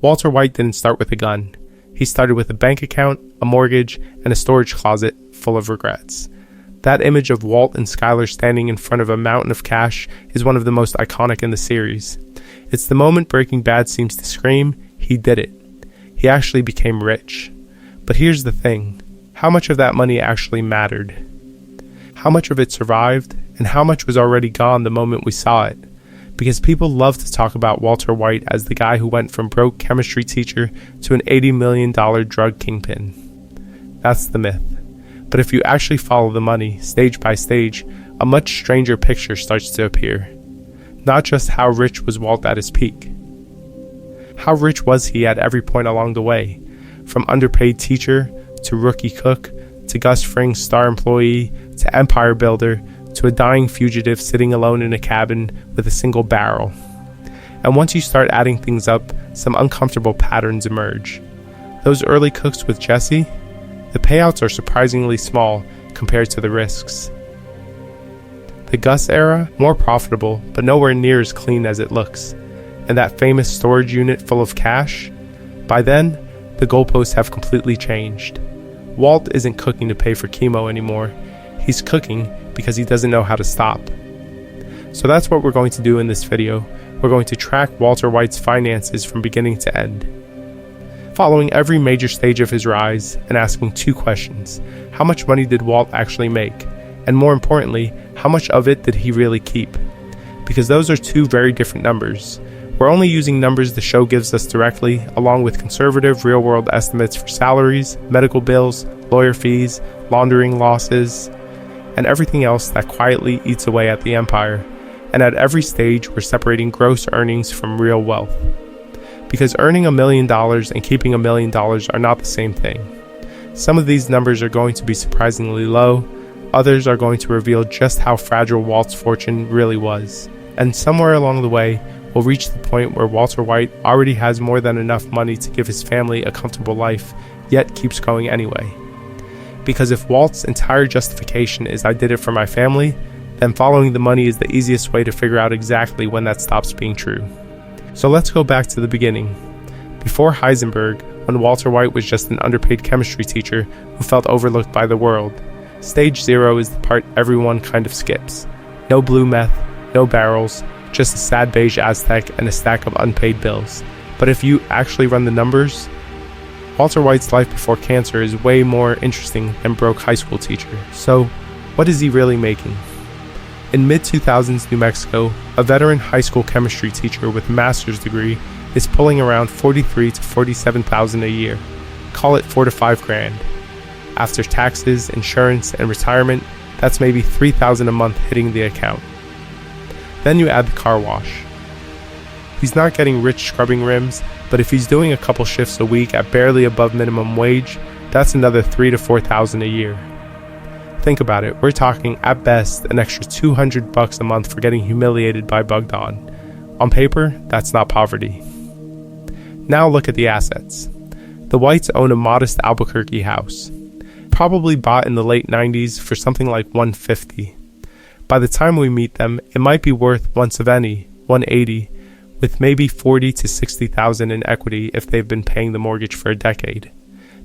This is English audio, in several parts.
Walter White didn't start with a gun. He started with a bank account, a mortgage, and a storage closet full of regrets. That image of Walt and Skylar standing in front of a mountain of cash is one of the most iconic in the series. It's the moment Breaking Bad seems to scream, he did it. He actually became rich. But here's the thing, how much of that money actually mattered? How much of it survived, and how much was already gone the moment we saw it? Because people love to talk about Walter White as the guy who went from broke chemistry teacher to an $80 million drug kingpin. That's the myth. But if you actually follow the money, stage by stage, a much stranger picture starts to appear. Not just how rich was Walt at his peak. How rich was he at every point along the way? From underpaid teacher, to rookie cook, to Gus Fring's star employee, to empire builder, to a dying fugitive sitting alone in a cabin with a single barrel. And once you start adding things up, some uncomfortable patterns emerge. Those early cooks with Jesse, the payouts are surprisingly small compared to the risks. The Gus era, more profitable, but nowhere near as clean as it looks. And that famous storage unit full of cash? By then, the goalposts have completely changed. Walt isn't cooking to pay for chemo anymore. He's cooking because he doesn't know how to stop. So that's what we're going to do in this video. We're going to track Walter White's finances from beginning to end, following every major stage of his rise and asking two questions. How much money did Walt actually make? And more importantly, how much of it did he really keep? Because those are two very different numbers. We're only using numbers the show gives us directly, along with conservative real-world estimates for salaries, medical bills, lawyer fees, laundering losses, and everything else that quietly eats away at the empire. And at every stage, we're separating gross earnings from real wealth. Because earning $1 million and keeping $1 million are not the same thing. Some of these numbers are going to be surprisingly low, others are going to reveal just how fragile Walt's fortune really was. And somewhere along the way, we'll reach the point where Walter White already has more than enough money to give his family a comfortable life, yet keeps going anyway. Because if Walt's entire justification is I did it for my family, then following the money is the easiest way to figure out exactly when that stops being true. So let's go back to the beginning. Before Heisenberg, when Walter White was just an underpaid chemistry teacher who felt overlooked by the world, stage 0 is the part everyone kind of skips. No blue meth, no barrels, just a sad beige Aztec and a stack of unpaid bills. But if you actually run the numbers, Walter White's life before cancer is way more interesting than broke high school teacher. So, what is he really making? In mid-2000s New Mexico, a veteran high school chemistry teacher with a master's degree is pulling around $43,000 to $47,000 a year. Call it $4,000 to $5,000. After taxes, insurance, and retirement, that's maybe $3,000 a month hitting the account. Then you add the car wash. He's not getting rich scrubbing rims, but if he's doing a couple shifts a week at barely above minimum wage, that's another $3,000 to $4,000 a year. Think about it, we're talking at best an extra $200 a month for getting humiliated by Bogdan. On paper, that's not poverty. Now look at the assets. The Whites own a modest Albuquerque house, probably bought in the late 90s for something like $150. By the time we meet them, it might be worth, once of any, $180, with maybe $40,000 to $60,000 in equity if they've been paying the mortgage for a decade.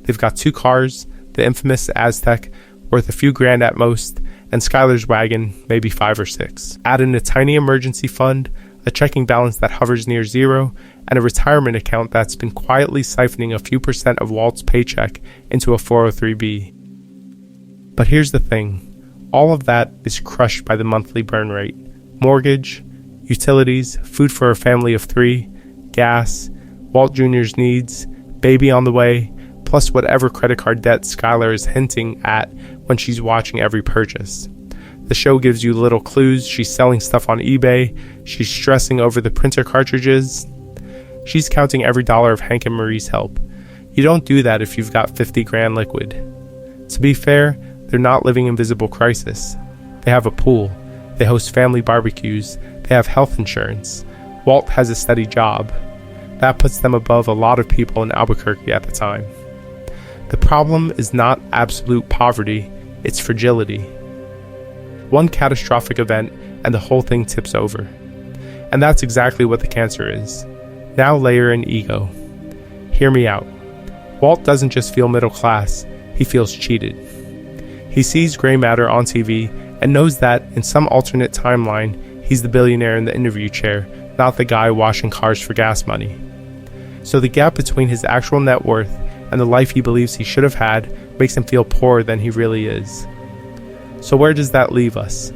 They've got 2 cars, the infamous Aztec, worth a few grand at most, and Skylar's wagon, maybe 5 or 6. Add in a tiny emergency fund, a checking balance that hovers near zero, and a retirement account that's been quietly siphoning a few percent of Walt's paycheck into a 403b. But here's the thing. All of that is crushed by the monthly burn rate. Mortgage, utilities, food for a family of 3, gas, Walt Jr.'s needs, baby on the way, plus whatever credit card debt Skylar is hinting at when she's watching every purchase. The show gives you little clues. She's selling stuff on eBay. She's stressing over the printer cartridges. She's counting every dollar of Hank and Marie's help. You don't do that if you've got $50,000 liquid. To be fair, they're not living in visible crisis. They have a pool. They host family barbecues. They have health insurance. Walt has a steady job. That puts them above a lot of people in Albuquerque at the time. The problem is not absolute poverty, it's fragility. One catastrophic event and the whole thing tips over. And that's exactly what the cancer is. Now layer in ego. Hear me out. Walt doesn't just feel middle class, he feels cheated. He sees gray matter on TV and knows that, in some alternate timeline, he's the billionaire in the interview chair, not the guy washing cars for gas money. So the gap between his actual net worth and the life he believes he should have had makes him feel poorer than he really is. So where does that leave us?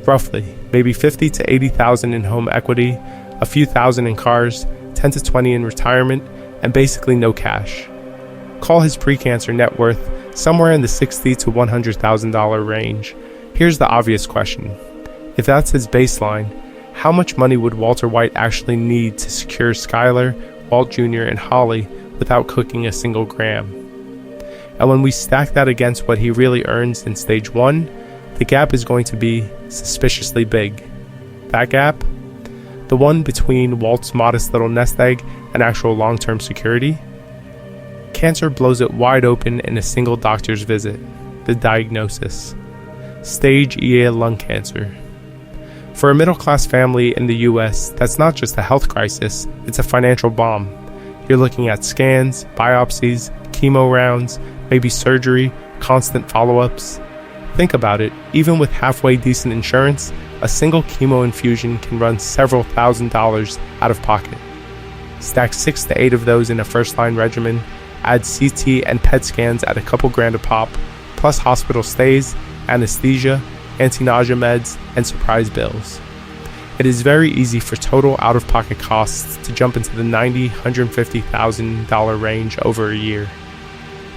Roughly, maybe 50 to 80,000 in home equity, a few thousand in cars, 10 to 20 in retirement, and basically no cash. Call his pre-cancer net worth somewhere in the $60,000 to $100,000 range. Here's the obvious question. If that's his baseline, how much money would Walter White actually need to secure Skylar, Walt Jr., and Holly without cooking a single gram? And when we stack that against what he really earns in stage 1, the gap is going to be suspiciously big. That gap? The one between Walt's modest little nest egg and actual long-term security? Cancer blows it wide open in a single doctor's visit. The diagnosis: stage EA lung cancer. For a middle-class family in the US, that's not just a health crisis, it's a financial bomb. You're looking at scans, biopsies, chemo rounds, maybe surgery, constant follow-ups. Think about it, even with halfway decent insurance, a single chemo infusion can run several $1,000s out of pocket. Stack 6 to 8 of those in a first-line regimen, add CT and PET scans at a couple grand a pop, plus hospital stays, anesthesia, anti-nausea meds, and surprise bills. It is very easy for total out-of-pocket costs to jump into the $90,000 to $150,000 range over a year.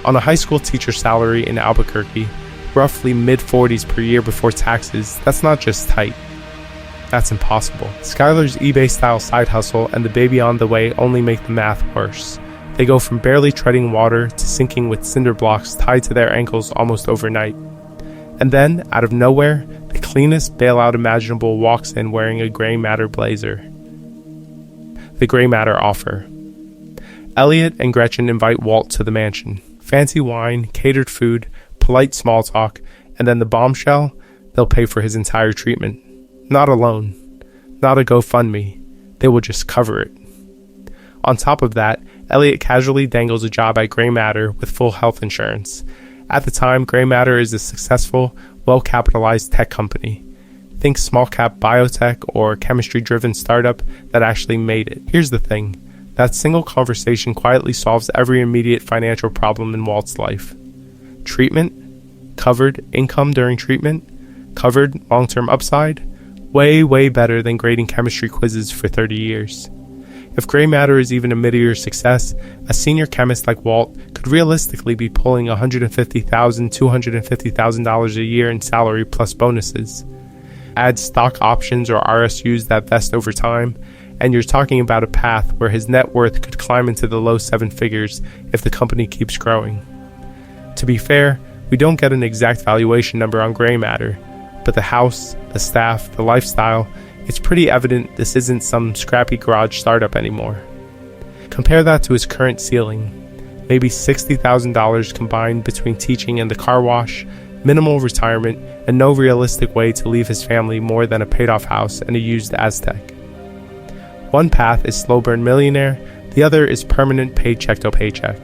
On a high school teacher salary in Albuquerque, roughly mid-40s per year before taxes, that's not just tight. That's impossible. Skylar's eBay-style side hustle and the baby on the way only make the math worse. They go from barely treading water to sinking with cinder blocks tied to their ankles almost overnight. And then, out of nowhere, the cleanest bailout imaginable walks in wearing a gray matter blazer. The gray matter offer. Elliot and Gretchen invite Walt to the mansion. Fancy wine, catered food, polite small talk, and then the bombshell: they'll pay for his entire treatment. Not a loan, not a GoFundMe, they will just cover it. On top of that, Elliot casually dangles a job at Gray Matter with full health insurance. At the time, Gray Matter is a successful, well-capitalized tech company. Think small-cap biotech or chemistry-driven startup that actually made it. Here's the thing. That single conversation quietly solves every immediate financial problem in Walt's life. Treatment? Covered income during treatment? Covered long-term upside? Way, way better than grading chemistry quizzes for 30 years. If Gray Matter is even a mid-year success, a senior chemist like Walt could realistically be pulling $150,000 to $250,000 a year in salary plus bonuses. Add stock options or RSUs that vest over time, and you're talking about a path where his net worth could climb into the low 7 figures if the company keeps growing. To be fair, we don't get an exact valuation number on Gray Matter, but the house, the staff, the lifestyle, it's pretty evident this isn't some scrappy garage startup anymore. Compare that to his current ceiling, maybe $60,000 combined between teaching and the car wash, minimal retirement, and no realistic way to leave his family more than a paid-off house and a used Aztec. One path is slow burn millionaire, the other is permanent paycheck to paycheck.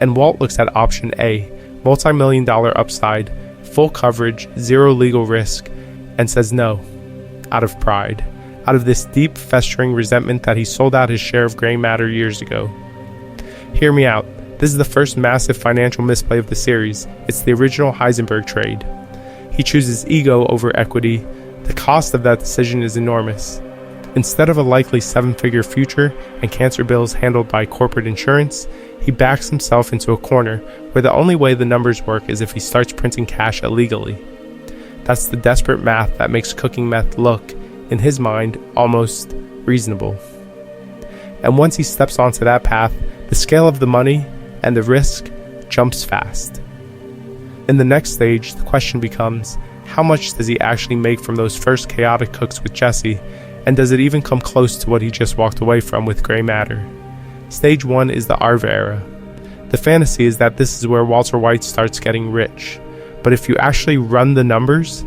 And Walt looks at option A, multi-million-dollar upside, full coverage, zero legal risk, and says no, out of pride, out of this deep, festering resentment that he sold out his share of Gray Matter years ago. Hear me out. This is the first massive financial misplay of the series. It's the original Heisenberg trade. He chooses ego over equity. The cost of that decision is enormous. Instead of a likely 7-figure future and cancer bills handled by corporate insurance, he backs himself into a corner where the only way the numbers work is if he starts printing cash illegally. That's the desperate math that makes cooking meth look, in his mind, almost reasonable. And once he steps onto that path, the scale of the money and the risk jumps fast. In the next stage, the question becomes, how much does he actually make from those first chaotic cooks with Jesse, and does it even come close to what he just walked away from with Gray Matter? Stage 1 is the Arv era. The fantasy is that this is where Walter White starts getting rich. But if you actually run the numbers,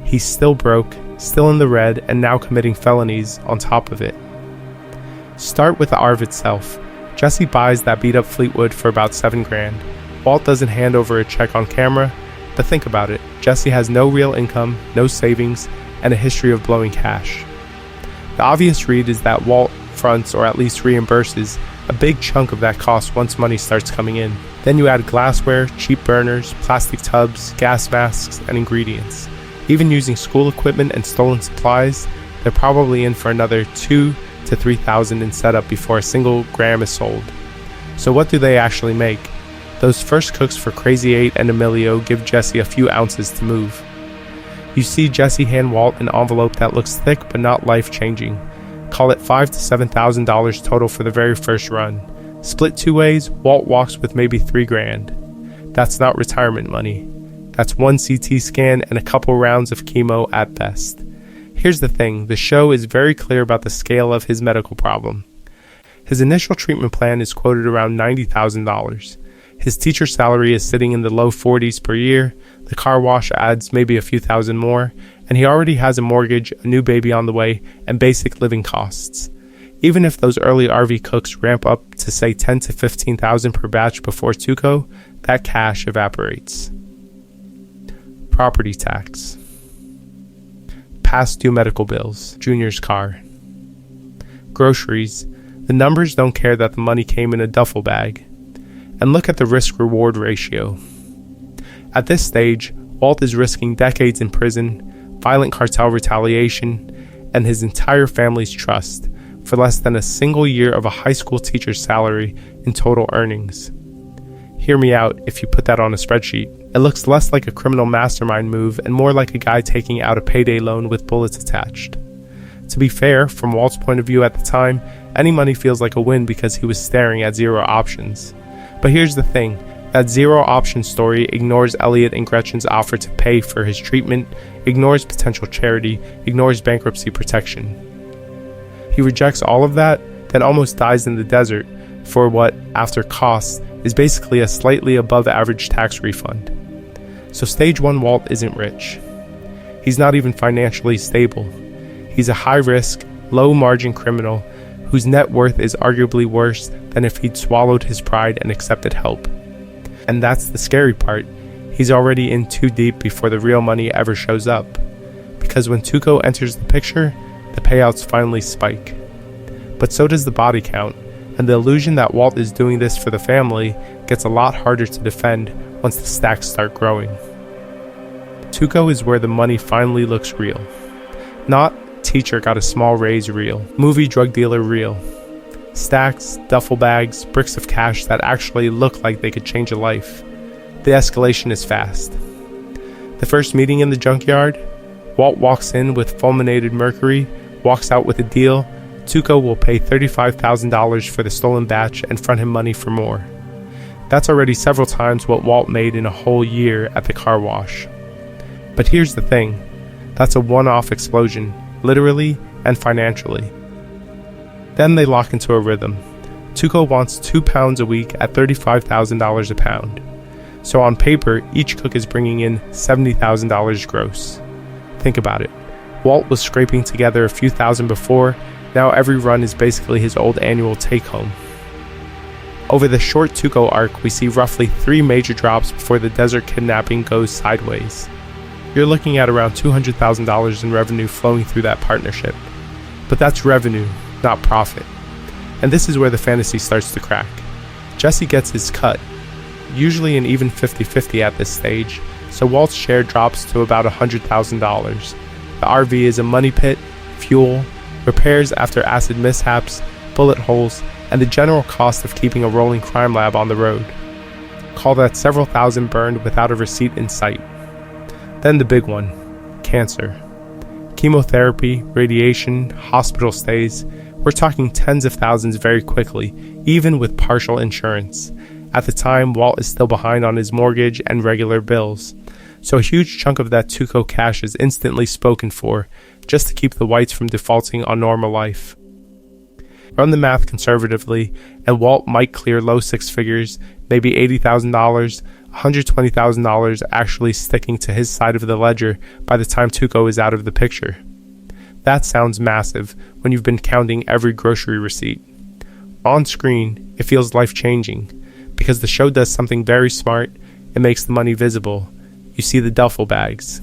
he's still broke, still in the red, and now committing felonies on top of it. Start with the Arv itself. Jesse buys that beat-up Fleetwood for about $7,000. Walt doesn't hand over a check on camera, but think about it. Jesse has no real income, no savings, and a history of blowing cash. The obvious read is that Walt fronts, or at least reimburses, a big chunk of that cost once money starts coming in. Then you add glassware, cheap burners, plastic tubs, gas masks, and ingredients. Even using school equipment and stolen supplies, they're probably in for another $2,000 to $3,000 in setup before a single gram is sold. So what do they actually make? Those first cooks for Crazy 8 and Emilio give Jesse a few ounces to move. You see Jesse hand Walt an envelope that looks thick but not life-changing. Call it $5,000 to $7,000 total for the very first run. Split two ways, Walt walks with maybe $3,000. That's not retirement money. That's one CT scan and a couple rounds of chemo at best. Here's the thing, the show is very clear about the scale of his medical problem. His initial treatment plan is quoted around $90,000. His teacher salary is sitting in the low 40s per year, the car wash adds maybe a few thousand more, and he already has a mortgage, a new baby on the way, and basic living costs. Even if those early RV cooks ramp up to say $10,000 to $15,000 per batch before Tuco, that cash evaporates. Property tax. Past due medical bills, Junior's car. Groceries. The numbers don't care that the money came in a duffel bag. And look at the risk-reward ratio. At this stage, Walt is risking decades in prison, violent cartel retaliation, and his entire family's trust for less than a single year of a high school teacher's salary in total earnings. Hear me out if you put that on a spreadsheet. It looks less like a criminal mastermind move and more like a guy taking out a payday loan with bullets attached. To be fair, from Walt's point of view at the time, any money feels like a win because he was staring at zero options. But here's the thing, that zero option story ignores Elliot and Gretchen's offer to pay for his treatment, ignores potential charity, ignores bankruptcy protection. He rejects all of that, then almost dies in the desert for what, after costs, is basically a slightly above average tax refund. So stage 1 Walt isn't rich. He's not even financially stable. He's a high-risk, low-margin criminal whose net worth is arguably worse than if he'd swallowed his pride and accepted help. And that's the scary part. He's already in too deep before the real money ever shows up. Because when Tuco enters the picture, the payouts finally spike. But so does the body count, and the illusion that Walt is doing this for the family gets a lot harder to defend once the stacks start growing. Tuco is where the money finally looks real. Not teacher got a small raise real, movie drug dealer real. Stacks, duffel bags, bricks of cash that actually look like they could change a life. The escalation is fast. The first meeting in the junkyard, Walt walks in with fulminated mercury, walks out with a deal. Tuco will pay $35,000 for the stolen batch and front him money for more. That's already several times what Walt made in a whole year at the car wash. But here's the thing, that's a one-off explosion, literally and financially. Then they lock into a rhythm. Tuco wants 2 pounds a week at $35,000 a pound. So on paper, each cook is bringing in $70,000 gross. Think about it. Walt was scraping together a few thousand before, now every run is basically his old annual take-home. Over the short Tuco arc, we see roughly 3 major drops before the desert kidnapping goes sideways. You're looking at around $200,000 in revenue flowing through that partnership. But that's revenue, not profit. And this is where the fantasy starts to crack. Jesse gets his cut, usually an even 50-50 at this stage, so Walt's share drops to about $100,000. The RV is a money pit, fuel, repairs after acid mishaps, bullet holes, and the general cost of keeping a rolling crime lab on the road. Call that several thousand burned without a receipt in sight. Then the big one, cancer. Chemotherapy, radiation, hospital stays. We're talking tens of thousands very quickly, even with partial insurance. At the time, Walt is still behind on his mortgage and regular bills. So a huge chunk of that Tuco cash is instantly spoken for, just to keep the Whites from defaulting on normal life. Run the math conservatively, and Walt might clear low 6 figures, maybe $80,000, $120,000 actually sticking to his side of the ledger by the time Tuco is out of the picture. That sounds massive when you've been counting every grocery receipt. On screen, it feels life-changing, because the show does something very smart. It makes the money visible. You see the duffel bags.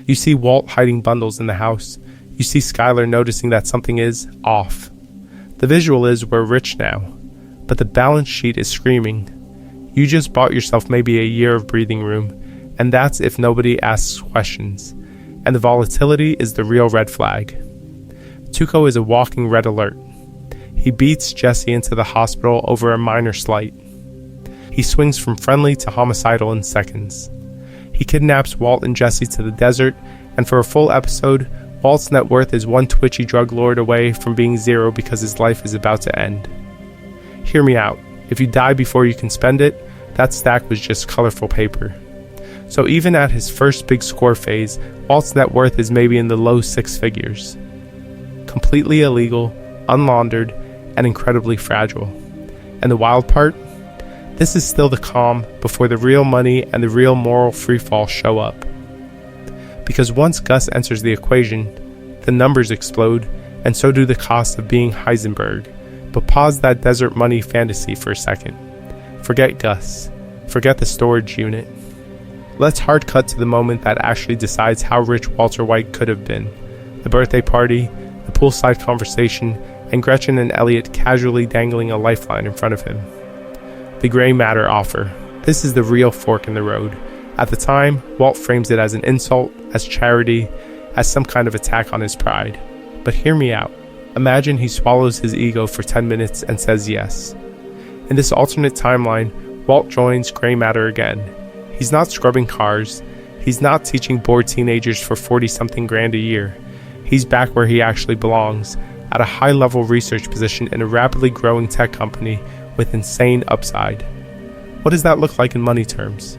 You see Walt hiding bundles in the house. You see Skylar noticing that something is off. The visual is we're rich now, but the balance sheet is screaming. You just bought yourself maybe a year of breathing room, and that's if nobody asks questions. And the volatility is the real red flag. Tuco is a walking red alert. He beats Jesse into the hospital over a minor slight. He swings from friendly to homicidal in seconds. He kidnaps Walt and Jesse to the desert, and for a full episode, Walt's net worth is one twitchy drug lord away from being zero because his life is about to end. Hear me out. If you die before you can spend it, that stack was just colorful paper. So even at his first big score phase, Walt's net worth is maybe in the low six figures. Completely illegal, unlaundered, and incredibly fragile. And the wild part? This is still the calm before the real money and the real moral freefall show up. Because once Gus enters the equation, the numbers explode, and so do the costs of being Heisenberg. But pause that desert money fantasy for a second. Forget Gus. Forget the storage unit. Let's hard cut to the moment that actually decides how rich Walter White could have been. The birthday party, the poolside conversation, and Gretchen and Elliot casually dangling a lifeline in front of him. The gray matter offer. This is the real fork in the road. At the time, Walt frames it as an insult, as charity, as some kind of attack on his pride. But hear me out. Imagine he swallows his ego for 10 minutes and says yes. In this alternate timeline, Walt joins gray matter again. He's not scrubbing cars. He's not teaching bored teenagers for 40-something grand a year. He's back where he actually belongs, at a high-level research position in a rapidly growing tech company with insane upside. What does that look like in money terms?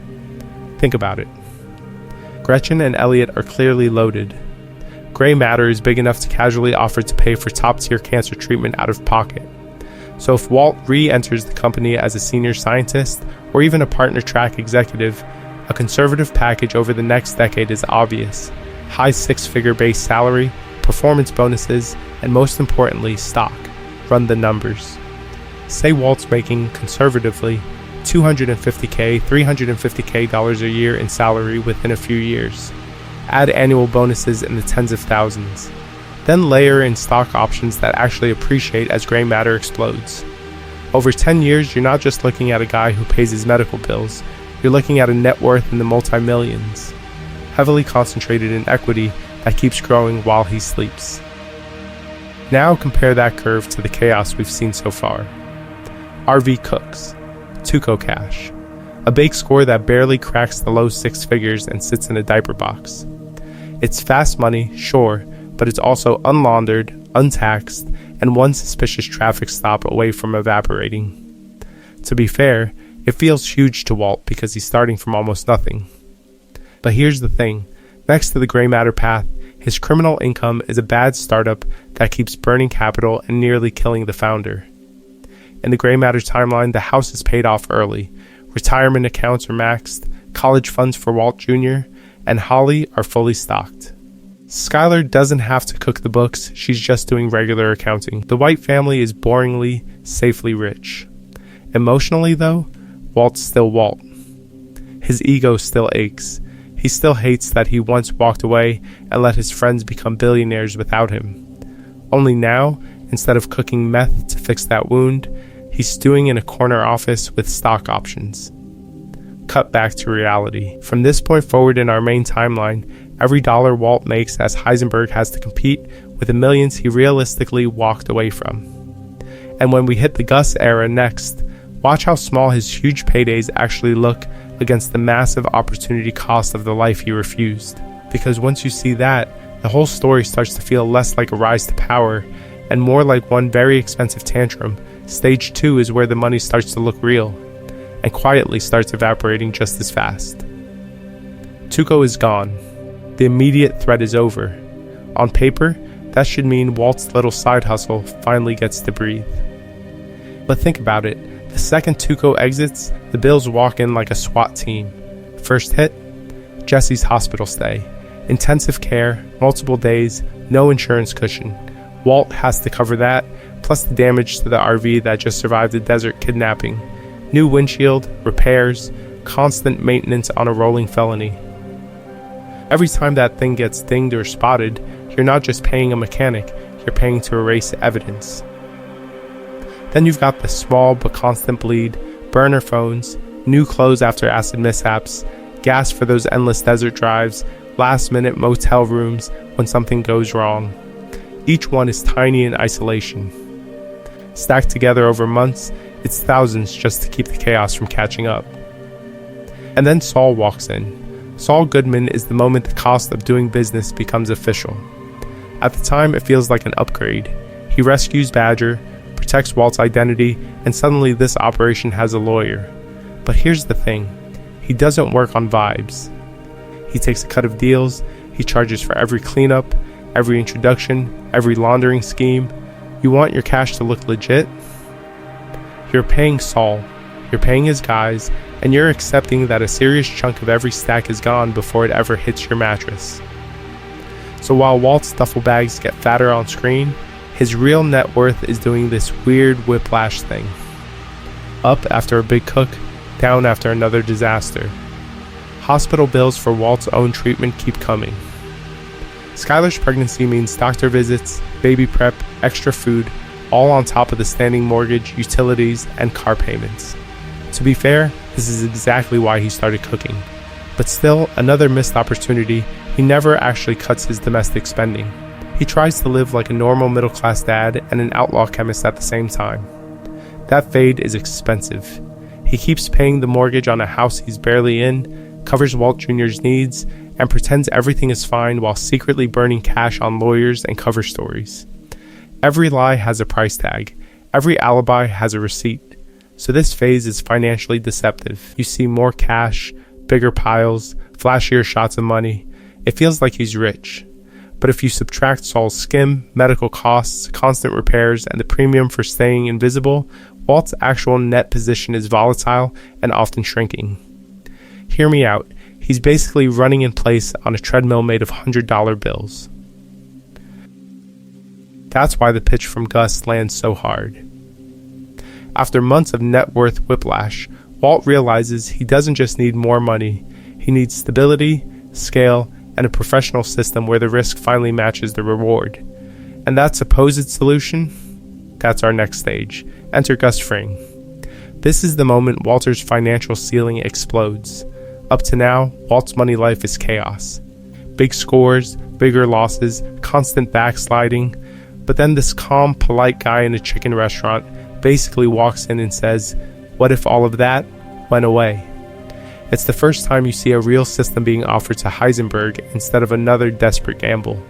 Think about it. Gretchen and Elliot are clearly loaded. Gray matter is big enough to casually offer to pay for top-tier cancer treatment out of pocket. So if Walt re-enters the company as a senior scientist, or even a partner track executive, a conservative package over the next decade is obvious. High six-figure base salary, performance bonuses, and most importantly, stock. Run the numbers. Say Walt's making, conservatively, $250K, $350K a year in salary within a few years. Add annual bonuses in the tens of thousands. Then layer in stock options that actually appreciate as gray matter explodes. Over 10 years, you're not just looking at a guy who pays his medical bills, you're looking at a net worth in the multi-millions, heavily concentrated in equity that keeps growing while he sleeps. Now compare that curve to the chaos we've seen so far. RV Cooks, Tuco Cash, a bake score that barely cracks the low six figures and sits in a diaper box. It's fast money, sure, but it's also unlaundered, untaxed, and one suspicious traffic stop away from evaporating. To be fair, it feels huge to Walt because he's starting from almost nothing. But here's the thing, next to the gray matter path, his criminal income is a bad startup that keeps burning capital and nearly killing the founder. In the gray matter timeline, the house is paid off early, retirement accounts are maxed, college funds for Walt Jr. and Holly are fully stocked. Skylar doesn't have to cook the books, she's just doing regular accounting. The White family is boringly, safely rich. Emotionally, though, Walt's still Walt. His ego still aches. He still hates that he once walked away and let his friends become billionaires without him. Only now, instead of cooking meth to fix that wound, he's stewing in a corner office with stock options. Cut back to reality. From this point forward in our main timeline, every dollar Walt makes as Heisenberg has to compete with the millions he realistically walked away from. And when we hit the Gus era next, watch how small his huge paydays actually look against the massive opportunity cost of the life he refused. Because once you see that, the whole story starts to feel less like a rise to power and more like one very expensive tantrum. Stage 2 is where the money starts to look real and quietly starts evaporating just as fast. Tuco is gone. The immediate threat is over. On paper, that should mean Walt's little side hustle finally gets to breathe. But think about it. The second Tuco exits, the bills walk in like a SWAT team. First hit, Jesse's hospital stay. Intensive care, multiple days, no insurance cushion. Walt has to cover that, plus the damage to the RV that just survived a desert kidnapping. New windshield, repairs, constant maintenance on a rolling felony. Every time that thing gets dinged or spotted, you're not just paying a mechanic, you're paying to erase evidence. Then you've got the small but constant bleed, burner phones, new clothes after acid mishaps, gas for those endless desert drives, last-minute motel rooms when something goes wrong. Each one is tiny in isolation. Stacked together over months, it's thousands just to keep the chaos from catching up. And then Saul walks in. Saul Goodman is the moment the cost of doing business becomes official. At the time, it feels like an upgrade. He rescues Badger, protects Walt's identity, and suddenly this operation has a lawyer. But here's the thing, he doesn't work on vibes. He takes a cut of deals, he charges for every cleanup, every introduction, every laundering scheme. You want your cash to look legit? You're paying Saul, you're paying his guys, and you're accepting that a serious chunk of every stack is gone before it ever hits your mattress. So while Walt's duffel bags get fatter on screen, his real net worth is doing this weird whiplash thing. Up after a big cook, down after another disaster. Hospital bills for Walt's own treatment keep coming. Skylar's pregnancy means doctor visits, baby prep, extra food, all on top of the standing mortgage, utilities, and car payments. To be fair, this is exactly why he started cooking. But still, another missed opportunity, he never actually cuts his domestic spending. He tries to live like a normal middle-class dad and an outlaw chemist at the same time. That fade is expensive. He keeps paying the mortgage on a house he's barely in, covers Walt Jr.'s needs, and pretends everything is fine while secretly burning cash on lawyers and cover stories. Every lie has a price tag. Every alibi has a receipt. So this phase is financially deceptive. You see more cash, bigger piles, flashier shots of money. It feels like he's rich. But if you subtract Saul's skim, medical costs, constant repairs, and the premium for staying invisible, Walt's actual net position is volatile and often shrinking. Hear me out. He's basically running in place on a treadmill made of $100 bills. That's why the pitch from Gus lands so hard. After months of net worth whiplash, Walt realizes he doesn't just need more money, he needs stability, scale, and a professional system where the risk finally matches the reward. And that supposed solution? That's our next stage. Enter Gus Fring. This is the moment Walter's financial ceiling explodes. Up to now, Walt's money life is chaos. Big scores, bigger losses, constant backsliding. But then this calm, polite guy in a chicken restaurant basically walks in and says, "What if all of that went away?" It's the first time you see a real system being offered to Heisenberg instead of another desperate gamble.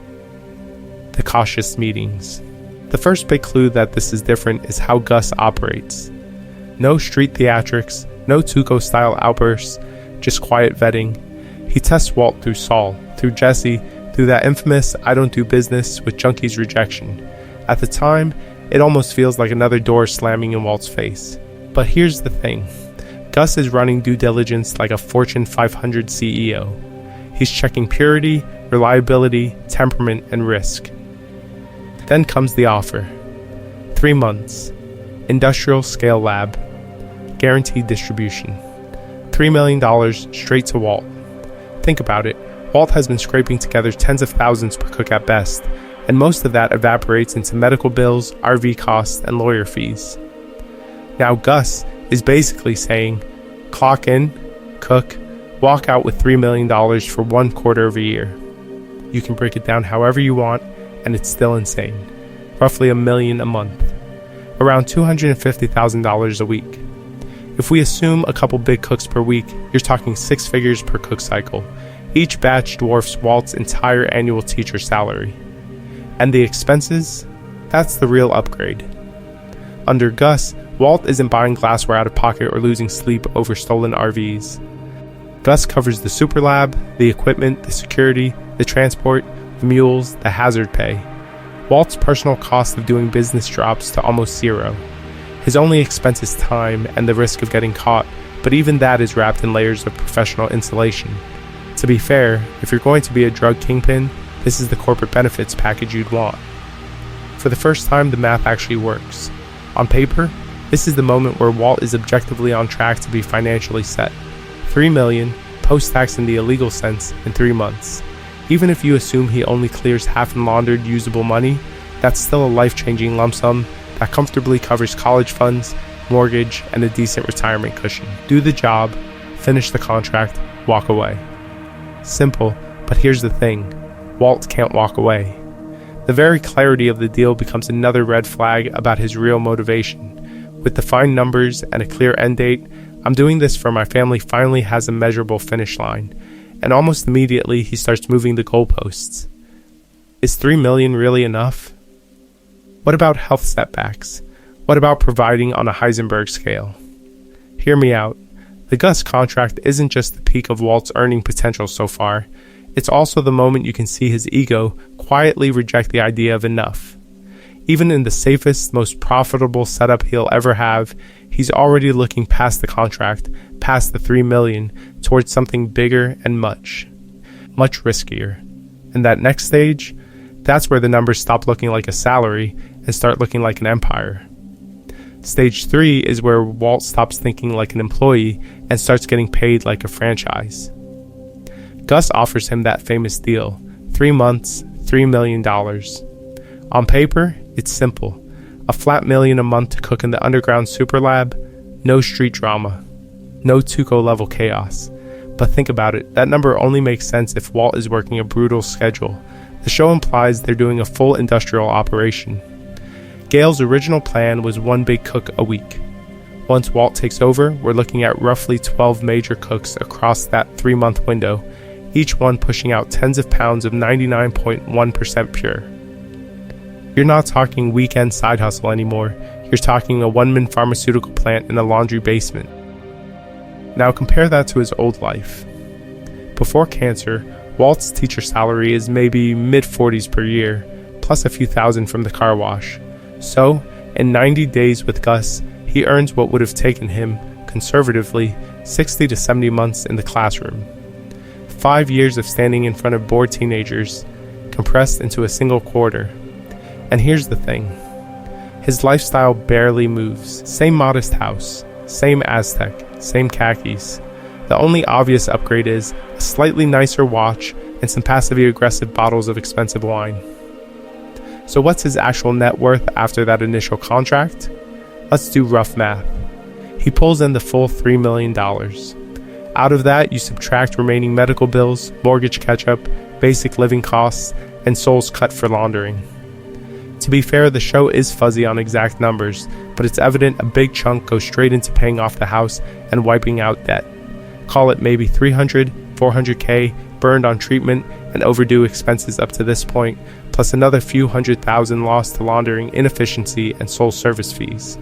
The cautious meetings. The first big clue that this is different is how Gus operates. No street theatrics, no Tuco-style outbursts, just quiet vetting. He tests Walt through Saul, through Jesse, through that infamous "I don't do business with junkies" rejection. At the time, it almost feels like another door slamming in Walt's face. But here's the thing. Gus is running due diligence like a Fortune 500 CEO. He's checking purity, reliability, temperament, and risk. Then comes the offer. 3 months. Industrial scale lab. Guaranteed distribution. $3 million straight to Walt. Think about it. Walt has been scraping together tens of thousands per cook at best, and most of that evaporates into medical bills, RV costs, and lawyer fees. Now Gus is basically saying, clock in, cook, walk out with $3 million for 1 quarter of a year. You can break it down however you want, and it's still insane. Roughly $1 million a month. Around $250,000 a week. If we assume a couple big cooks per week, you're talking 6 figures per cook cycle. Each batch dwarfs Walt's entire annual teacher salary. And the expenses? That's the real upgrade. Under Gus, Walt isn't buying glassware out of pocket or losing sleep over stolen RVs. Gus covers the super lab, the equipment, the security, the transport, the mules, the hazard pay. Walt's personal cost of doing business drops to almost zero. His only expense is time and the risk of getting caught, but even that is wrapped in layers of professional insulation. To be fair, if you're going to be a drug kingpin, this is the corporate benefits package you'd want. For the first time, the math actually works. On paper, this is the moment where Walt is objectively on track to be financially set. $3 million, post-tax in the illegal sense, in 3 months. Even if you assume he only clears half in laundered usable money, that's still a life-changing lump sum that comfortably covers college funds, mortgage, and a decent retirement cushion. Do the job, finish the contract, walk away. Simple, but here's the thing. Walt can't walk away. The very clarity of the deal becomes another red flag about his real motivation. With defined numbers and a clear end date, "I'm doing this for my family" finally has a measurable finish line, and almost immediately he starts moving the goalposts. Is $3 million really enough? What about health setbacks? What about providing on a Heisenberg scale? Hear me out. The Gus contract isn't just the peak of Walt's earning potential so far. It's also the moment you can see his ego quietly reject the idea of enough. Even in the safest, most profitable setup he'll ever have, he's already looking past the contract, past the $3 million, towards something bigger and much riskier. And that next stage, that's where the numbers stop looking like a salary and start looking like an empire. Stage 3 is where Walt stops thinking like an employee and starts getting paid like a franchise. Gus offers him that famous deal, 3 months, $3 million. On paper, it's simple. A flat $1 million a month to cook in the underground super lab, no street drama, no Tuco level chaos. But think about it, that number only makes sense if Walt is working a brutal schedule. The show implies they're doing a full industrial operation. Gale's original plan was 1 big cook a week. Once Walt takes over, we're looking at roughly 12 major cooks across that 3-month window, each one pushing out tens of pounds of 99.1% pure. You're not talking weekend side hustle anymore, you're talking a one-man pharmaceutical plant in a laundry basement. Now compare that to his old life. Before cancer, Walt's teacher salary is maybe mid-40s per year, plus a few thousand from the car wash. So, in 90 days with Gus, he earns what would have taken him, conservatively, 60 to 70 months in the classroom. 5 years of standing in front of bored teenagers, compressed into a single quarter. And here's the thing. His lifestyle barely moves. Same modest house, same Aztec, same khakis. The only obvious upgrade is a slightly nicer watch and some passively aggressive bottles of expensive wine. So what's his actual net worth after that initial contract? Let's do rough math. He pulls in the full $3 million. Out of that, you subtract remaining medical bills, mortgage catch-up, basic living costs, and Sol's cut for laundering. To be fair, the show is fuzzy on exact numbers, but it's evident a big chunk goes straight into paying off the house and wiping out debt. Call it maybe $300, $400K burned on treatment and overdue expenses up to this point, plus another few $100,000 lost to laundering, inefficiency, and Sol service fees.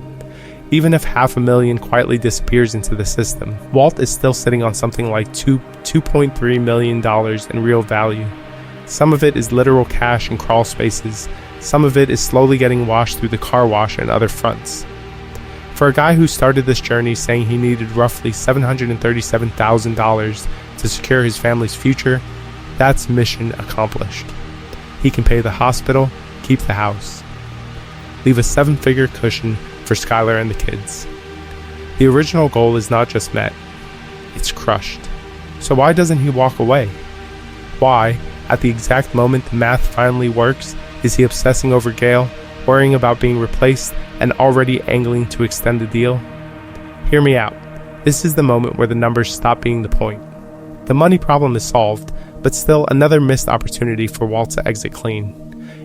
Even if $500,000 quietly disappears into the system, Walt is still sitting on something like $2.3 million in real value. Some of it is literal cash and crawl spaces. Some of it is slowly getting washed through the car wash and other fronts. For a guy who started this journey saying he needed roughly $737,000 to secure his family's future, that's mission accomplished. He can pay the hospital, keep the house, leave a 7-figure cushion for Skylar and the kids. The original goal is not just met, it's crushed. So why doesn't he walk away? Why, at the exact moment the math finally works, is he obsessing over Gale, worrying about being replaced, and already angling to extend the deal? Hear me out. This is the moment where the numbers stop being the point. The money problem is solved, but still another missed opportunity for Walt to exit clean.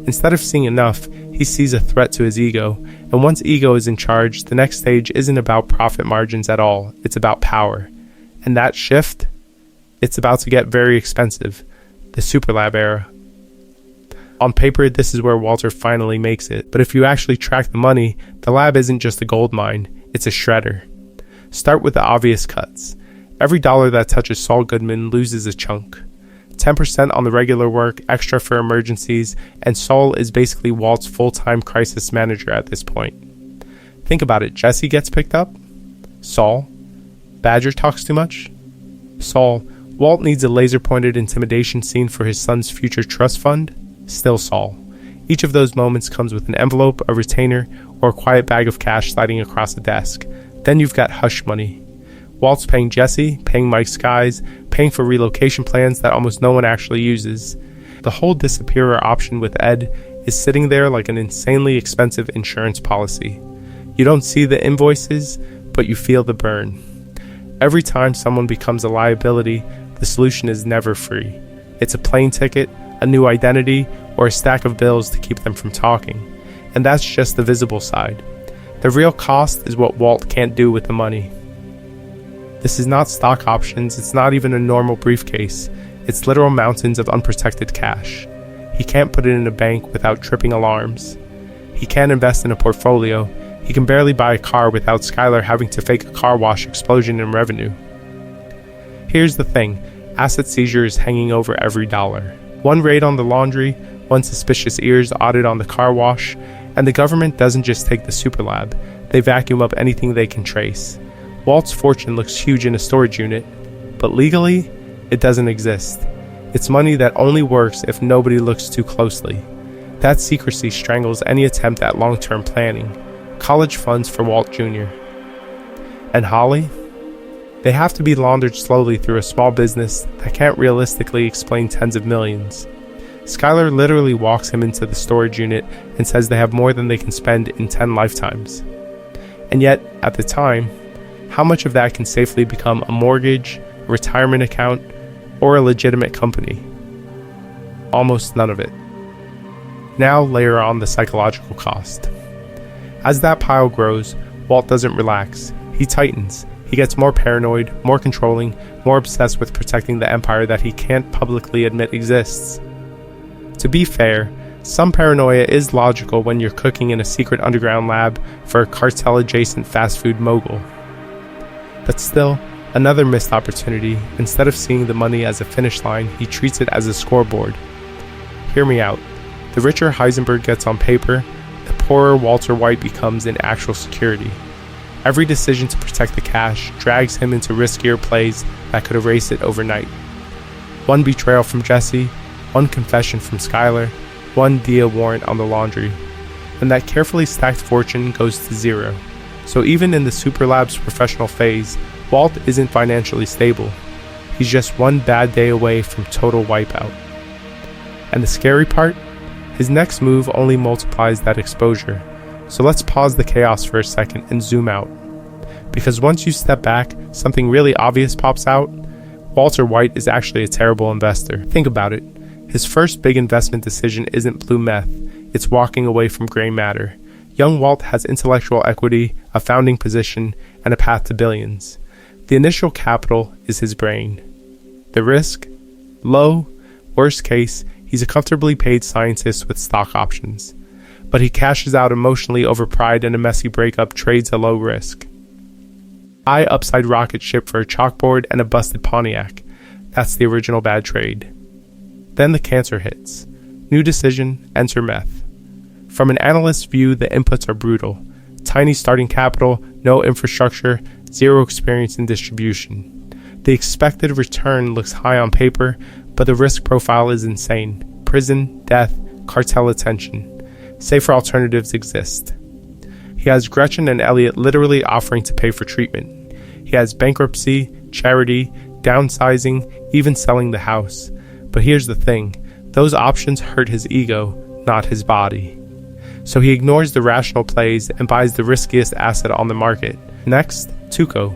Instead of seeing enough, he sees a threat to his ego, and once ego is in charge, the next stage isn't about profit margins at all, it's about power. And that shift, it's about to get very expensive. The Superlab era. On paper, this is where Walter finally makes it, but if you actually track the money, the lab isn't just a gold mine, it's a shredder. Start with the obvious cuts. Every dollar that touches Saul Goodman loses a chunk. 10% on the regular work, extra for emergencies, and Saul is basically Walt's full-time crisis manager at this point. Think about it, Jesse gets picked up? Saul. Badger talks too much? Saul. Walt needs a laser-pointed intimidation scene for his son's future trust fund? Still Saul. Each of those moments comes with an envelope, a retainer, or a quiet bag of cash sliding across the desk. Then you've got hush money. Walt's paying Jesse, paying Mike's guys, paying for relocation plans that almost no one actually uses. The whole disappearer option with Ed is sitting there like an insanely expensive insurance policy. You don't see the invoices, but you feel the burn. Every time someone becomes a liability, the solution is never free. It's a plane ticket, a new identity, or a stack of bills to keep them from talking. And that's just the visible side. The real cost is what Walt can't do with the money. This is not stock options, it's not even a normal briefcase. It's literal mountains of unprotected cash. He can't put it in a bank without tripping alarms. He can't invest in a portfolio. He can barely buy a car without Skylar having to fake a car wash explosion in revenue. Here's the thing, asset seizure is hanging over every dollar. One raid on the laundry, one suspicious ears audit on the car wash, and the government doesn't just take the super lab, they vacuum up anything they can trace. Walt's fortune looks huge in a storage unit, but legally, it doesn't exist. It's money that only works if nobody looks too closely. That secrecy strangles any attempt at long-term planning. College funds for Walt Jr. And Holly? They have to be laundered slowly through a small business that can't realistically explain tens of millions. Skylar literally walks him into the storage unit and says they have more than they can spend in 10 lifetimes. And yet, at the time, how much of that can safely become a mortgage, a retirement account, or a legitimate company? Almost none of it. Now layer on the psychological cost. As that pile grows, Walt doesn't relax. He tightens. He gets more paranoid, more controlling, more obsessed with protecting the empire that he can't publicly admit exists. To be fair, some paranoia is logical when you're cooking in a secret underground lab for a cartel-adjacent fast food mogul. But still, another missed opportunity. Instead of seeing the money as a finish line, he treats it as a scoreboard. Hear me out. The richer Heisenberg gets on paper, the poorer Walter White becomes in actual security. Every decision to protect the cash drags him into riskier plays that could erase it overnight. One betrayal from Jesse, one confession from Skylar, one DIA warrant on the laundry, and that carefully stacked fortune goes to zero. So even in the Super Lab's professional phase, Walt isn't financially stable. He's just one bad day away from total wipeout. And the scary part? His next move only multiplies that exposure. So let's pause the chaos for a second and zoom out. Because once you step back, something really obvious pops out. Walter White is actually a terrible investor. Think about it. His first big investment decision isn't blue meth, it's walking away from gray matter. Young Walt has intellectual equity, a founding position, and a path to billions. The initial capital is his brain. The risk? Low. Worst case, he's a comfortably paid scientist with stock options. But he cashes out emotionally over pride, and a messy breakup trades a low risk. High upside rocket ship for a chalkboard and a busted Pontiac. That's the original bad trade. Then the cancer hits. New decision, enter meth. From an analyst's view, the inputs are brutal. Tiny starting capital, no infrastructure, zero experience in distribution. The expected return looks high on paper, but the risk profile is insane. Prison, death, cartel attention. Safer alternatives exist. He has Gretchen and Elliot literally offering to pay for treatment. He has bankruptcy, charity, downsizing, even selling the house. But here's the thing, those options hurt his ego, not his body. So he ignores the rational plays and buys the riskiest asset on the market. Next, Tuco.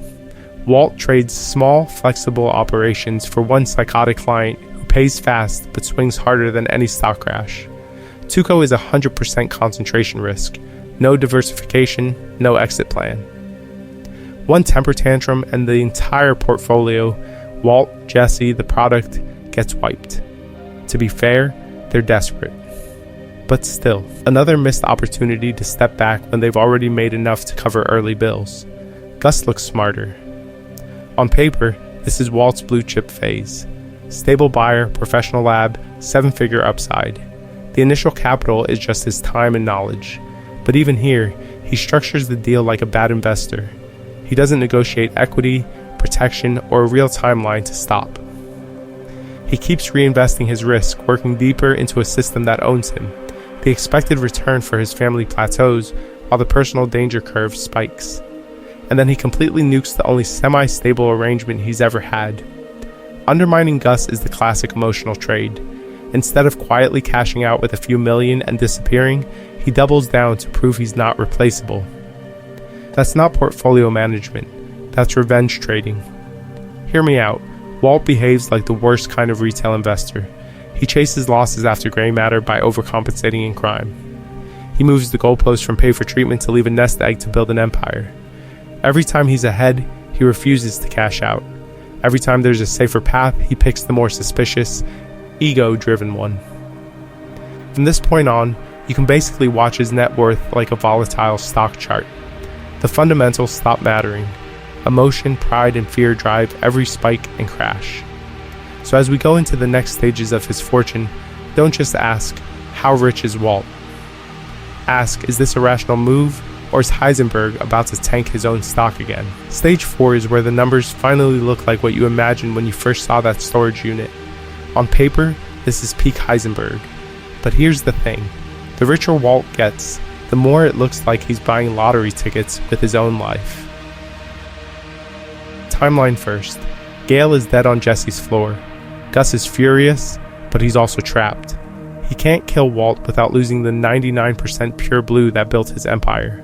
Walt trades small, flexible operations for one psychotic client who pays fast but swings harder than any stock crash. Tuco is 100% concentration risk. No diversification, no exit plan. One temper tantrum and the entire portfolio, Walt, Jesse, the product, gets wiped. To be fair, they're desperate. But still, another missed opportunity to step back when they've already made enough to cover early bills. Gus looks smarter. On paper, this is Walt's blue chip phase. Stable buyer, professional lab, 7-figure upside. The initial capital is just his time and knowledge. But even here, he structures the deal like a bad investor. He doesn't negotiate equity, protection, or a real timeline to stop. He keeps reinvesting his risk, working deeper into a system that owns him. The expected return for his family plateaus while the personal danger curve spikes. And then he completely nukes the only semi-stable arrangement he's ever had. Undermining Gus is the classic emotional trade. Instead of quietly cashing out with a few million and disappearing, he doubles down to prove he's not replaceable. That's not portfolio management, that's revenge trading. Hear me out, Walt behaves like the worst kind of retail investor. He chases losses after gray matter by overcompensating in crime. He moves the goalpost from pay for treatment to leave a nest egg to build an empire. Every time he's ahead, he refuses to cash out. Every time there's a safer path, he picks the more suspicious, ego-driven one. From this point on, you can basically watch his net worth like a volatile stock chart. The fundamentals stop mattering. Emotion, pride, and fear drive every spike and crash. So as we go into the next stages of his fortune, don't just ask, how rich is Walt? Ask, is this a rational move, or is Heisenberg about to tank his own stock again? Stage 4 is where the numbers finally look like what you imagined when you first saw that storage unit. On paper, this is peak Heisenberg. But here's the thing. The richer Walt gets, the more it looks like he's buying lottery tickets with his own life. Timeline first. Gale is dead on Jesse's floor. Gus is furious, but he's also trapped. He can't kill Walt without losing the 99% pure blue that built his empire.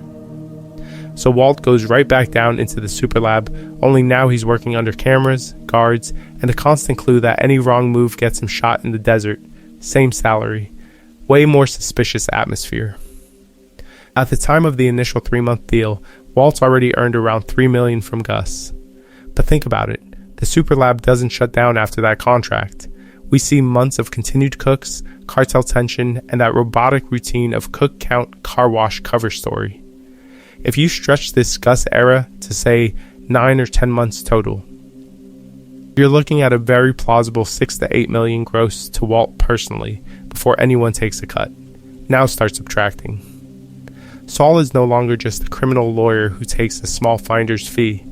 So Walt goes right back down into the super lab, only now he's working under cameras, guards, and a constant clue that any wrong move gets him shot in the desert. Same salary. Way more suspicious atmosphere. At the time of the initial 3-month deal, Walt's already earned around $3 million from Gus. But think about it. The super lab doesn't shut down after that contract. We see months of continued cooks, cartel tension, and that robotic routine of cook count car wash cover story. If you stretch this Gus era to say 9 or 10 months total, you're looking at a very plausible 6 to 8 million gross to Walt personally before anyone takes a cut. Now start subtracting. Saul is no longer just a criminal lawyer who takes a small finder's fee.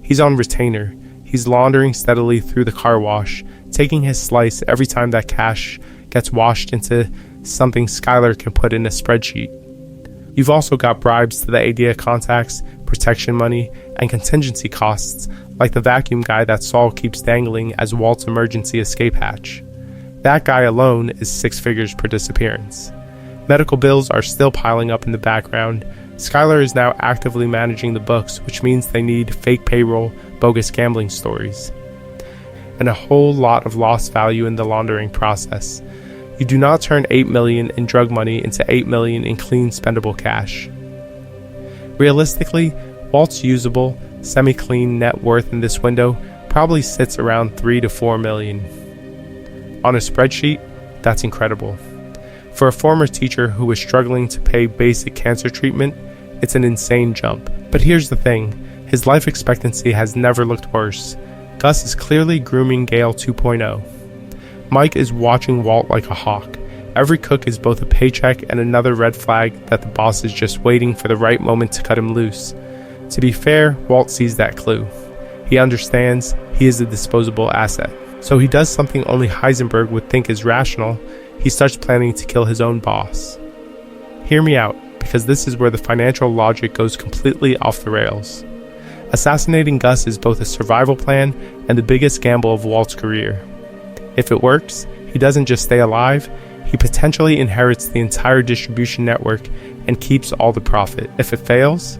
He's on retainer. He's laundering steadily through the car wash, taking his slice every time that cash gets washed into something Skylar can put in a spreadsheet. You've also got bribes to the ADA contacts, protection money, and contingency costs, like the vacuum guy that Saul keeps dangling as Walt's emergency escape hatch. That guy alone is 6 figures per disappearance. Medical bills are still piling up in the background. Skylar is now actively managing the books, which means they need fake payroll, bogus gambling stories, and a whole lot of lost value in the laundering process. You do not turn $8 million in drug money into $8 million in clean spendable cash. Realistically, Walt's usable, semi-clean net worth in this window probably sits around $3 to $4 million. On a spreadsheet, that's incredible. For a former teacher who was struggling to pay basic cancer treatment, it's an insane jump. But here's the thing, his life expectancy has never looked worse. Gus is clearly grooming Gale 2.0. Mike is watching Walt like a hawk. Every cook is both a paycheck and another red flag that the boss is just waiting for the right moment to cut him loose. To be fair, Walt sees that clue. He understands he is a disposable asset. So he does something only Heisenberg would think is rational. He starts planning to kill his own boss. Hear me out, because this is where the financial logic goes completely off the rails. Assassinating Gus is both a survival plan and the biggest gamble of Walt's career. If it works, he doesn't just stay alive, he potentially inherits the entire distribution network and keeps all the profit. If it fails,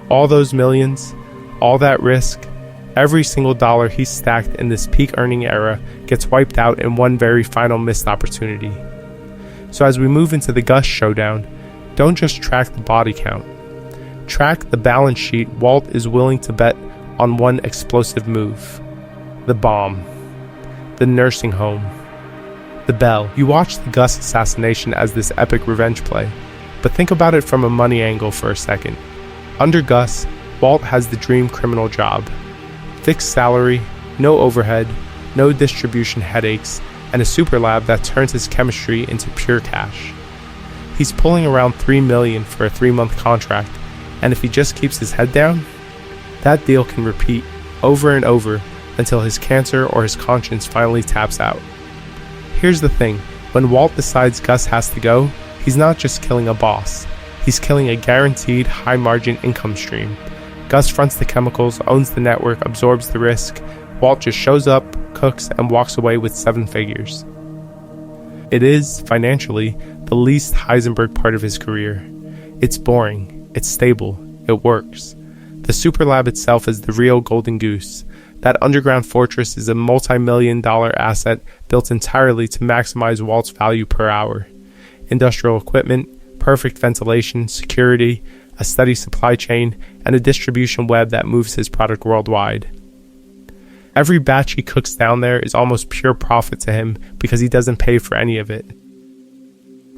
all those millions, all that risk, every single dollar he's stacked in this peak earning era gets wiped out in one very final missed opportunity. So as we move into the Gus showdown, don't just track the body count. Track the balance sheet Walt is willing to bet on one explosive move. The bomb. The nursing home. The bell. You watch the Gus assassination as this epic revenge play, but think about it from a money angle for a second. Under Gus, Walt has the dream criminal job. Fixed salary, no overhead, no distribution headaches, and a super lab that turns his chemistry into pure cash. He's pulling around $3 million for a 3-month contract, and if he just keeps his head down, that deal can repeat over and over until his cancer or his conscience finally taps out. Here's the thing, when Walt decides Gus has to go, He's not just killing a boss, he's killing a guaranteed high-margin income stream. Gus fronts the chemicals, owns the network, absorbs the risk. Walt just shows up, cooks, and walks away with 7 figures. It is, financially, the least Heisenberg part of his career. It's boring, it's stable, it works. The Superlab itself is the real golden goose. That underground fortress is a multi-million-dollar asset built entirely to maximize Walt's value per hour. Industrial equipment, perfect ventilation, security, a steady supply chain, and a distribution web that moves his product worldwide. Every batch he cooks down there is almost pure profit to him because he doesn't pay for any of it.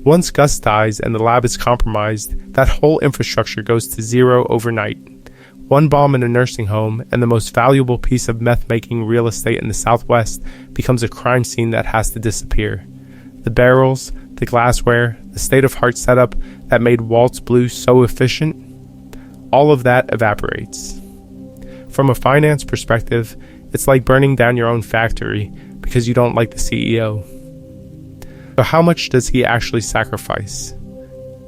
Once Gus dies and the lab is compromised, that whole infrastructure goes to zero overnight. One bomb in a nursing home and the most valuable piece of meth-making real estate in the Southwest becomes a crime scene that has to disappear. The barrels, the glassware, the state-of-the-art setup that made Walt's Blue so efficient, all of that evaporates. From a finance perspective, it's like burning down your own factory because you don't like the CEO. So how much does he actually sacrifice?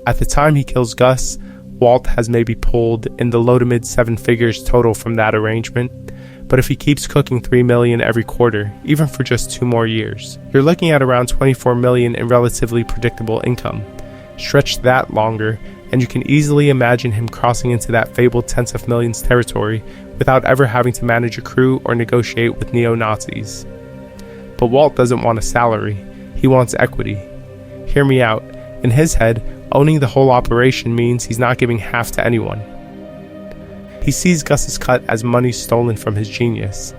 At the time he kills Gus, Walt has maybe pulled in the low to mid 7 figures total from that arrangement, but if he keeps cooking $3 million every quarter, even for just 2 more years, you're looking at around $24 million in relatively predictable income. Stretch that longer, and you can easily imagine him crossing into that fabled tens of millions territory without ever having to manage a crew or negotiate with neo-Nazis. But Walt doesn't want a salary, he wants equity. Hear me out, in his head, owning the whole operation means he's not giving half to anyone. He sees Gus's cut as money stolen from his genius.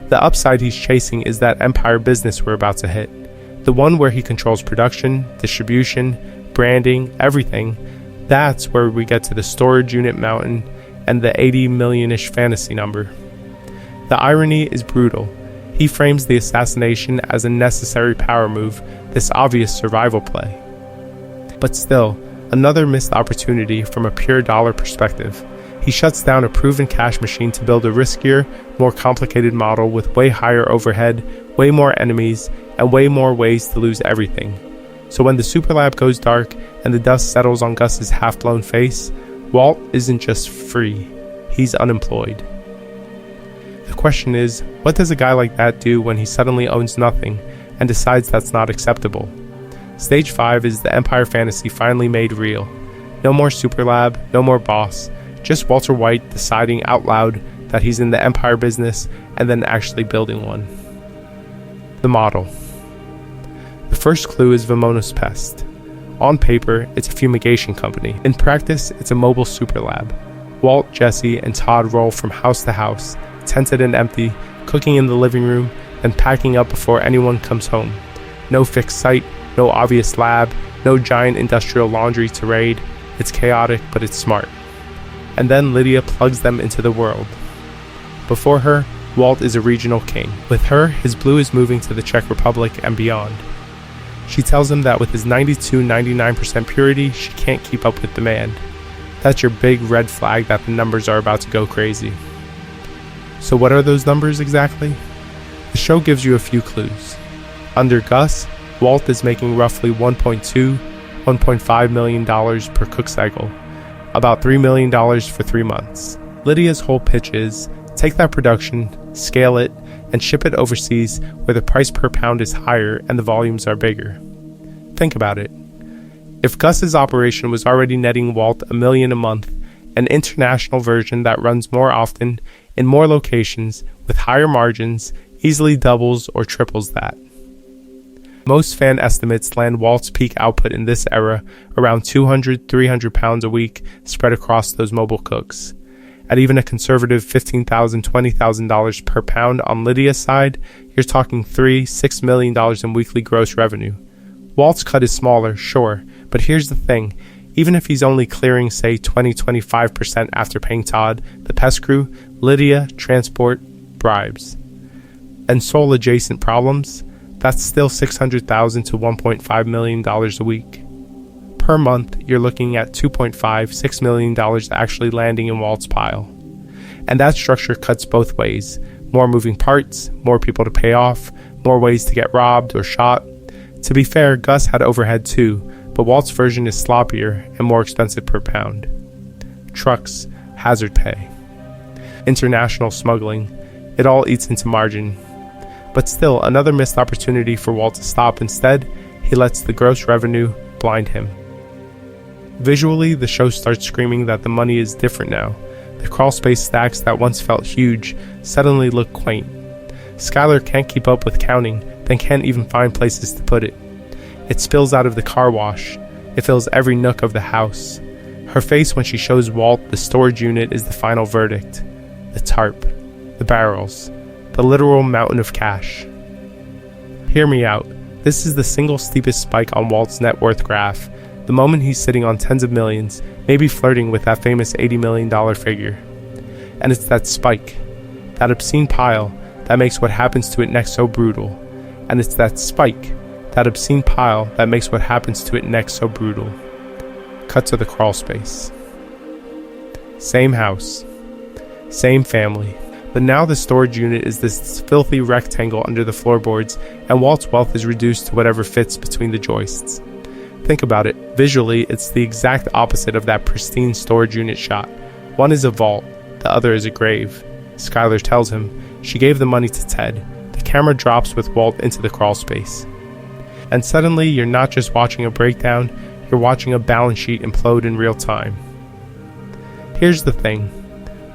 The upside he's chasing is that empire business we're about to hit, the one where he controls production, distribution, branding, everything. That's where we get to the storage unit mountain and the 80 million-ish fantasy number. The irony is brutal. He frames the assassination as a necessary power move, this obvious survival play. But still, another missed opportunity from a pure dollar perspective. He shuts down a proven cash machine to build a riskier, more complicated model with way higher overhead, way more enemies, and way more ways to lose everything. So when the Superlab goes dark and the dust settles on Gus's half-blown face, Walt isn't just free, he's unemployed. The question is, what does a guy like that do when he suddenly owns nothing and decides that's not acceptable? Stage 5 is the Empire fantasy finally made real. No more Superlab, no more boss, just Walter White deciding out loud that he's in the Empire business and then actually building one. The model. The first clue is Vamonos Pest. On paper, it's a fumigation company. In practice, it's a mobile Superlab. Walt, Jesse, and Todd roll from house to house, tented and empty, cooking in the living room, and packing up before anyone comes home. No fixed site, no obvious lab, no giant industrial laundry to raid. It's chaotic, but it's smart. And then Lydia plugs them into the world. Before her, Walt is a regional king. With her, his blue is moving to the Czech Republic and beyond. She tells him that with his 92-99% purity, she can't keep up with demand. That's your big red flag that the numbers are about to go crazy. So what are those numbers exactly? The show gives you a few clues. Under Gus, Walt is making roughly $1.5 million per cook cycle, about $3 million for 3 months. Lydia's whole pitch is, take that production, scale it, and ship it overseas where the price per pound is higher and the volumes are bigger. Think about it. If Gus's operation was already netting Walt $1 million a month, an international version that runs more often, in more locations, with higher margins, easily doubles or triples that. Most fan estimates land Walt's peak output in this era around 200-300 pounds a week spread across those mobile cooks. At even a conservative $15,000-$20,000 per pound on Lydia's side, you're talking $3-6 million in weekly gross revenue. Walt's cut is smaller, sure, but here's the thing. Even if he's only clearing, say, 20-25% after paying Todd, the pest crew, Lydia, transport, bribes, and sole adjacent problems, that's still $600,000 to $1.5 million a week. Per month, you're looking at $2.5-6 million actually landing in Walt's pile. And that structure cuts both ways. More moving parts, more people to pay off, more ways to get robbed or shot. To be fair, Gus had overhead too, but Walt's version is sloppier and more expensive per pound. Trucks, hazard pay, international smuggling, it all eats into margin. But still, another missed opportunity for Walt to stop. Instead, he lets the gross revenue blind him. Visually, the show starts screaming that the money is different now. The crawlspace stacks that once felt huge suddenly look quaint. Skylar can't keep up with counting, then can't even find places to put it. It spills out of the car wash. It fills every nook of the house. Her face when she shows Walt the storage unit is the final verdict. The tarp, the barrels, the literal mountain of cash. Hear me out. This is the single steepest spike on Walt's net worth graph. The moment he's sitting on tens of millions, maybe flirting with that famous $80 million figure. And it's that spike, that obscene pile, that makes what happens to it next so brutal. And it's that spike, that obscene pile, that makes what happens to it next so brutal. Cut to the crawl space. Same house, same family, but now the storage unit is this filthy rectangle under the floorboards, and Walt's wealth is reduced to whatever fits between the joists. Think about it. Visually, it's the exact opposite of that pristine storage unit shot. One is a vault, the other is a grave. Skylar tells him she gave the money to Ted. The camera drops with Walt into the crawl space. And suddenly, you're not just watching a breakdown, you're watching a balance sheet implode in real time. Here's the thing.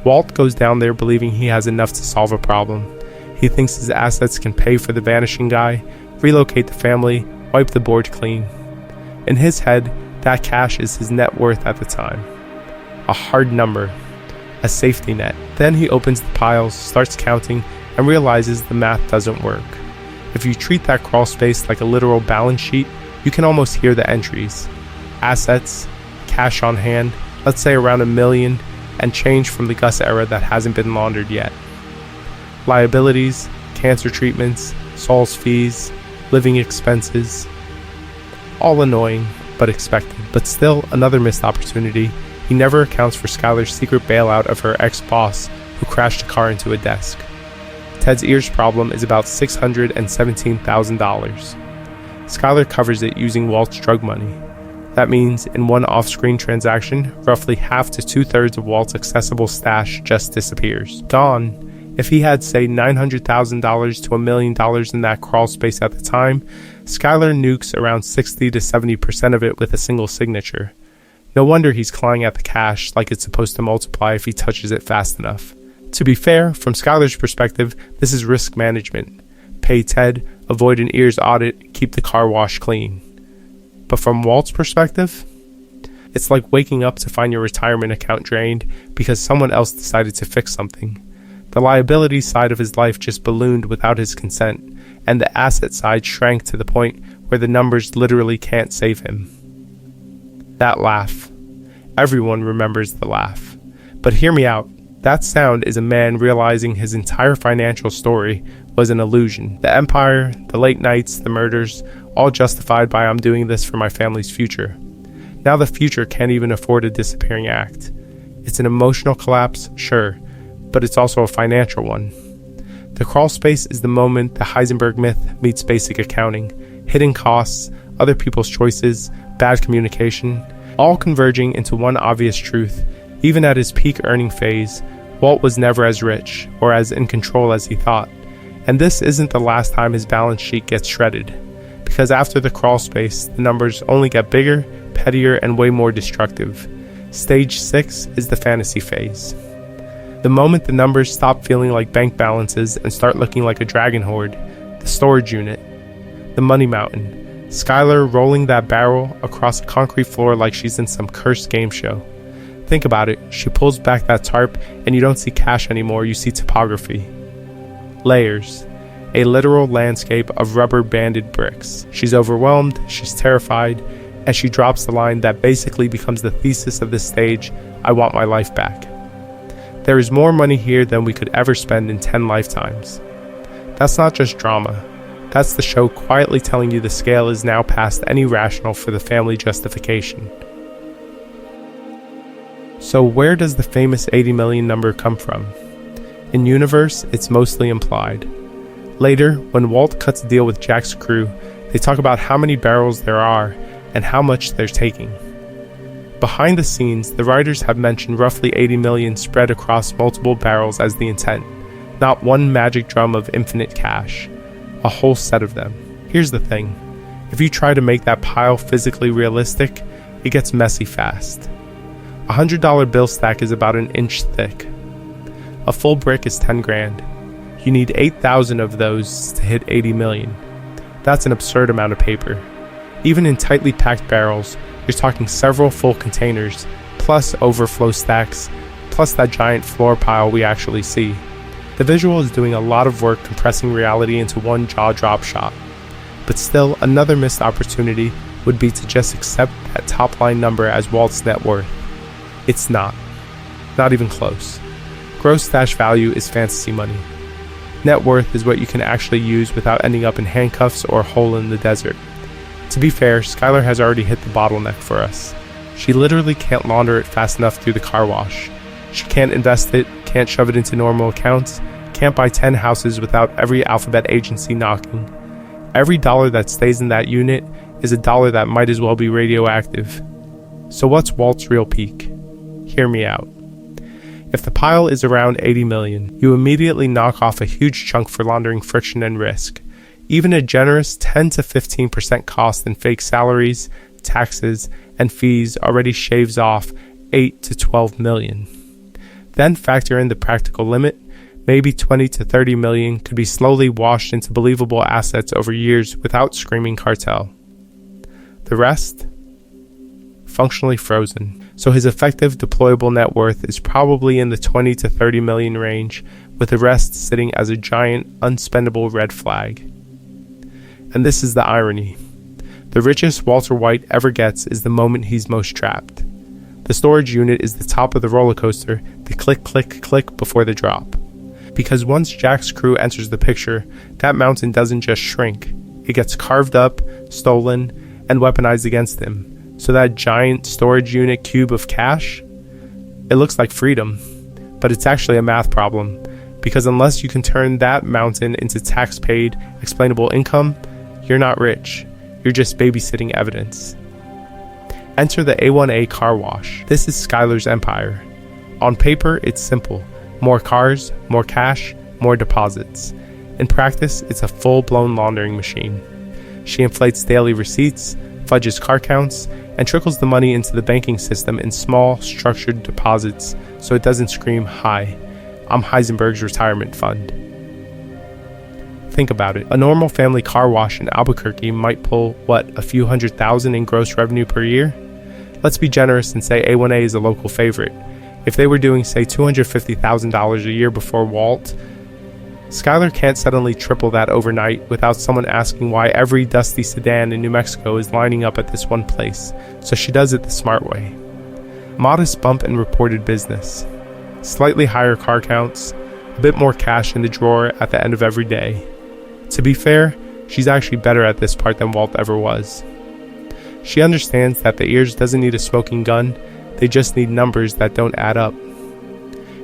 Walt goes down there believing he has enough to solve a problem. He thinks his assets can pay for the vanishing guy, relocate the family, wipe the board clean. In his head, that cash is his net worth at the time. A hard number. A safety net. Then he opens the piles, starts counting, and realizes the math doesn't work. If you treat that crawl space like a literal balance sheet, you can almost hear the entries. Assets, cash on hand, let's say around $1 million, and change from the Gus era that hasn't been laundered yet. Liabilities, cancer treatments, Saul's fees, living expenses. All annoying, but expected. But still, another missed opportunity. He never accounts for Skylar's secret bailout of her ex-boss, who crashed a car into a desk. Ted's ears problem is about $617,000. Skylar covers it using Walt's drug money. That means, in one off-screen transaction, roughly half to two-thirds of Walt's accessible stash just disappears. Gone. If he had, say, $900,000 to $1 million in that crawl space at the time, Skylar nukes around 60 to 70% of it with a single signature. No wonder he's clawing at the cash like it's supposed to multiply if he touches it fast enough. To be fair, from Skylar's perspective, this is risk management. Pay Ted, avoid an ears audit, keep the car wash clean. But from Walt's perspective, it's like waking up to find your retirement account drained because someone else decided to fix something. The liability side of his life just ballooned without his consent, and the asset side shrank to the point where the numbers literally can't save him. That laugh. Everyone remembers the laugh. But hear me out. That sound is a man realizing his entire financial story was an illusion. The empire, the late nights, the murders, all justified by I'm doing this for my family's future. Now the future can't even afford a disappearing act. It's an emotional collapse, sure, but it's also a financial one. The crawl space is the moment the Heisenberg myth meets basic accounting. Hidden costs, other people's choices, bad communication, all converging into one obvious truth. Even at his peak earning phase, Walt was never as rich or as in control as he thought. And this isn't the last time his balance sheet gets shredded. Because after the crawl space, the numbers only get bigger, pettier, and way more destructive. Stage 6 is the fantasy phase. The moment the numbers stop feeling like bank balances and start looking like a dragon horde, the storage unit, the money mountain, Skylar rolling that barrel across a concrete floor like she's in some cursed game show. Think about it, she pulls back that tarp and you don't see cash anymore, you see topography. Layers. A literal landscape of rubber-banded bricks. She's overwhelmed, she's terrified, and she drops the line that basically becomes the thesis of this stage, I want my life back. There is more money here than we could ever spend in 10 lifetimes. That's not just drama. That's the show quietly telling you the scale is now past any rational for the family justification. So where does the famous 80 million number come from? In universe, it's mostly implied. Later, when Walt cuts a deal with Jack's crew, they talk about how many barrels there are, and how much they're taking. Behind the scenes, the writers have mentioned roughly 80 million spread across multiple barrels as the intent, not one magic drum of infinite cash, a whole set of them. Here's the thing, if you try to make that pile physically realistic, it gets messy fast. A $100 bill stack is about an inch thick. A full brick is 10 grand. You need 8,000 of those to hit 80 million. That's an absurd amount of paper. Even in tightly packed barrels, you're talking several full containers, plus overflow stacks, plus that giant floor pile we actually see. The visual is doing a lot of work compressing reality into one jaw-drop shot. But still, another missed opportunity would be to just accept that top-line number as Walt's net worth. It's not. Not even close. Gross stash value is fantasy money. Net worth is what you can actually use without ending up in handcuffs or a hole in the desert. To be fair, Skylar has already hit the bottleneck for us. She literally can't launder it fast enough through the car wash. She can't invest it, can't shove it into normal accounts, can't buy 10 houses without every alphabet agency knocking. Every dollar that stays in that unit is a dollar that might as well be radioactive. So what's Walt's real peak? Hear me out. If the pile is around 80 million, you immediately knock off a huge chunk for laundering friction and risk. Even a generous 10 to 15% cost in fake salaries, taxes, and fees already shaves off 8 to 12 million. Then factor in the practical limit, maybe 20 to 30 million could be slowly washed into believable assets over years without screaming cartel. The rest? Functionally frozen. So his effective deployable net worth is probably in the 20 to 30 million range, with the rest sitting as a giant, unspendable red flag. And this is the irony. The richest Walter White ever gets is the moment he's most trapped. The storage unit is the top of the roller coaster, the click, click, click before the drop. Because once Jack's crew enters the picture, that mountain doesn't just shrink. It gets carved up, stolen, and weaponized against him. So that giant storage unit cube of cash, it looks like freedom, but it's actually a math problem, because unless you can turn that mountain into tax-paid, explainable income, you're not rich. You're just babysitting evidence. Enter the A1A car wash. This is Skylar's empire. On paper, it's simple. More cars, more cash, more deposits. In practice, it's a full-blown laundering machine. She inflates daily receipts, fudges car counts, and trickles the money into the banking system in small, structured deposits so it doesn't scream, "Hi, I'm Heisenberg's retirement fund." Think about it. A normal family car wash in Albuquerque might pull, a few $100,000 in gross revenue per year? Let's be generous and say A1A is a local favorite. If they were doing, say, $250,000 a year before Walt, Skylar can't suddenly triple that overnight without someone asking why every dusty sedan in New Mexico is lining up at this one place, so she does it the smart way. Modest bump in reported business. Slightly higher car counts, a bit more cash in the drawer at the end of every day. To be fair, she's actually better at this part than Walt ever was. She understands that the ears doesn't need a smoking gun, they just need numbers that don't add up.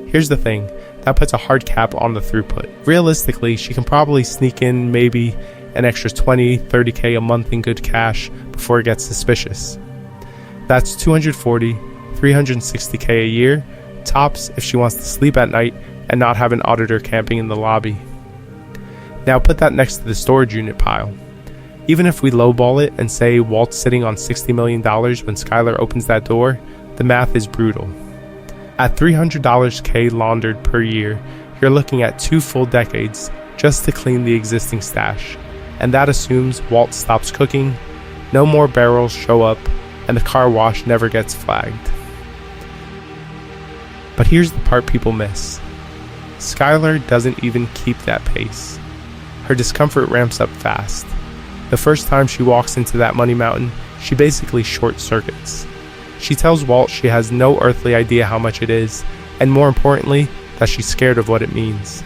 Here's the thing. That puts a hard cap on the throughput. Realistically, she can probably sneak in maybe an extra 20, 30K a month in good cash before it gets suspicious. That's 240, 360K a year, tops if she wants to sleep at night and not have an auditor camping in the lobby. Now put that next to the storage unit pile. Even if we lowball it and say Walt's sitting on $60 million when Skylar opens that door, the math is brutal. At $300 K laundered per year, you're looking at 2 full decades just to clean the existing stash. And that assumes Walt stops cooking, no more barrels show up, and the car wash never gets flagged. But here's the part people miss. Skylar doesn't even keep that pace. Her discomfort ramps up fast. The first time she walks into that money mountain, she basically short circuits. She tells Walt she has no earthly idea how much it is, and more importantly, that she's scared of what it means.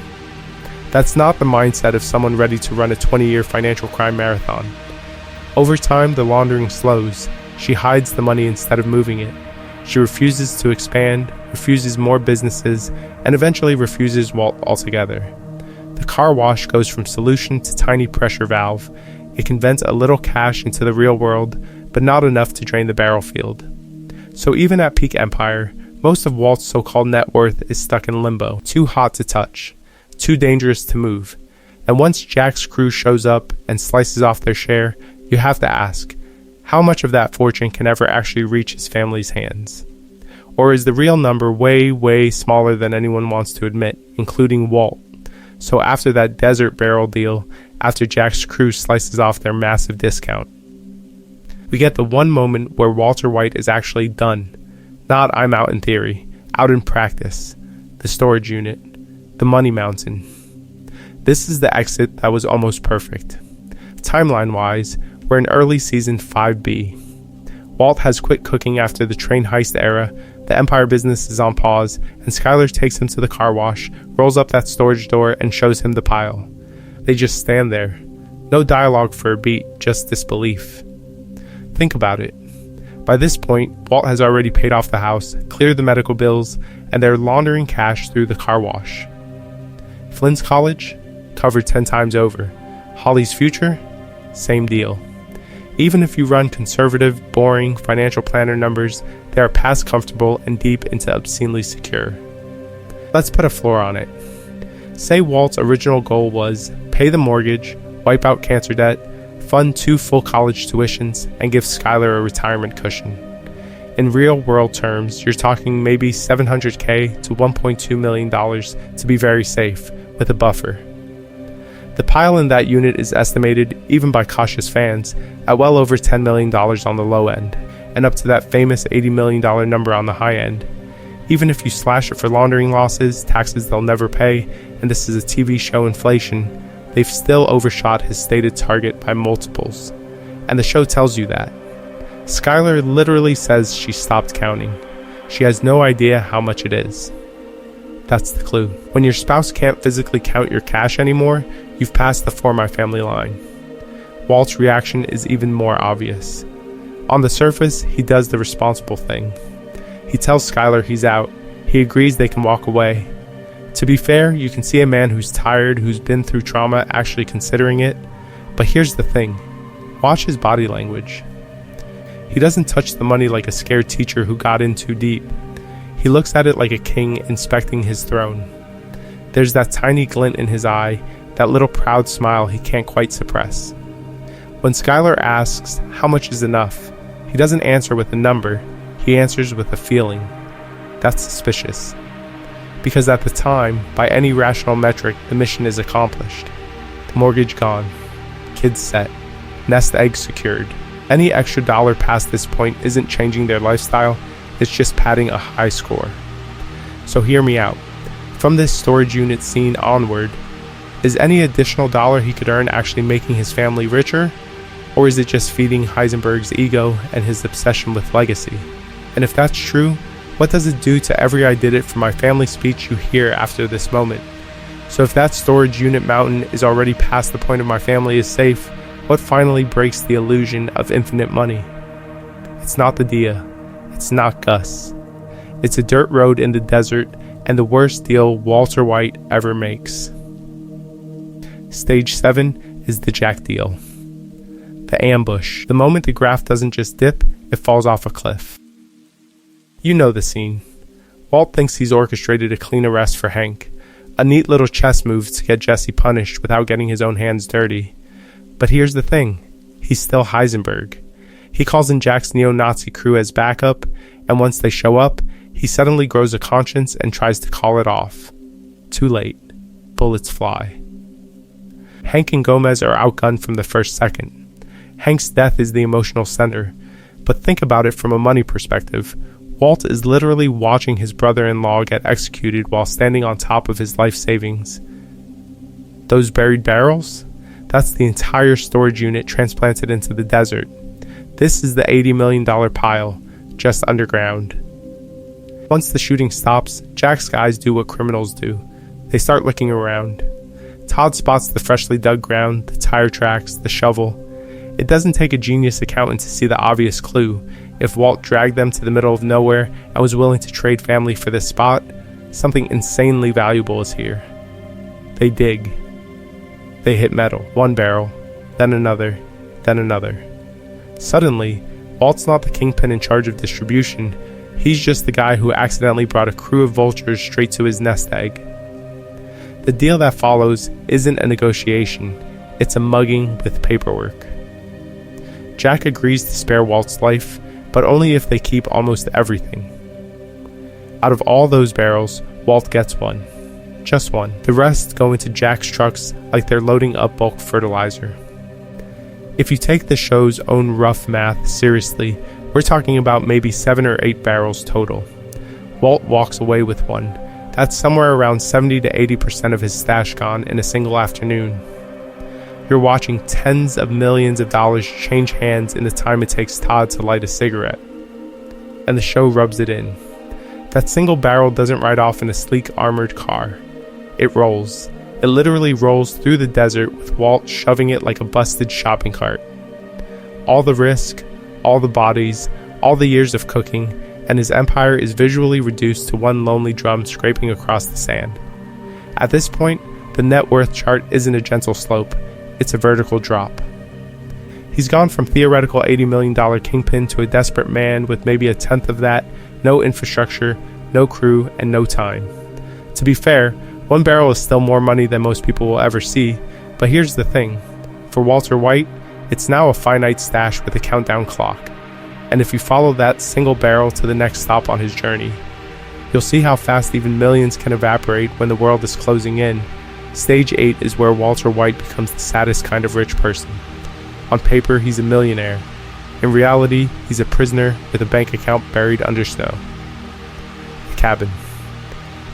That's not the mindset of someone ready to run a 20-year financial crime marathon. Over time, the laundering slows. She hides the money instead of moving it. She refuses to expand, refuses more businesses, and eventually refuses Walt altogether. The car wash goes from solution to tiny pressure valve. It can vent a little cash into the real world, but not enough to drain the barrel field. So even at peak empire, most of Walt's so-called net worth is stuck in limbo, too hot to touch, too dangerous to move. And once Jack's crew shows up and slices off their share, you have to ask, how much of that fortune can ever actually reach his family's hands? Or is the real number way, way smaller than anyone wants to admit, including Walt? So after that desert barrel deal, after Jack's crew slices off their massive discount, we get the one moment where Walter White is actually done. Not I'm out in theory, out in practice. The storage unit, the money mountain. This is the exit that was almost perfect. Timeline-wise, we're in early season 5B. Walt has quit cooking after the train heist era, the Empire business is on pause, and Skylar takes him to the car wash, rolls up that storage door, and shows him the pile. They just stand there. No dialogue for a beat, just disbelief. Think about it. By this point, Walt has already paid off the house, cleared the medical bills, and they're laundering cash through the car wash. Flynn's college? Covered 10 times over. Holly's future? Same deal. Even if you run conservative, boring financial planner numbers, they are past comfortable and deep into obscenely secure. Let's put a floor on it. Say Walt's original goal was pay the mortgage, wipe out cancer debt, fund 2 full college tuitions, and give Skylar a retirement cushion. In real world terms, you're talking maybe $700K to $1.2 million to be very safe, with a buffer. The pile in that unit is estimated, even by cautious fans, at well over $10 million on the low end, and up to that famous $80 million number on the high end. Even if you slash it for laundering losses, taxes they'll never pay, and this is a TV show inflation, they've still overshot his stated target by multiples. And the show tells you that. Skylar literally says she stopped counting. She has no idea how much it is. That's the clue. When your spouse can't physically count your cash anymore, you've passed the for my family line. Walt's reaction is even more obvious. On the surface, he does the responsible thing. He tells Skylar he's out. He agrees they can walk away. To be fair, you can see a man who's tired, who's been through trauma, actually considering it. But here's the thing. Watch his body language. He doesn't touch the money like a scared teacher who got in too deep. He looks at it like a king inspecting his throne. There's that tiny glint in his eye, that little proud smile he can't quite suppress. When Skylar asks how much is enough, he doesn't answer with a number, he answers with a feeling. That's suspicious. Because at the time, by any rational metric, the mission is accomplished. The mortgage gone. Kids set. Nest egg secured. Any extra dollar past this point isn't changing their lifestyle, it's just padding a high score. So hear me out. From this storage unit scene onward, is any additional dollar he could earn actually making his family richer? Or is it just feeding Heisenberg's ego and his obsession with legacy? And if that's true, what does it do to every I did it for my family speech you hear after this moment? So if that storage unit mountain is already past the point of my family is safe, what finally breaks the illusion of infinite money? It's not the Dia. It's not Gus. It's a dirt road in the desert and the worst deal Walter White ever makes. Stage 7 is the Jack deal. The ambush. The moment the graph doesn't just dip, it falls off a cliff. You know the scene. Walt thinks he's orchestrated a clean arrest for Hank. A neat little chess move to get Jesse punished without getting his own hands dirty. But here's the thing. He's still Heisenberg. He calls in Jack's neo-Nazi crew as backup, and once they show up, he suddenly grows a conscience and tries to call it off. Too late. Bullets fly. Hank and Gomez are outgunned from the first second. Hank's death is the emotional center, but think about it from a money perspective. Walt is literally watching his brother-in-law get executed while standing on top of his life savings. Those buried barrels? That's the entire storage unit transplanted into the desert. This is the $80 million pile, just underground. Once the shooting stops, Jack's guys do what criminals do. They start looking around. Todd spots the freshly dug ground, the tire tracks, the shovel. It doesn't take a genius accountant to see the obvious clue. If Walt dragged them to the middle of nowhere and was willing to trade family for this spot, something insanely valuable is here. They dig. They hit metal, one barrel, then another, then another. Suddenly, Walt's not the kingpin in charge of distribution. He's just the guy who accidentally brought a crew of vultures straight to his nest egg. The deal that follows isn't a negotiation, it's a mugging with paperwork. Jack agrees to spare Walt's life, but only if they keep almost everything. Out of all those barrels, Walt gets one. Just one. The rest go into Jack's trucks like they're loading up bulk fertilizer. If you take the show's own rough math seriously, we're talking about maybe 7 or 8 barrels total. Walt walks away with one. That's somewhere around 70 to 80% of his stash gone in a single afternoon. You're watching tens of millions of dollars change hands in the time it takes Todd to light a cigarette. And the show rubs it in. That single barrel doesn't ride off in a sleek armored car. It rolls. It literally rolls through the desert with Walt shoving it like a busted shopping cart. All the risk, all the bodies, all the years of cooking, and his empire is visually reduced to one lonely drum scraping across the sand. At this point, the net worth chart isn't a gentle slope, it's a vertical drop. He's gone from theoretical $80 million kingpin to a desperate man with maybe a tenth of that, no infrastructure, no crew, and no time. To be fair, one barrel is still more money than most people will ever see, but here's the thing. For Walter White, it's now a finite stash with a countdown clock. And if you follow that single barrel to the next stop on his journey, you'll see how fast even millions can evaporate when the world is closing in. Stage 8 is where Walter White becomes the saddest kind of rich person. On paper, he's a millionaire. In reality, he's a prisoner with a bank account buried under snow. The cabin.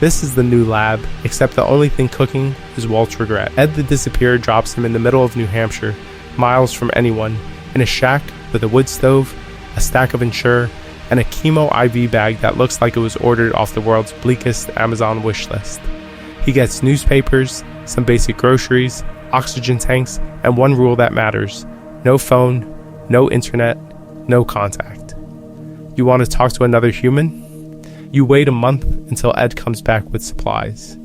This is the new lab, except the only thing cooking is Walt's regret. Ed the Disappearer drops him in the middle of New Hampshire, miles from anyone, in a shack with a wood stove, a stack of Ensure, and a chemo IV bag that looks like it was ordered off the world's bleakest Amazon wish list. He gets newspapers, some basic groceries, oxygen tanks, and one rule that matters: no phone, no internet, no contact. You want to talk to another human? You wait a month until Ed comes back with supplies.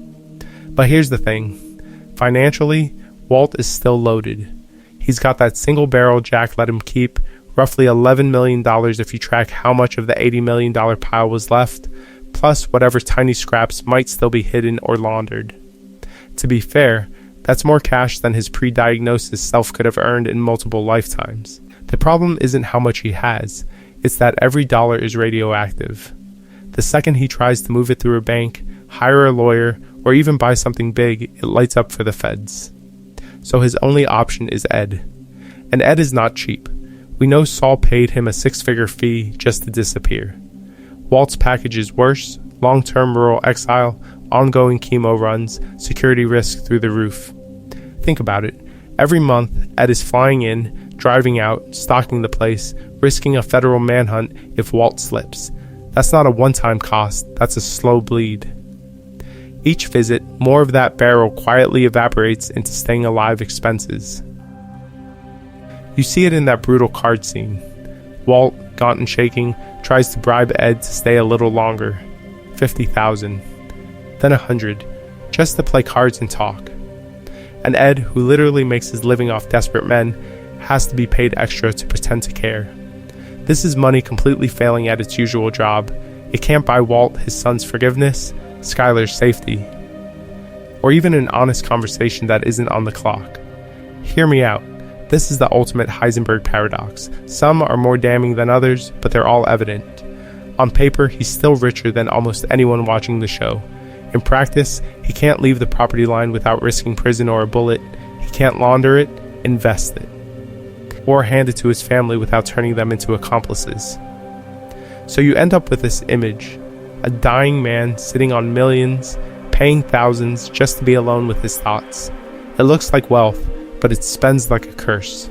But here's the thing. Financially, Walt is still loaded. He's got that single barrel Jack let him keep, roughly $11 million if you track how much of the $80 million pile was left, plus whatever tiny scraps might still be hidden or laundered. To be fair, that's more cash than his pre-diagnosis self could have earned in multiple lifetimes. The problem isn't how much he has, it's that every dollar is radioactive. The second he tries to move it through a bank, hire a lawyer, or even buy something big, it lights up for the feds. So his only option is Ed. And Ed is not cheap. We know Saul paid him a 6-figure fee just to disappear. Walt's package is worse: long-term rural exile, ongoing chemo runs, security risk through the roof. Think about it. Every month, Ed is flying in, driving out, stalking the place, risking a federal manhunt if Walt slips. That's not a one-time cost, that's a slow bleed. Each visit, more of that barrel quietly evaporates into staying alive expenses. You see it in that brutal card scene. Walt, gaunt and shaking, tries to bribe Ed to stay a little longer. $50,000. Then $100, just to play cards and talk. And Ed, who literally makes his living off desperate men, has to be paid extra to pretend to care. This is money completely failing at its usual job. It can't buy Walt his son's forgiveness, Skylar's safety, or even an honest conversation that isn't on the clock. Hear me out. This is the ultimate Heisenberg paradox. Some are more damning than others, but they're all evident. On paper, he's still richer than almost anyone watching the show. In practice, he can't leave the property line without risking prison or a bullet. He can't launder it, invest it, or hand it to his family without turning them into accomplices. So you end up with this image: a dying man sitting on millions, paying thousands just to be alone with his thoughts. It looks like wealth, but it spends like a curse.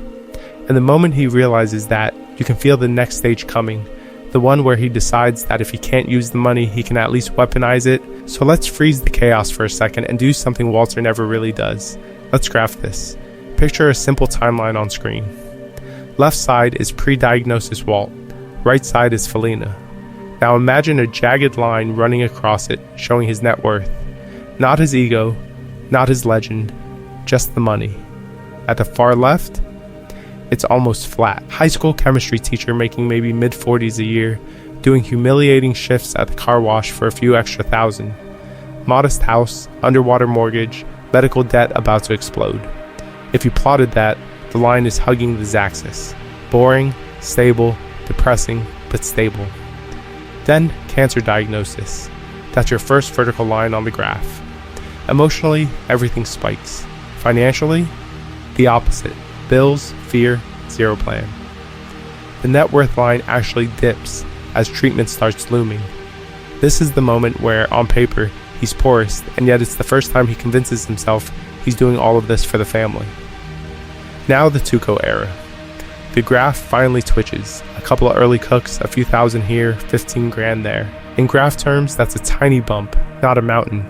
And the moment he realizes that, you can feel the next stage coming, the one where he decides that if he can't use the money, he can at least weaponize it. So let's freeze the chaos for a second and do something Walter never really does. Let's graph this. Picture a simple timeline on screen. Left side is pre-diagnosis Walt, right side is Felina. Now imagine a jagged line running across it, showing his net worth. Not his ego, not his legend, just the money. At the far left, it's almost flat. High school chemistry teacher making maybe mid-40s a year, doing humiliating shifts at the car wash for a few extra thousand. Modest house, underwater mortgage, medical debt about to explode. If you plotted that, the line is hugging the z-axis. Boring, stable, depressing, but stable. Then, cancer diagnosis. That's your first vertical line on the graph. Emotionally, everything spikes. Financially, the opposite. Bills, fear, zero plan. The net worth line actually dips as treatment starts looming. This is the moment where, on paper, he's poorest, and yet it's the first time he convinces himself he's doing all of this for the family. Now the Tuco era. The graph finally twitches. A couple of early cooks, a few thousand here, 15 grand there. In graph terms, that's a tiny bump, not a mountain.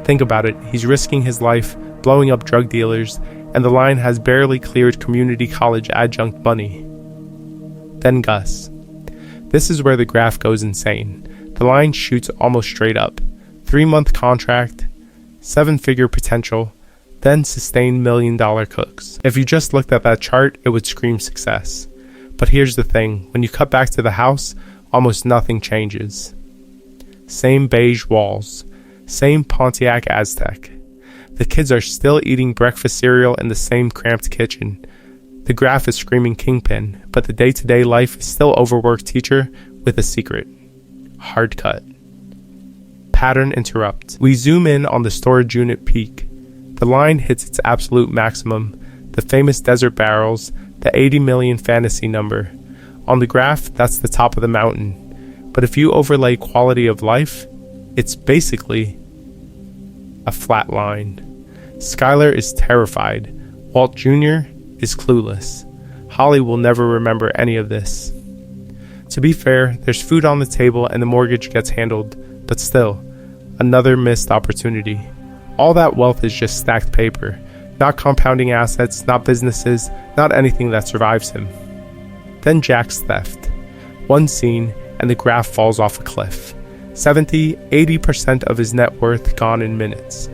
Think about it, he's risking his life, blowing up drug dealers, and the line has barely cleared community college adjunct money. Then Gus. This is where the graph goes insane. The line shoots almost straight up. 3-month contract, 7-figure potential, then sustained $1 million cooks. If you just looked at that chart, it would scream success. But here's the thing, when you cut back to the house, almost nothing changes. Same beige walls, same Pontiac Aztec. The kids are still eating breakfast cereal in the same cramped kitchen. The graph is screaming kingpin, but the day-to-day life is still overworked teacher with a secret. Hard cut. Pattern interrupt. We zoom in on the storage unit peak. The line hits its absolute maximum, the famous desert barrels, the 80 million fantasy number. On the graph, that's the top of the mountain. But if you overlay quality of life, it's basically a flat line. Skylar is terrified. Walt Jr. is clueless. Holly will never remember any of this. To be fair, there's food on the table and the mortgage gets handled, but still, another missed opportunity. All that wealth is just stacked paper, not compounding assets, not businesses, not anything that survives him. Then Jack's theft. One scene, and the graph falls off a cliff. 70-80% of his net worth gone in minutes.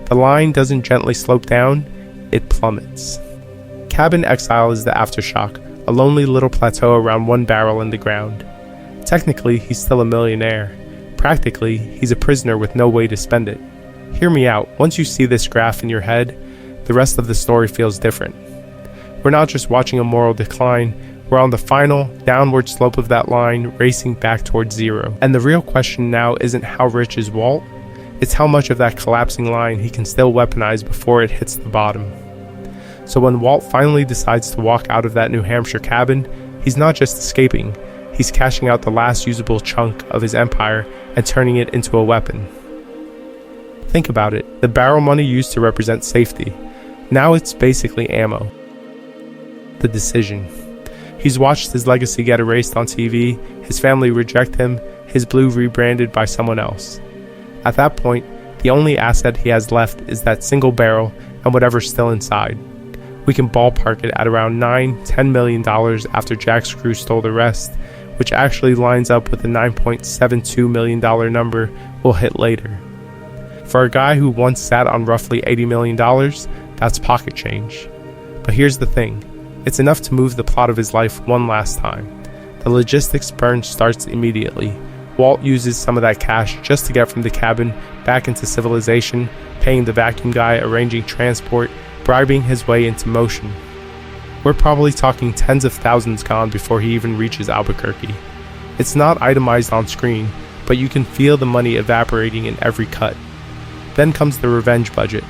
The line doesn't gently slope down, it plummets. Cabin exile is the aftershock, a lonely little plateau around 1 barrel in the ground. Technically, he's still a millionaire. Practically, he's a prisoner with no way to spend it. Hear me out, once you see this graph in your head, the rest of the story feels different. We're not just watching a moral decline, we're on the final, downward slope of that line, racing back towards zero. And the real question now isn't how rich is Walt, it's how much of that collapsing line he can still weaponize before it hits the bottom. So when Walt finally decides to walk out of that New Hampshire cabin, he's not just escaping, he's cashing out the last usable chunk of his empire and turning it into a weapon. Think about it, the barrel money used to represent safety. Now it's basically ammo. The decision. He's watched his legacy get erased on TV, his family reject him, his blue rebranded by someone else. At that point, the only asset he has left is that single barrel and whatever's still inside. We can ballpark it at around $9-10 million after Jack's crew stole the rest, which actually lines up with the $9.72 million number we'll hit later. For a guy who once sat on roughly $80 million, that's pocket change. But here's the thing, it's enough to move the plot of his life one last time. The logistics burn starts immediately. Walt uses some of that cash just to get from the cabin back into civilization, paying the vacuum guy, arranging transport, bribing his way into motion. We're probably talking tens of thousands gone before he even reaches Albuquerque. It's not itemized on screen, but you can feel the money evaporating in every cut. Then comes the revenge budget.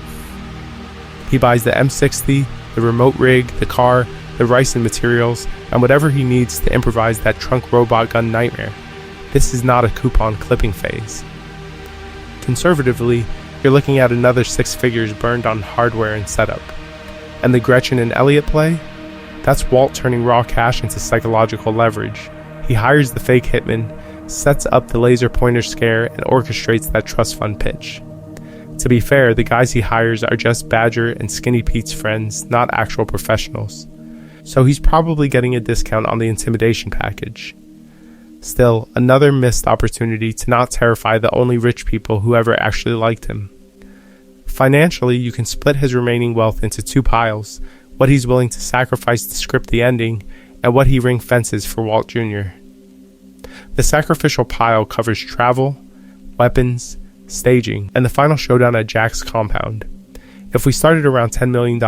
He buys the M60, the remote rig, the car, the rice and materials, and whatever he needs to improvise that trunk robot gun nightmare. This is not a coupon clipping phase. Conservatively, you're looking at another 6 figures burned on hardware and setup. And the Gretchen and Elliot play? That's Walt turning raw cash into psychological leverage. He hires the fake hitman, sets up the laser pointer scare, and orchestrates that trust fund pitch. To be fair, the guys he hires are just Badger and Skinny Pete's friends, not actual professionals. So he's probably getting a discount on the intimidation package. Still, another missed opportunity to not terrify the only rich people who ever actually liked him. Financially, you can split his remaining wealth into 2 piles, what he's willing to sacrifice to script the ending, and what he ring fences for Walt Jr. The sacrificial pile covers travel, weapons, staging, and the final showdown at Jack's compound. If we started around $10 million,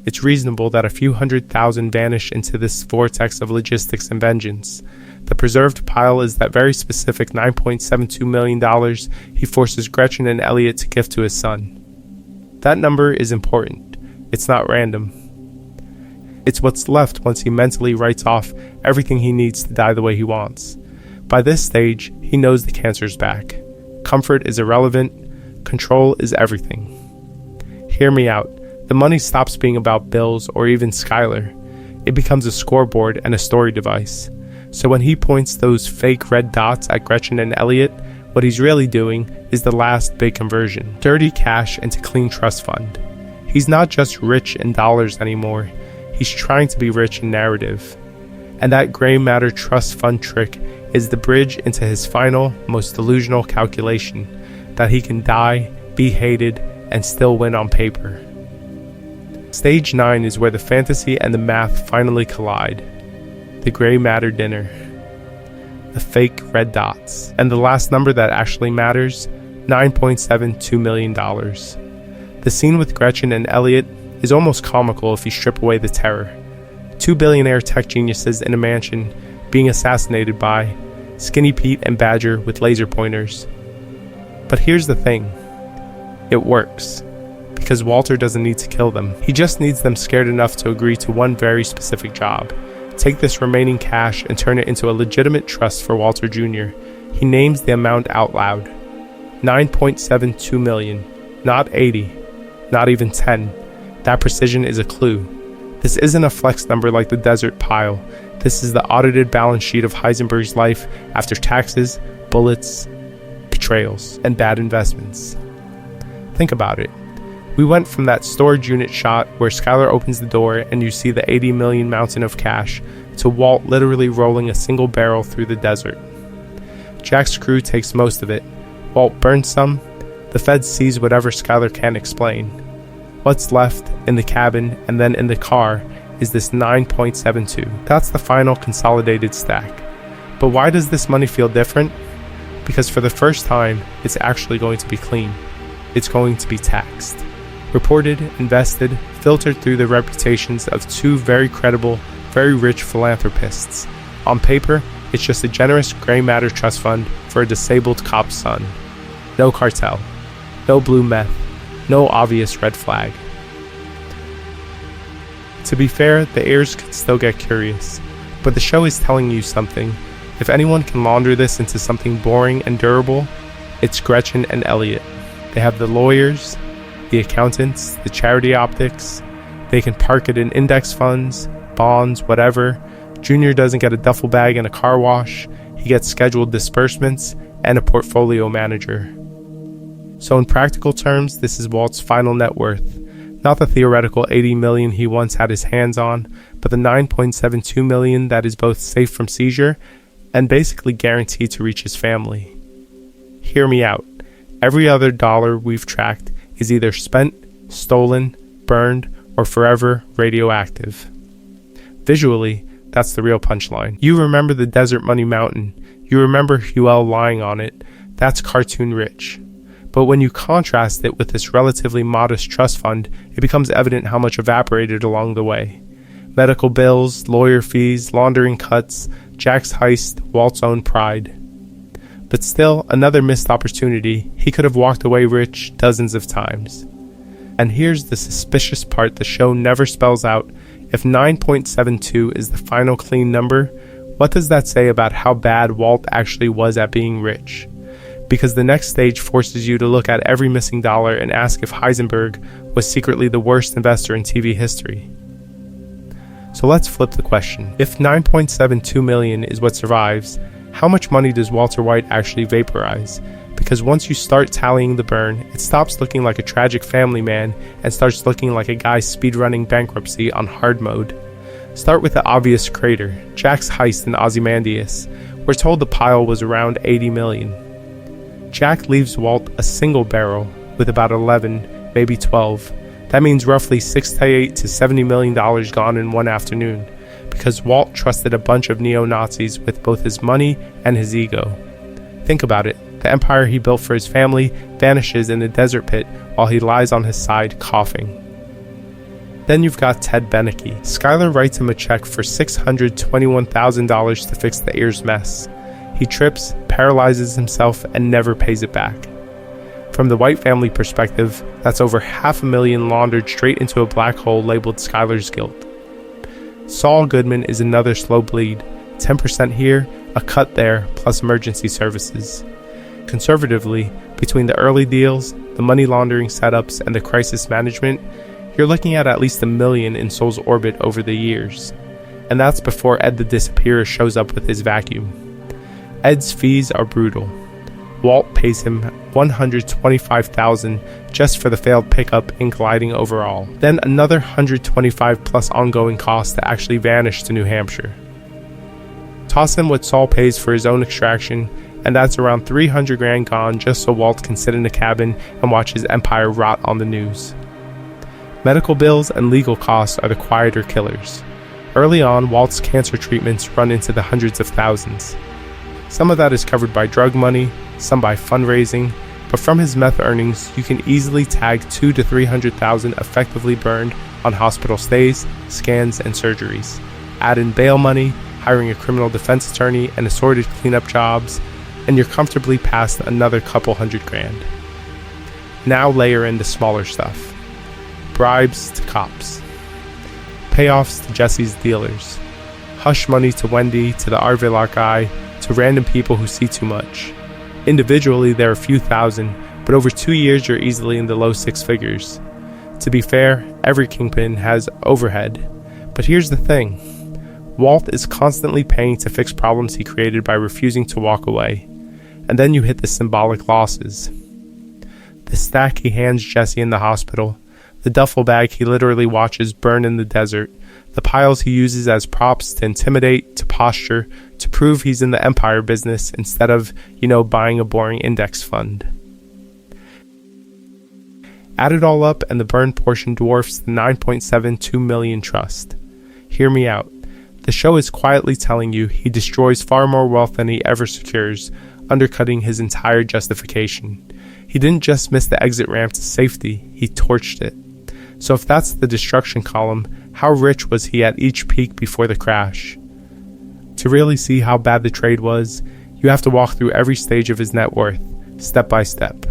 it's reasonable that a few $100,000 vanish into this vortex of logistics and vengeance. The preserved pile is that very specific $9.72 million he forces Gretchen and Elliot to gift to his son. That number is important. It's not random. It's what's left once he mentally writes off everything he needs to die the way he wants. By this stage, he knows the cancer's back. Comfort is irrelevant. Control is everything. Hear me out. The money stops being about bills or even Skylar. It becomes a scoreboard and a story device. So when he points those fake red dots at Gretchen and Elliot, what he's really doing is the last big conversion. Dirty cash into clean trust fund. He's not just rich in dollars anymore. He's trying to be rich in narrative. And that gray matter trust fund trick is the bridge into his final, most delusional calculation, that he can die, be hated, and still win on paper. Stage 9 is where the fantasy and the math finally collide. The gray matter dinner. The fake red dots. And the last number that actually matters, $9.72 million. The scene with Gretchen and Elliot is almost comical if you strip away the terror. Two billionaire tech geniuses in a mansion being assassinated by Skinny Pete and Badger with laser pointers. But here's the thing. It works. Because Walter doesn't need to kill them. He just needs them scared enough to agree to one very specific job. Take this remaining cash and turn it into a legitimate trust for Walter Jr. He names the amount out loud. $9.72 million. Not 80. Not even 10. That precision is a clue. This isn't a flex number like the desert pile. This is the audited balance sheet of Heisenberg's life after taxes, bullets, betrayals, and bad investments. Think about it. We went from that storage unit shot where Skylar opens the door and you see the 80 million mountain of cash to Walt literally rolling a single barrel through the desert. Jack's crew takes most of it. Walt burns some. The Fed sees whatever Skylar can't explain. What's left in the cabin and then in the car is this 9.72. That's the final consolidated stack. But why does this money feel different? Because for the first time, it's actually going to be clean. It's going to be taxed. Reported, invested, filtered through the reputations of two very credible, very rich philanthropists. On paper, it's just a generous gray matter trust fund for a disabled cop's son. No cartel. No blue meth. No obvious red flag. To be fair, the heirs could still get curious, but the show is telling you something. If anyone can launder this into something boring and durable, it's Gretchen and Elliot. They have the lawyers, the accountants, the charity optics. They can park it in index funds, bonds, whatever. Junior doesn't get a duffel bag and a car wash. He gets scheduled disbursements and a portfolio manager. So in practical terms, this is Walt's final net worth. Not the theoretical $80 million he once had his hands on, but the $9.72 million that is both safe from seizure and basically guaranteed to reach his family. Hear me out. Every other dollar we've tracked is either spent, stolen, burned, or forever radioactive. Visually, that's the real punchline. You remember the Desert Money Mountain. You remember Huel lying on it. That's cartoon rich. But when you contrast it with this relatively modest trust fund, it becomes evident how much evaporated along the way. Medical bills, lawyer fees, laundering cuts, Jack's heist, Walt's own pride. But still, another missed opportunity. He could have walked away rich dozens of times. And here's the suspicious part the show never spells out. If 9.72 is the final clean number, what does that say about how bad Walt actually was at being rich? Because the next stage forces you to look at every missing dollar and ask if Heisenberg was secretly the worst investor in TV history. So let's flip the question. If 9.72 million is what survives, how much money does Walter White actually vaporize? Because once you start tallying the burn, it stops looking like a tragic family man and starts looking like a guy speedrunning bankruptcy on hard mode. Start with the obvious crater, Jack's heist in Ozymandias. We're told the pile was around 80 million. Jack leaves Walt a single barrel with about 11, maybe 12. That means roughly $68 to $70 million gone in one afternoon, because Walt trusted a bunch of neo-Nazis with both his money and his ego. Think about it. The empire he built for his family vanishes in a desert pit while he lies on his side coughing. Then you've got Ted Beneke. Skylar writes him a check for $621,000 to fix the ears mess. He trips, paralyzes himself, and never pays it back. From the White family perspective, that's over $500,000 laundered straight into a black hole labeled Skylar's guilt. Saul Goodman is another slow bleed. 10% here, a cut there, plus emergency services. Conservatively, between the early deals, the money laundering setups, and the crisis management, you're looking at least $1 million in Saul's orbit over the years. And that's before Ed the Disappearer shows up with his vacuum. Ed's fees are brutal. Walt pays him $125,000 just for the failed pickup and gliding overall. Then another $125,000 plus ongoing costs to actually vanish to New Hampshire. Toss in what Saul pays for his own extraction, and that's around $300,000 gone just so Walt can sit in a cabin and watch his empire rot on the news. Medical bills and legal costs are the quieter killers. Early on, Walt's cancer treatments run into the hundreds of thousands. Some of that is covered by drug money, some by fundraising, but from his meth earnings, you can easily tag $200,000 to $300,000 effectively burned on hospital stays, scans, and surgeries. Add in bail money, hiring a criminal defense attorney, and assorted cleanup jobs, and you're comfortably past another couple $100,000. Now layer in the smaller stuff. Bribes to cops. Payoffs to Jesse's dealers. Hush money to Wendy, to the Arvilar guy, to random people who see too much. Individually, there are a few thousand, but over 2 years you're easily in the low six figures. To be fair, every kingpin has overhead. But here's the thing. Walt is constantly paying to fix problems he created by refusing to walk away. And then you hit the symbolic losses. The stack he hands Jesse in the hospital, the duffel bag he literally watches burn in the desert, the piles he uses as props to intimidate, to posture, to prove he's in the empire business instead of, buying a boring index fund. Add it all up and the burn portion dwarfs the $9.72 million trust. Hear me out. The show is quietly telling you he destroys far more wealth than he ever secures, undercutting his entire justification. He didn't just miss the exit ramp to safety, he torched it. So if that's the destruction column, how rich was he at each peak before the crash? To really see how bad the trade was, you have to walk through every stage of his net worth, step by step.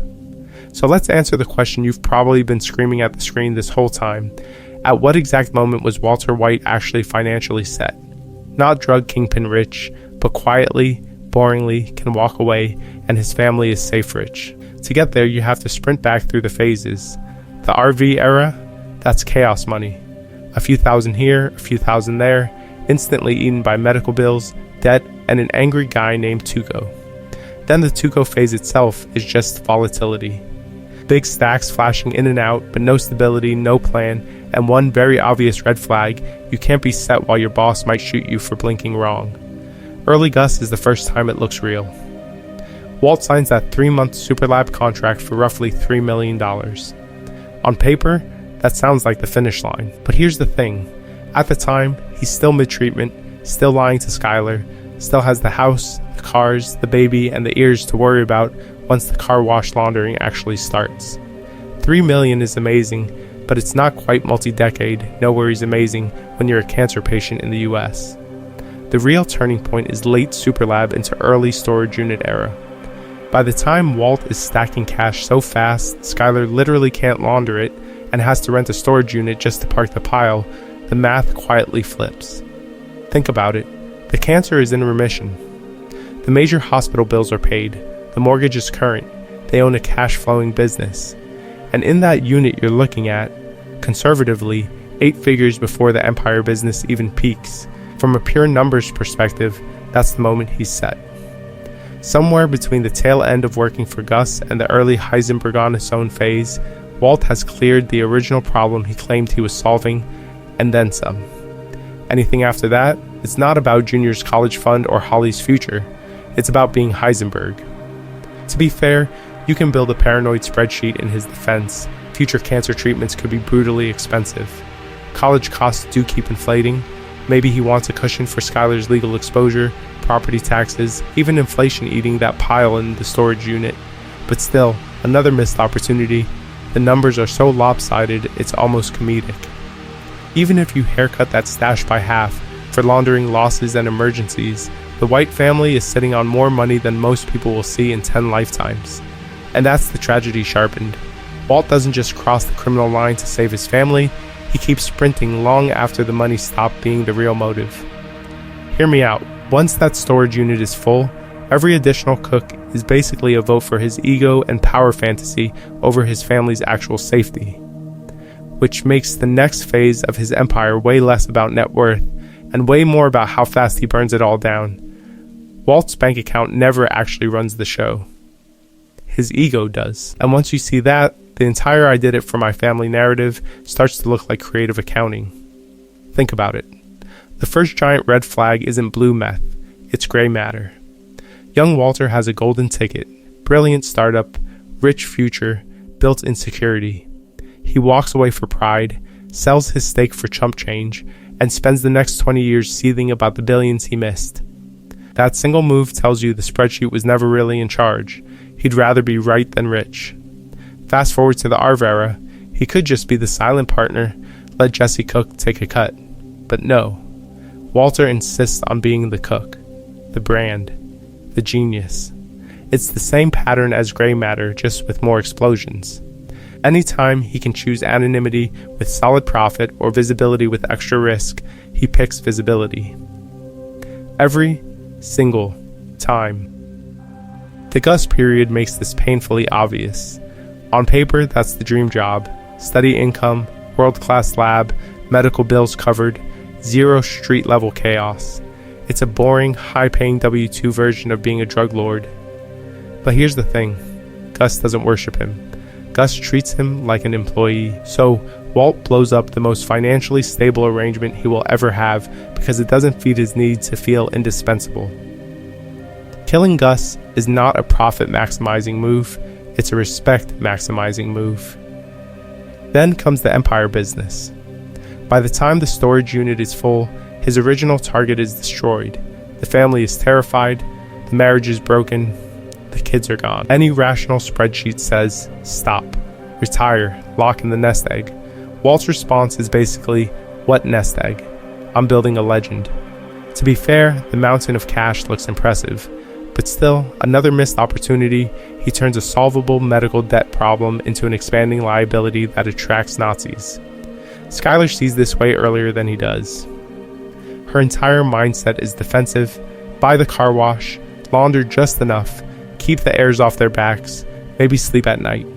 So let's answer the question you've probably been screaming at the screen this whole time. At what exact moment was Walter White actually financially set? Not drug kingpin rich, but quietly, boringly can walk away and his family is safe rich. To get there, you have to sprint back through the phases. The RV era, that's chaos money. A few thousand here, a few thousand there, instantly eaten by medical bills, debt, and an angry guy named Tuco. Then the Tuco phase itself is just volatility. Big stacks flashing in and out, but no stability, no plan, and one very obvious red flag: you can't be set while your boss might shoot you for blinking wrong. Early Gus is the first time it looks real. Walt signs that 3-month Superlab contract for roughly $3 million. On paper, that sounds like the finish line. But here's the thing. At the time, he's still mid-treatment, still lying to Skylar, still has the house, the cars, the baby, and the ears to worry about once the car wash laundering actually starts. $3 million is amazing, but it's not quite multi-decade, no worries amazing when you're a cancer patient in the US. The real turning point is late Superlab into early storage unit era. By the time Walt is stacking cash so fast, Skylar literally can't launder it and has to rent a storage unit just to park the pile, the math quietly flips. Think about it. The cancer is in remission. The major hospital bills are paid. The mortgage is current. They own a cash-flowing business. And in that unit you're looking at, conservatively, 8 figures before the empire business even peaks. From a pure numbers perspective, that's the moment he's set. Somewhere between the tail end of working for Gus and the early Heisenberg on his own phase, Walt has cleared the original problem he claimed he was solving, and then some. Anything after that, it's not about Junior's college fund or Holly's future. It's about being Heisenberg. To be fair, you can build a paranoid spreadsheet in his defense, Future cancer treatments could be brutally expensive. College costs do keep inflating. Maybe he wants a cushion for Skylar's legal exposure, property taxes, even inflation eating that pile in the storage unit. But still, another missed opportunity. The numbers are so lopsided, it's almost comedic. Even if you haircut that stash by half for laundering losses and emergencies, the White family is sitting on more money than most people will see in 10 lifetimes. And that's the tragedy sharpened. Walt doesn't just cross the criminal line to save his family, he keeps sprinting long after the money stopped being the real motive. Hear me out. Once that storage unit is full, every additional cook is basically a vote for his ego and power fantasy over his family's actual safety, which makes the next phase of his empire way less about net worth and way more about how fast he burns it all down. Walt's bank account never actually runs the show. His ego does. And once you see that, the entire "I did it for my family" narrative starts to look like creative accounting. Think about it. The first giant red flag isn't blue meth, it's gray matter. Young Walter has a golden ticket, brilliant startup, rich future, built-in security. He walks away for pride, sells his stake for chump change, and spends the next 20 years seething about the billions he missed. That single move tells you the spreadsheet was never really in charge. He'd rather be right than rich. Fast forward to the Arv era, he could just be the silent partner, let Jesse Cook take a cut. But no, Walter insists on being the cook, the brand, the genius. It's the same pattern as gray matter, just with more explosions. Anytime he can choose anonymity with solid profit or visibility with extra risk, he picks visibility. Every single time. The Gus period makes this painfully obvious. On paper, that's the dream job. Steady income, world-class lab, medical bills covered, zero street-level chaos. It's a boring, high-paying W-2 version of being a drug lord. But here's the thing. Gus doesn't worship him. Gus treats him like an employee. So Walt blows up the most financially stable arrangement he will ever have because it doesn't feed his need to feel indispensable. Killing Gus is not a profit-maximizing move. It's a respect-maximizing move. Then comes the empire business. By the time the storage unit is full, his original target is destroyed. The family is terrified, the marriage is broken, the kids are gone. Any rational spreadsheet says, stop, retire, lock in the nest egg. Walt's response is basically, what nest egg? I'm building a legend. To be fair, the mountain of cash looks impressive, but still, another missed opportunity. He turns a solvable medical debt problem into an expanding liability that attracts Nazis. Skylar sees this way earlier than he does. Her entire mindset is defensive, buy the car wash, launder just enough, keep the airs off their backs, maybe sleep at night.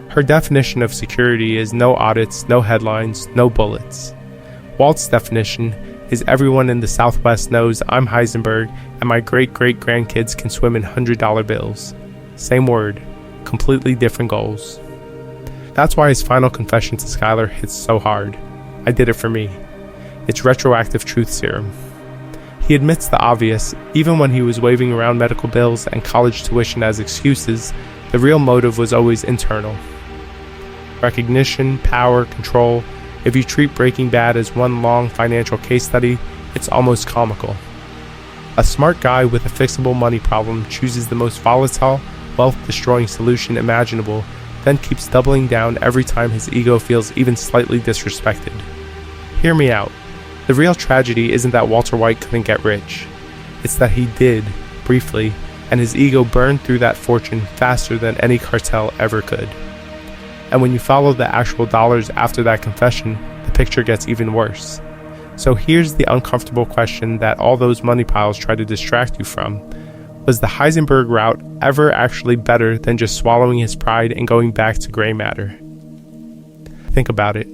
Her definition of security is no audits, no headlines, no bullets. Walt's definition is everyone in the Southwest knows I'm Heisenberg and my great-great-grandkids can swim in $100 bills. Same word, completely different goals. That's why his final confession to Skylar hits so hard. I did it for me. It's retroactive truth serum. He admits the obvious. Even when he was waving around medical bills and college tuition as excuses, the real motive was always internal. Recognition, power, control. If you treat Breaking Bad as one long financial case study, it's almost comical. A smart guy with a fixable money problem chooses the most volatile, wealth-destroying solution imaginable, then keeps doubling down every time his ego feels even slightly disrespected. Hear me out. The real tragedy isn't that Walter White couldn't get rich. It's that he did, briefly, and his ego burned through that fortune faster than any cartel ever could. And when you follow the actual dollars after that confession, the picture gets even worse. So here's the uncomfortable question that all those money piles try to distract you from. Was the Heisenberg route ever actually better than just swallowing his pride and going back to gray matter? Think about it.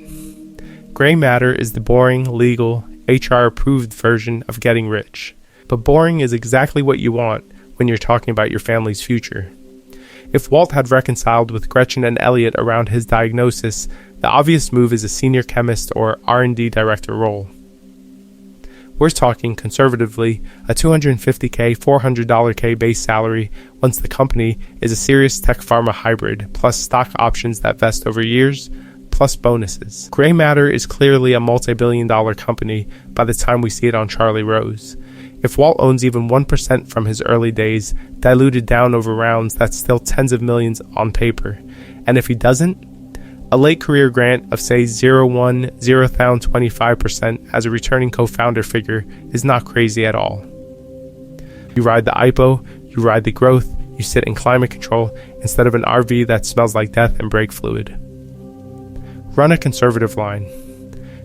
Gray matter is the boring, legal, HR-approved version of getting rich. But boring is exactly what you want when you're talking about your family's future. If Walt had reconciled with Gretchen and Elliot around his diagnosis, the obvious move is a senior chemist or R&D director role. We're talking, conservatively, a $250K, $400K base salary once the company is a serious tech pharma hybrid, plus stock options that vest over years, plus bonuses. Gray Matter is clearly a multi-billion-dollar company by the time we see it on Charlie Rose. If Walt owns even 1% from his early days, diluted down over rounds, that's still tens of millions on paper. And if he doesn't, a late career grant of say 0.1, 0.25% as a returning co-founder figure is not crazy at all. You ride the IPO, you ride the growth, you sit in climate control instead of an RV that smells like death and brake fluid. Run a conservative line.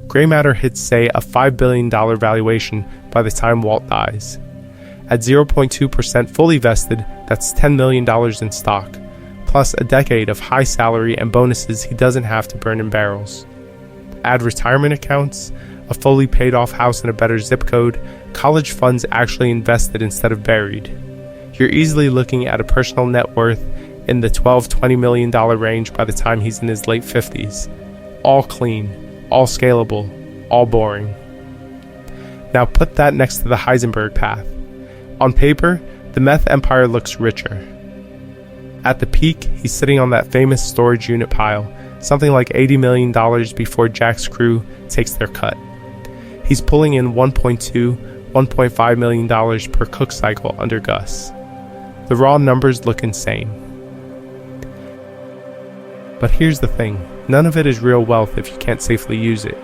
Gray Matter hits, say, a $5 billion valuation by the time Walt dies. At 0.2% fully vested, that's $10 million in stock, plus a decade of high salary and bonuses he doesn't have to burn in barrels. Add retirement accounts, a fully paid off house in a better zip code, college funds actually invested instead of buried. You're easily looking at a personal net worth in the $12-20 million range by the time he's in his late 50s. All clean, all scalable, all boring. Now put that next to the Heisenberg path. On paper, the meth empire looks richer. At the peak, he's sitting on that famous storage unit pile, something like $80 million before Jack's crew takes their cut. He's pulling in $1.2-1.5 million per cook cycle under Gus. The raw numbers look insane. But here's the thing, none of it is real wealth if you can't safely use it.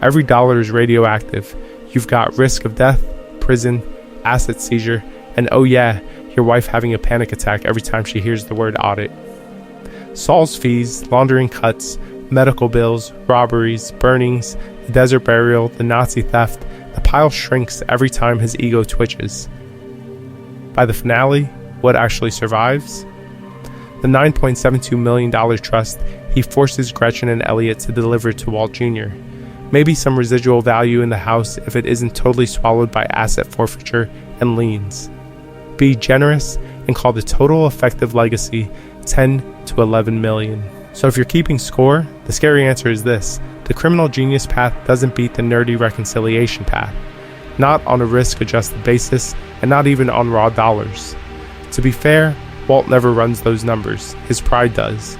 Every dollar is radioactive. You've got risk of death, prison, asset seizure, and oh yeah, your wife having a panic attack every time she hears the word audit. Saul's fees, laundering cuts, medical bills, robberies, burnings, the desert burial, the Nazi theft, the pile shrinks every time his ego twitches. By the finale, what actually survives? The $9.72 million trust he forces Gretchen and Elliot to deliver to Walt Jr. Maybe some residual value in the house if it isn't totally swallowed by asset forfeiture and liens. Be generous and call the total effective legacy 10 to 11 million. So if you're keeping score, the scary answer is this: the criminal genius path doesn't beat the nerdy reconciliation path. Not on a risk-adjusted basis, and not even on raw dollars. To be fair, Walt never runs those numbers, his pride does.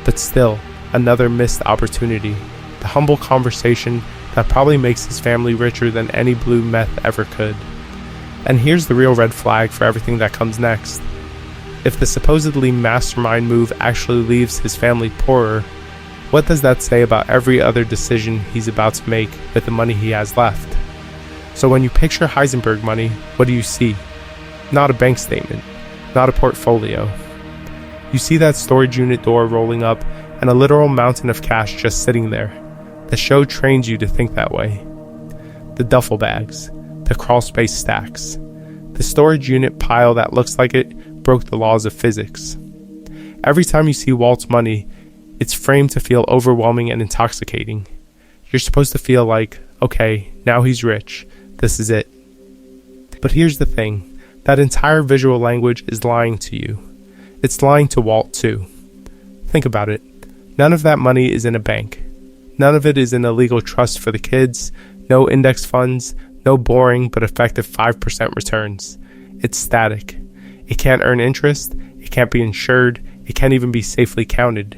But still, another missed opportunity. The humble conversation that probably makes his family richer than any blue meth ever could. And here's the real red flag for everything that comes next. If the supposedly mastermind move actually leaves his family poorer, what does that say about every other decision he's about to make with the money he has left? So when you picture Heisenberg money, what do you see? Not a bank statement, not a portfolio. You see that storage unit door rolling up and a literal mountain of cash just sitting there. The show trains you to think that way. The duffel bags, the crawl space stacks, the storage unit pile that looks like it broke the laws of physics. Every time you see Walt's money, it's framed to feel overwhelming and intoxicating. You're supposed to feel like, okay, now he's rich, this is it. But here's the thing, that entire visual language is lying to you. It's lying to Walt too. Think about it. None of that money is in a bank. None of it is in a legal trust for the kids, no index funds, no boring but effective 5% returns. It's static. It can't earn interest, it can't be insured, it can't even be safely counted.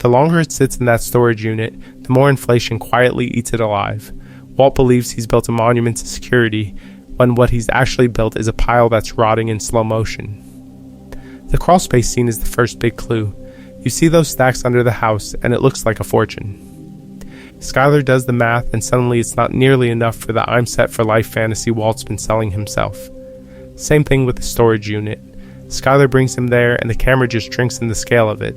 The longer it sits in that storage unit, the more inflation quietly eats it alive. Walt believes he's built a monument to security, when what he's actually built is a pile that's rotting in slow motion. The crawlspace scene is the first big clue. You see those stacks under the house, and it looks like a fortune. Skylar does the math, and suddenly it's not nearly enough for the I'm set for life fantasy Walt's been selling himself. Same thing with the storage unit. Skylar brings him there, and the camera just drinks in the scale of it.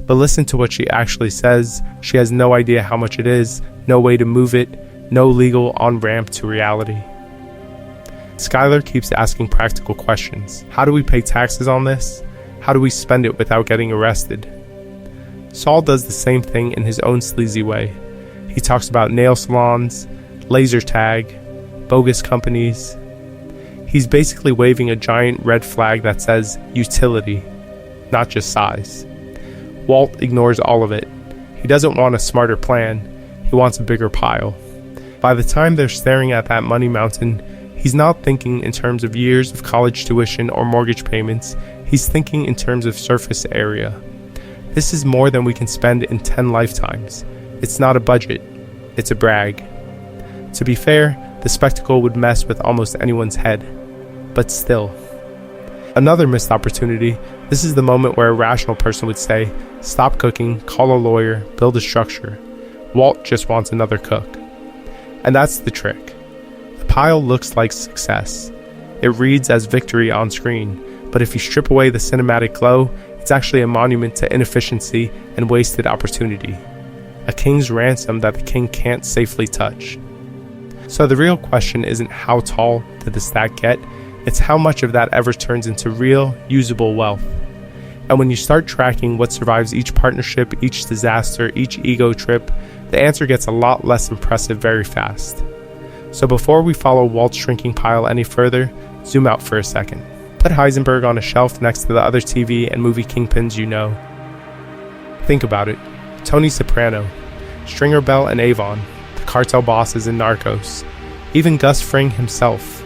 But listen to what she actually says. She has no idea how much it is, no way to move it, no legal on-ramp to reality. Skylar keeps asking practical questions. How do we pay taxes on this? How do we spend it without getting arrested? Saul does the same thing in his own sleazy way. He talks about nail salons, laser tag, bogus companies. He's basically waving a giant red flag that says utility, not just size. Walt ignores all of it. He doesn't want a smarter plan, he wants a bigger pile. By the time they're staring at that money mountain, he's not thinking in terms of years of college tuition or mortgage payments. He's thinking in terms of surface area. This is more than we can spend in 10 lifetimes. It's not a budget, it's a brag. To be fair, the spectacle would mess with almost anyone's head. But still. Another missed opportunity. This is the moment where a rational person would say, stop cooking, call a lawyer, build a structure. Walt just wants another cook. And that's the trick. The pile looks like success. It reads as victory on screen, but if you strip away the cinematic glow, it's actually a monument to inefficiency and wasted opportunity. A king's ransom that the king can't safely touch. So the real question isn't how tall did the stack get, it's how much of that ever turns into real, usable wealth. And when you start tracking what survives each partnership, each disaster, each ego trip, the answer gets a lot less impressive very fast. So before we follow Walt's shrinking pile any further, zoom out for a second. Put Heisenberg on a shelf next to the other TV and movie kingpins you know. Think about it. Tony Soprano, Stringer Bell and Avon, the cartel bosses in Narcos, even Gus Fring himself.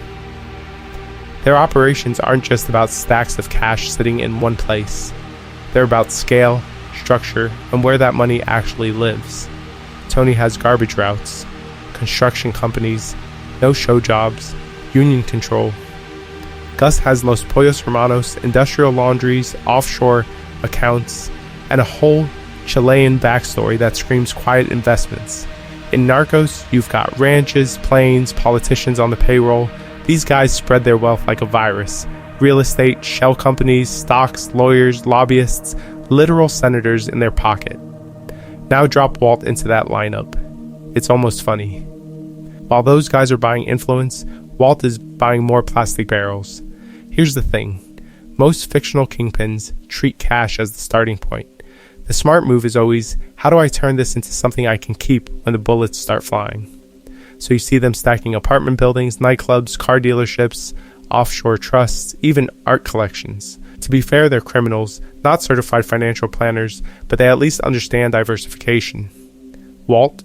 Their operations aren't just about stacks of cash sitting in one place. They're about scale, structure, and where that money actually lives. Tony has garbage routes, construction companies, no show jobs, union control. Gus has Los Pollos Hermanos, industrial laundries, offshore accounts, and a whole Chilean backstory that screams quiet investments. In Narcos, you've got ranches, planes, politicians on the payroll. These guys spread their wealth like a virus. Real estate, shell companies, stocks, lawyers, lobbyists, literal senators in their pocket. Now drop Walt into that lineup. It's almost funny. While those guys are buying influence, Walt is buying more plastic barrels. Here's the thing. Most fictional kingpins treat cash as the starting point. The smart move is always, how do I turn this into something I can keep when the bullets start flying? So you see them stacking apartment buildings, nightclubs, car dealerships, offshore trusts, even art collections. To be fair, they're criminals, not certified financial planners, but they at least understand diversification. Walt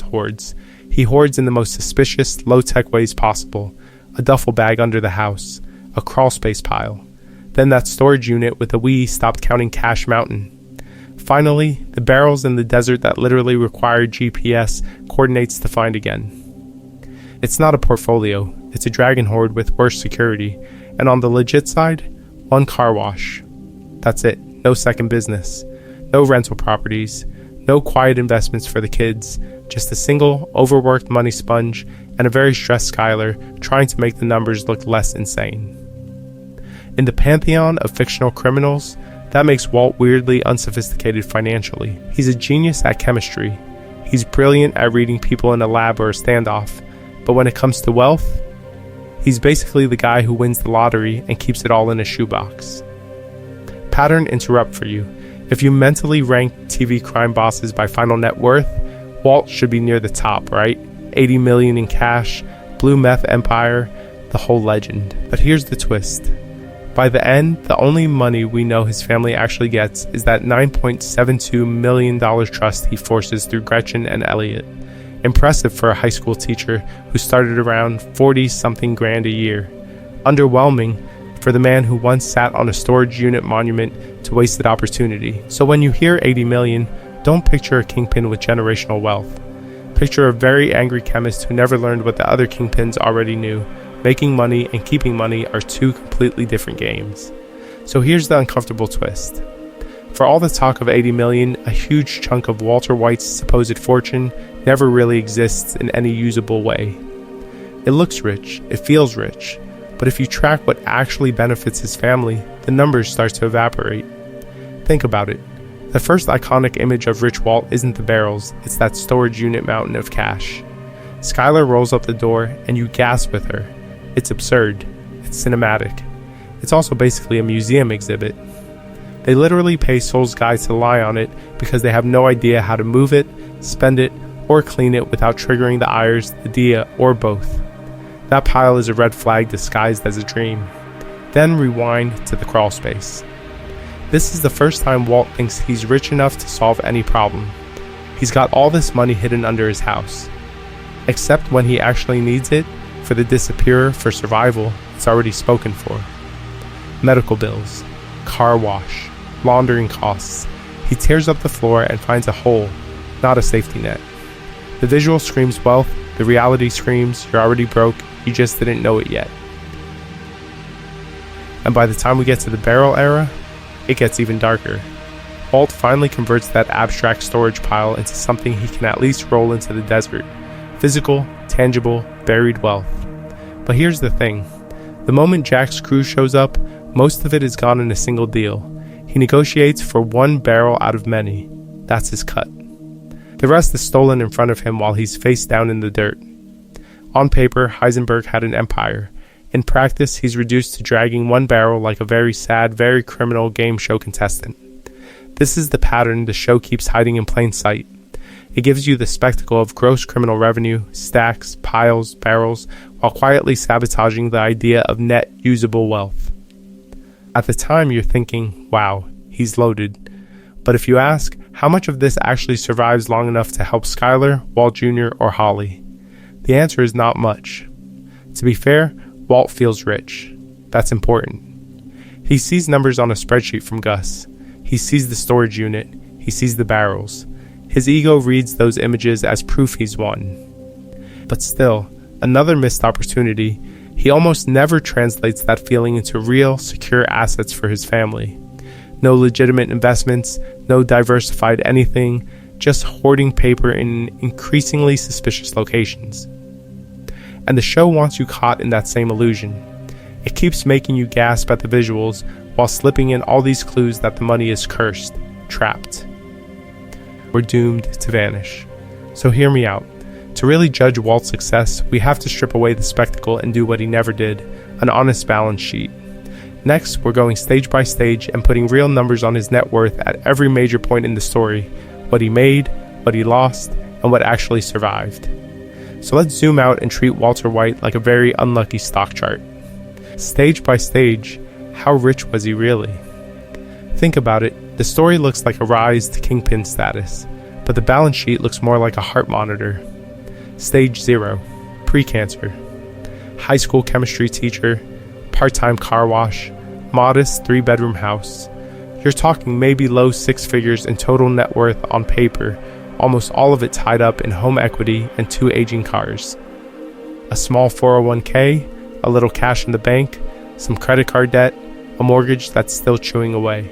hoards. He hoards in the most suspicious, low-tech ways possible. A duffel bag under the house, a crawlspace pile, then that storage unit with a wee stopped counting cash mountain. Finally, the barrels in the desert that literally require GPS coordinates to find again. It's not a portfolio, it's a dragon hoard with worse security, and on the legit side, one car wash. That's it, no second business, no rental properties, no quiet investments for the kids, just a single, overworked money sponge and a very stressed Skylar trying to make the numbers look less insane. In the pantheon of fictional criminals, that makes Walt weirdly unsophisticated financially. He's a genius at chemistry. He's brilliant at reading people in a lab or a standoff. But when it comes to wealth, he's basically the guy who wins the lottery and keeps it all in a shoebox. Pattern interrupt for you. If you mentally rank TV crime bosses by final net worth, Walt should be near the top, right? 80 million in cash, blue meth empire, the whole legend. But here's the twist. By the end, the only money we know his family actually gets is that $9.72 million trust he forces through Gretchen and Elliot. Impressive for a high school teacher who started around 40-something grand a year. Underwhelming for the man who once sat on a storage unit monument to wasted opportunity. So when you hear 80 million, don't picture a kingpin with generational wealth. Picture a very angry chemist who never learned what the other kingpins already knew. Making money and keeping money are two completely different games. So here's the uncomfortable twist. For all the talk of 80 million, a huge chunk of Walter White's supposed fortune never really exists in any usable way. It looks rich, it feels rich, but if you track what actually benefits his family, the numbers start to evaporate. Think about it. The first iconic image of Rich Walt isn't the barrels, it's that storage unit mountain of cash. Skylar rolls up the door and you gasp with her. It's absurd. It's cinematic. It's also basically a museum exhibit. They literally pay Soul's guys to lie on it because they have no idea how to move it, spend it, or clean it without triggering the ires, the dia, or both. That pile is a red flag disguised as a dream. Then rewind to the crawl space. This is the first time Walt thinks he's rich enough to solve any problem. He's got all this money hidden under his house. Except when he actually needs it, for the disappearer for survival, it's already spoken for. Medical bills, car wash, laundering costs. He tears up the floor and finds a hole, not a safety net. The visual screams wealth, the reality screams you're already broke, you just didn't know it yet. And by the time we get to the barrel era, it gets even darker. Walt finally converts that abstract storage pile into something he can at least roll into the desert. Physical, tangible, buried wealth. But here's the thing. The moment Jack's crew shows up, most of it is gone in a single deal. He negotiates for one barrel out of many. That's his cut. The rest is stolen in front of him while he's face down in the dirt. On paper, Heisenberg had an empire. In practice, he's reduced to dragging one barrel like a very sad, very criminal game show contestant. This is the pattern the show keeps hiding in plain sight. It gives you the spectacle of gross criminal revenue, stacks, piles, barrels, while quietly sabotaging the idea of net usable wealth. At the time, you're thinking, wow, he's loaded. But if you ask, how much of this actually survives long enough to help Skylar, Walt Jr., or Holly? The answer is not much. To be fair, Walt feels rich. That's important. He sees numbers on a spreadsheet from Gus. He sees the storage unit. He sees the barrels. His ego reads those images as proof he's won. But still, another missed opportunity. He almost never translates that feeling into real, secure assets for his family. No legitimate investments, no diversified anything, just hoarding paper in increasingly suspicious locations. And the show wants you caught in that same illusion. It keeps making you gasp at the visuals while slipping in all these clues that the money is cursed, trapped. We're doomed to vanish. So hear me out. To really judge Walt's success, we have to strip away the spectacle and do what he never did, an honest balance sheet. Next, we're going stage by stage and putting real numbers on his net worth at every major point in the story, what he made, what he lost, and what actually survived. So let's zoom out and treat Walter White like a very unlucky stock chart. Stage by stage, how rich was he really? Think about it, the story looks like a rise to kingpin status, but the balance sheet looks more like a heart monitor. Stage 0, pre-cancer. High school chemistry teacher, part-time car wash, modest 3-bedroom house. You're talking maybe low 6 figures in total net worth on paper, almost all of it tied up in home equity and 2 aging cars. A small 401k, a little cash in the bank, some credit card debt, a mortgage that's still chewing away.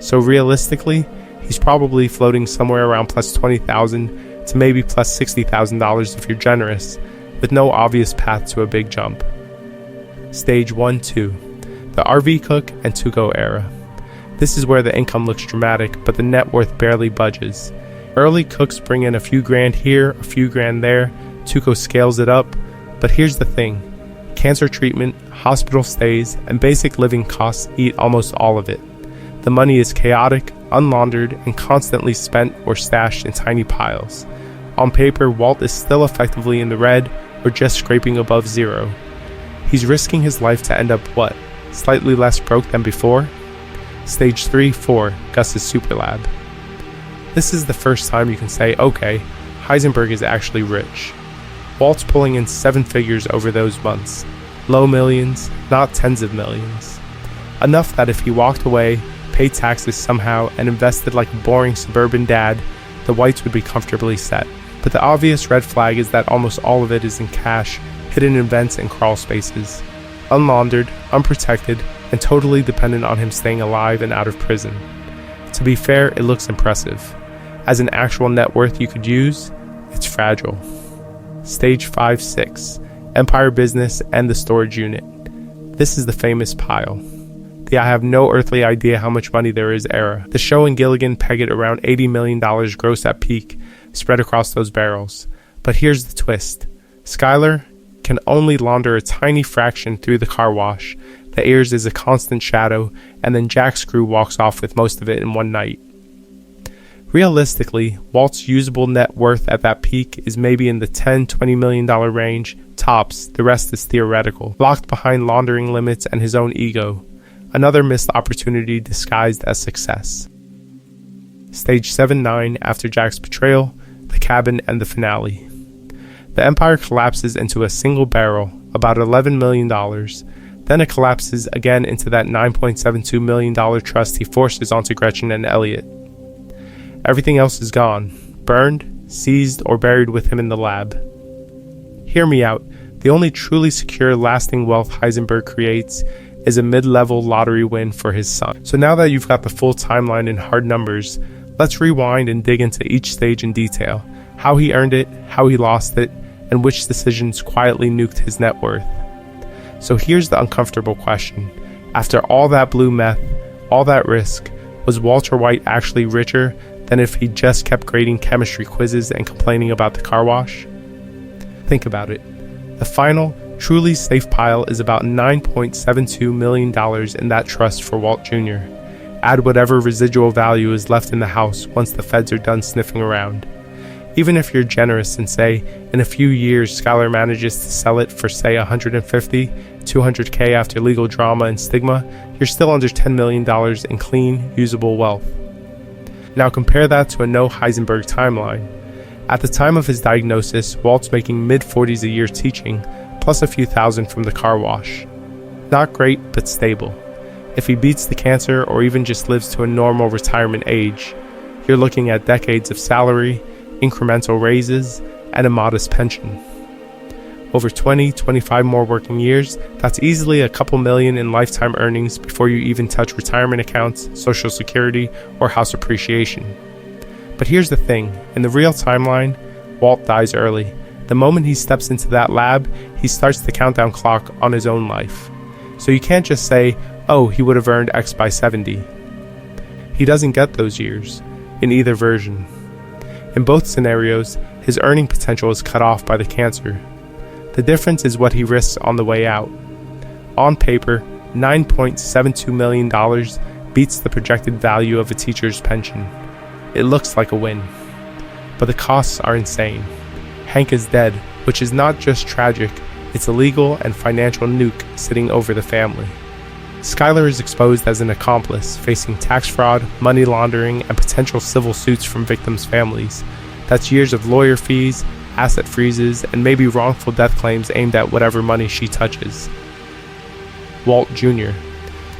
So realistically, he's probably floating somewhere around plus $20,000 to maybe plus $60,000 if you're generous, with no obvious path to a big jump. Stage 1-2, the RV cook and to-go era. This is where the income looks dramatic, but the net worth barely budges. Early cooks bring in a few grand here, a few grand there, to-go scales it up, but here's the thing. Cancer treatment, hospital stays, and basic living costs eat almost all of it. The money is chaotic, unlaundered, and constantly spent or stashed in tiny piles. On paper, Walt is still effectively in the red or just scraping above zero. He's risking his life to end up what? Slightly less broke than before? Stage 3-4, Gus's super lab. This is the first time you can say, okay, Heisenberg is actually rich. Walt's pulling in 7 figures over those months. Low millions, not tens of millions. Enough that if he walked away, paid taxes somehow, and invested like a boring suburban dad, the Whites would be comfortably set. But the obvious red flag is that almost all of it is in cash, hidden in vents and crawl spaces. Unlaundered, unprotected, and totally dependent on him staying alive and out of prison. To be fair, it looks impressive. As an actual net worth you could use, it's fragile. Stage 5-6, Empire Business and the Storage Unit. This is the famous pile. The I have no earthly idea how much money there is era. The show and Gilligan peg it around $80 million gross at peak, spread across those barrels. But here's the twist. Skylar can only launder a tiny fraction through the car wash. The heirs is a constant shadow, and then Jack's crew walks off with most of it in one night. Realistically, Walt's usable net worth at that peak is maybe in the $10-20 million range, tops. The rest is theoretical, locked behind laundering limits and his own ego. Another missed opportunity disguised as success. Stage 7-9, after Jack's betrayal, the cabin and the finale. The empire collapses into a single barrel, about $11 million. Then it collapses again into that $9.72 million trust he forces onto Gretchen and Elliot. Everything else is gone, burned, seized, or buried with him in the lab. Hear me out. The only truly secure, lasting wealth Heisenberg creates is a mid-level lottery win for his son. So now that you've got the full timeline in hard numbers, let's rewind and dig into each stage in detail. How he earned it, how he lost it, and which decisions quietly nuked his net worth. So here's the uncomfortable question. After all that blue meth, all that risk, was Walter White actually richer than if he just kept grading chemistry quizzes and complaining about the car wash? Think about it. The final, truly safe pile is about $9.72 million in that trust for Walt Jr. Add whatever residual value is left in the house once the feds are done sniffing around. Even if you're generous and say, in a few years Skylar manages to sell it for say $150, $200K after legal drama and stigma, you're still under $10 million in clean, usable wealth. Now compare that to a no Heisenberg timeline. At the time of his diagnosis, Walt's making mid-40s a year teaching, plus a few thousand from the car wash. Not great, but stable. If he beats the cancer or even just lives to a normal retirement age, you're looking at decades of salary, incremental raises, and a modest pension. Over 20-25 more working years, that's easily a couple million in lifetime earnings before you even touch retirement accounts, Social Security, or house appreciation. But here's the thing, in the real timeline, Walt dies early. The moment he steps into that lab, he starts the countdown clock on his own life. So you can't just say, oh, he would have earned X by 70. He doesn't get those years, in either version. In both scenarios, his earning potential is cut off by the cancer. The difference is what he risks on the way out. On paper, $9.72 million beats the projected value of a teacher's pension. It looks like a win. But the costs are insane. Hank is dead, which is not just tragic, it's a legal and financial nuke sitting over the family. Skylar is exposed as an accomplice, facing tax fraud, money laundering, and potential civil suits from victims' families. That's years of lawyer fees, asset freezes, and maybe wrongful death claims aimed at whatever money she touches. Walt Jr.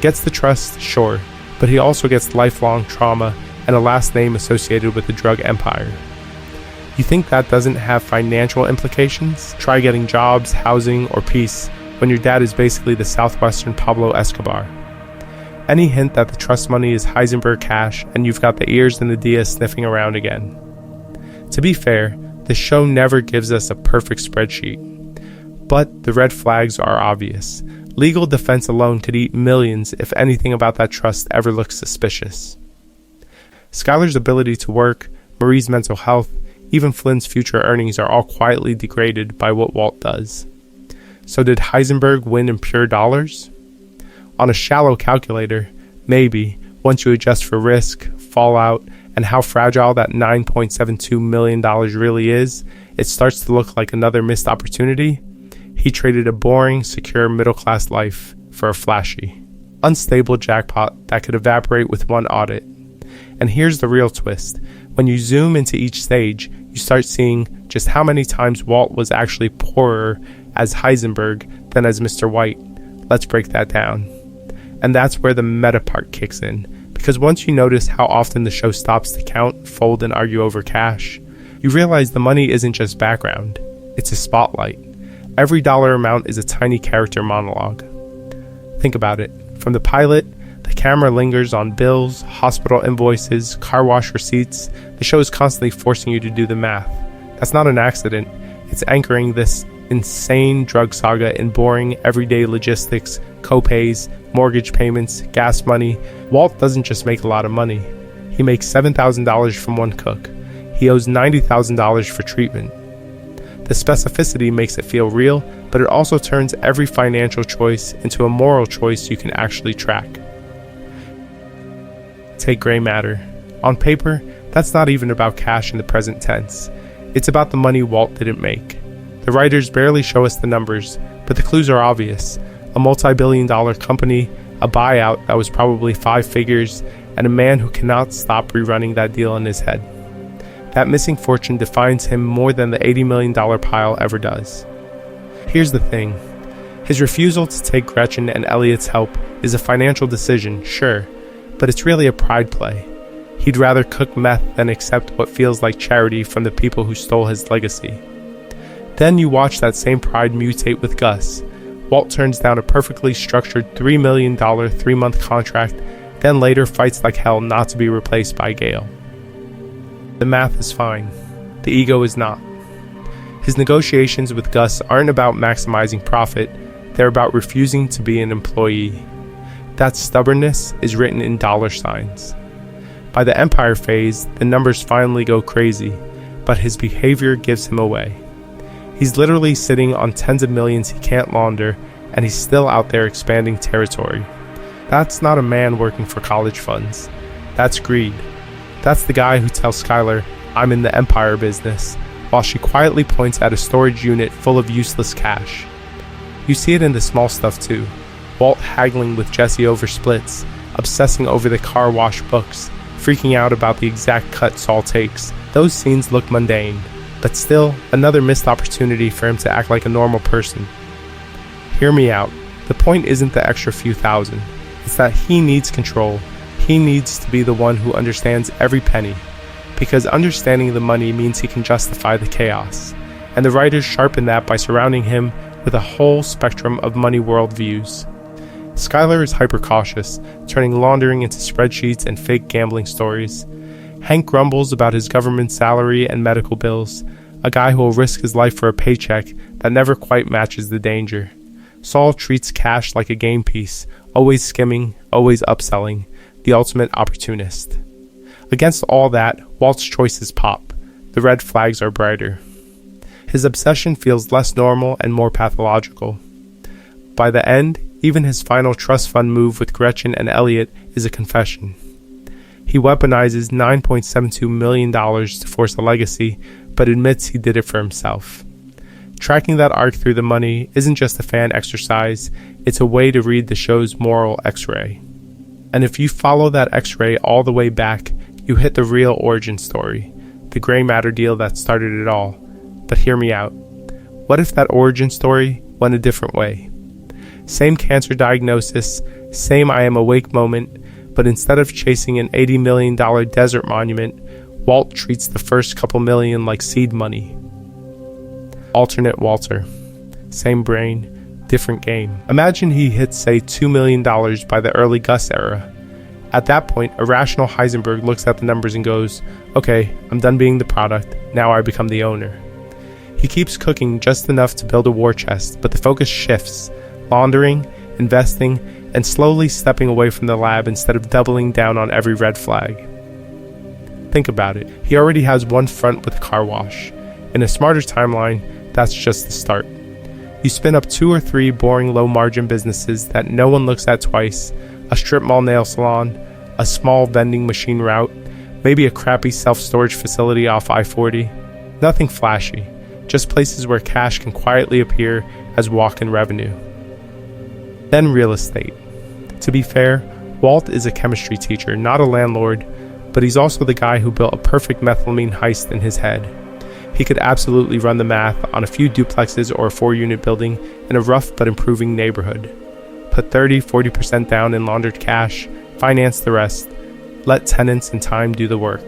gets the trust, sure, but he also gets lifelong trauma and a last name associated with the drug empire. You think that doesn't have financial implications? Try getting jobs, housing, or peace when your dad is basically the southwestern Pablo Escobar. Any hint that the trust money is Heisenberg cash and you've got the ears and the Diaz sniffing around again. To be fair, the show never gives us a perfect spreadsheet. But the red flags are obvious. Legal defense alone could eat millions if anything about that trust ever looks suspicious. Skylar's ability to work, Marie's mental health, even Flynn's future earnings are all quietly degraded by what Walt does. So did Heisenberg win in pure dollars? On a shallow calculator, maybe, once you adjust for risk, fallout, and how fragile that $9.72 million really is, it starts to look like another missed opportunity. He traded a boring, secure middle-class life for a flashy, unstable jackpot that could evaporate with one audit. And here's the real twist. When you zoom into each stage, you start seeing just how many times Walt was actually poorer as Heisenberg than as Mr. White. Let's break that down. And that's where the meta part kicks in, because once you notice how often the show stops to count, fold, and argue over cash, you realize the money isn't just background, it's a spotlight. Every dollar amount is a tiny character monologue. Think about it. From the pilot, the camera lingers on bills, hospital invoices, car wash receipts. The show is constantly forcing you to do the math. That's not an accident. It's anchoring this insane drug saga in boring, everyday logistics, co-pays, mortgage payments, gas money. Walt doesn't just make a lot of money. He makes $7,000 from one cook. He owes $90,000 for treatment. The specificity makes it feel real, but it also turns every financial choice into a moral choice you can actually track. Take gray matter. On paper, that's not even about cash in the present tense. It's about the money Walt didn't make. The writers barely show us the numbers, but the clues are obvious. A multi-billion-dollar company, a buyout that was probably 5 figures, and a man who cannot stop rerunning that deal in his head. That missing fortune defines him more than the $80 million pile ever does. Here's the thing. His refusal to take Gretchen and Elliot's help is a financial decision, sure, but it's really a pride play. He'd rather cook meth than accept what feels like charity from the people who stole his legacy. Then you watch that same pride mutate with Gus. Walt turns down a perfectly structured $3 million 3-month contract, then later fights like hell not to be replaced by Gale. The math is fine. The ego is not. His negotiations with Gus aren't about maximizing profit, they're about refusing to be an employee. That stubbornness is written in dollar signs. By the Empire phase, the numbers finally go crazy, but his behavior gives him away. He's literally sitting on tens of millions he can't launder, and he's still out there expanding territory. That's not a man working for college funds. That's greed. That's the guy who tells Skylar, "I'm in the Empire business," while she quietly points at a storage unit full of useless cash. You see it in the small stuff too. Walt haggling with Jesse over splits, obsessing over the car wash books, freaking out about the exact cut Saul takes. Those scenes look mundane, but still another missed opportunity for him to act like a normal person. Hear me out. The point isn't the extra few thousand. It's that he needs control. He needs to be the one who understands every penny, because understanding the money means he can justify the chaos, and the writers sharpen that by surrounding him with a whole spectrum of money worldviews. Skylar is hyper-cautious, turning laundering into spreadsheets and fake gambling stories. Hank grumbles about his government salary and medical bills, a guy who will risk his life for a paycheck that never quite matches the danger. Saul treats cash like a game piece, always skimming, always upselling, the ultimate opportunist. Against all that, Walt's choices pop. The red flags are brighter. His obsession feels less normal and more pathological. By the end, even his final trust fund move with Gretchen and Elliot is a confession. He weaponizes $9.72 million to force a legacy, but admits he did it for himself. Tracking that arc through the money isn't just a fan exercise, it's a way to read the show's moral X-ray. And if you follow that X-ray all the way back, you hit the real origin story, the gray matter deal that started it all. But hear me out. What if that origin story went a different way? Same cancer diagnosis, same I am awake moment, but instead of chasing an $80 million desert monument, Walt treats the first couple million like seed money. Alternate Walter. Same brain, different game. Imagine he hits, say, $2 million by the early Gus era. At that point, a rational Heisenberg looks at the numbers and goes, okay, I'm done being the product, now I become the owner. He keeps cooking just enough to build a war chest, but the focus shifts, laundering, investing, and slowly stepping away from the lab instead of doubling down on every red flag. Think about it. He already has one front with a car wash. In a smarter timeline, that's just the start. You spin up 2 or 3 boring low-margin businesses that no one looks at twice, a strip mall nail salon, a small vending machine route, maybe a crappy self-storage facility off I-40. Nothing flashy, just places where cash can quietly appear as walk-in revenue. Then real estate. To be fair, Walt is a chemistry teacher, not a landlord, but he's also the guy who built a perfect methylamine heist in his head. He could absolutely run the math on a few duplexes or a 4-unit building in a rough but improving neighborhood. Put 30-40% down in laundered cash, finance the rest, let tenants and time do the work.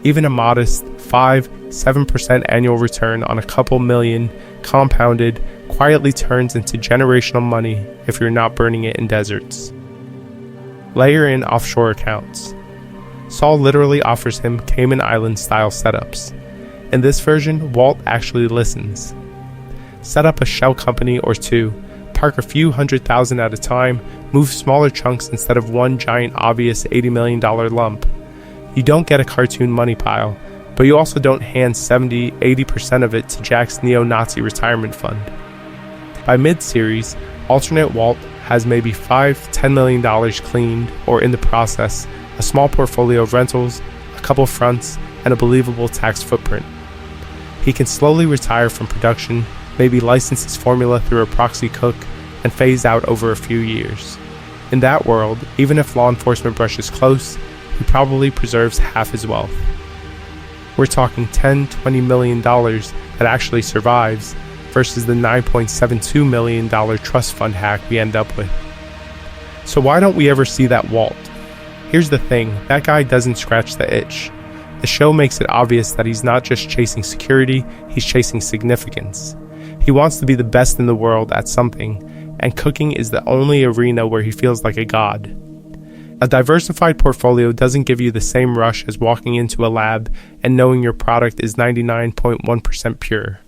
Even a modest 5-7% annual return on a couple million, compounded, quietly turns into generational money if you're not burning it in deserts. Layer in offshore accounts. Saul literally offers him Cayman Island-style setups. In this version, Walt actually listens. Set up a shell company or 2, park a few $100,000 at a time, move smaller chunks instead of one giant obvious $80 million lump. You don't get a cartoon money pile, but you also don't hand 70-80% of it to Jack's neo-Nazi retirement fund. By mid-series, alternate Walt has maybe $5-10 million cleaned, or in the process, a small portfolio of rentals, a couple fronts, and a believable tax footprint. He can slowly retire from production, maybe license his formula through a proxy cook, and phase out over a few years. In that world, even if law enforcement brushes close, he probably preserves half his wealth. We're talking $10-20 million that actually survives versus the $9.72 million trust fund hack we end up with. So why don't we ever see that Walt? Here's the thing, that guy doesn't scratch the itch. The show makes it obvious that he's not just chasing security, he's chasing significance. He wants to be the best in the world at something, and cooking is the only arena where he feels like a god. A diversified portfolio doesn't give you the same rush as walking into a lab and knowing your product is 99.1% pure.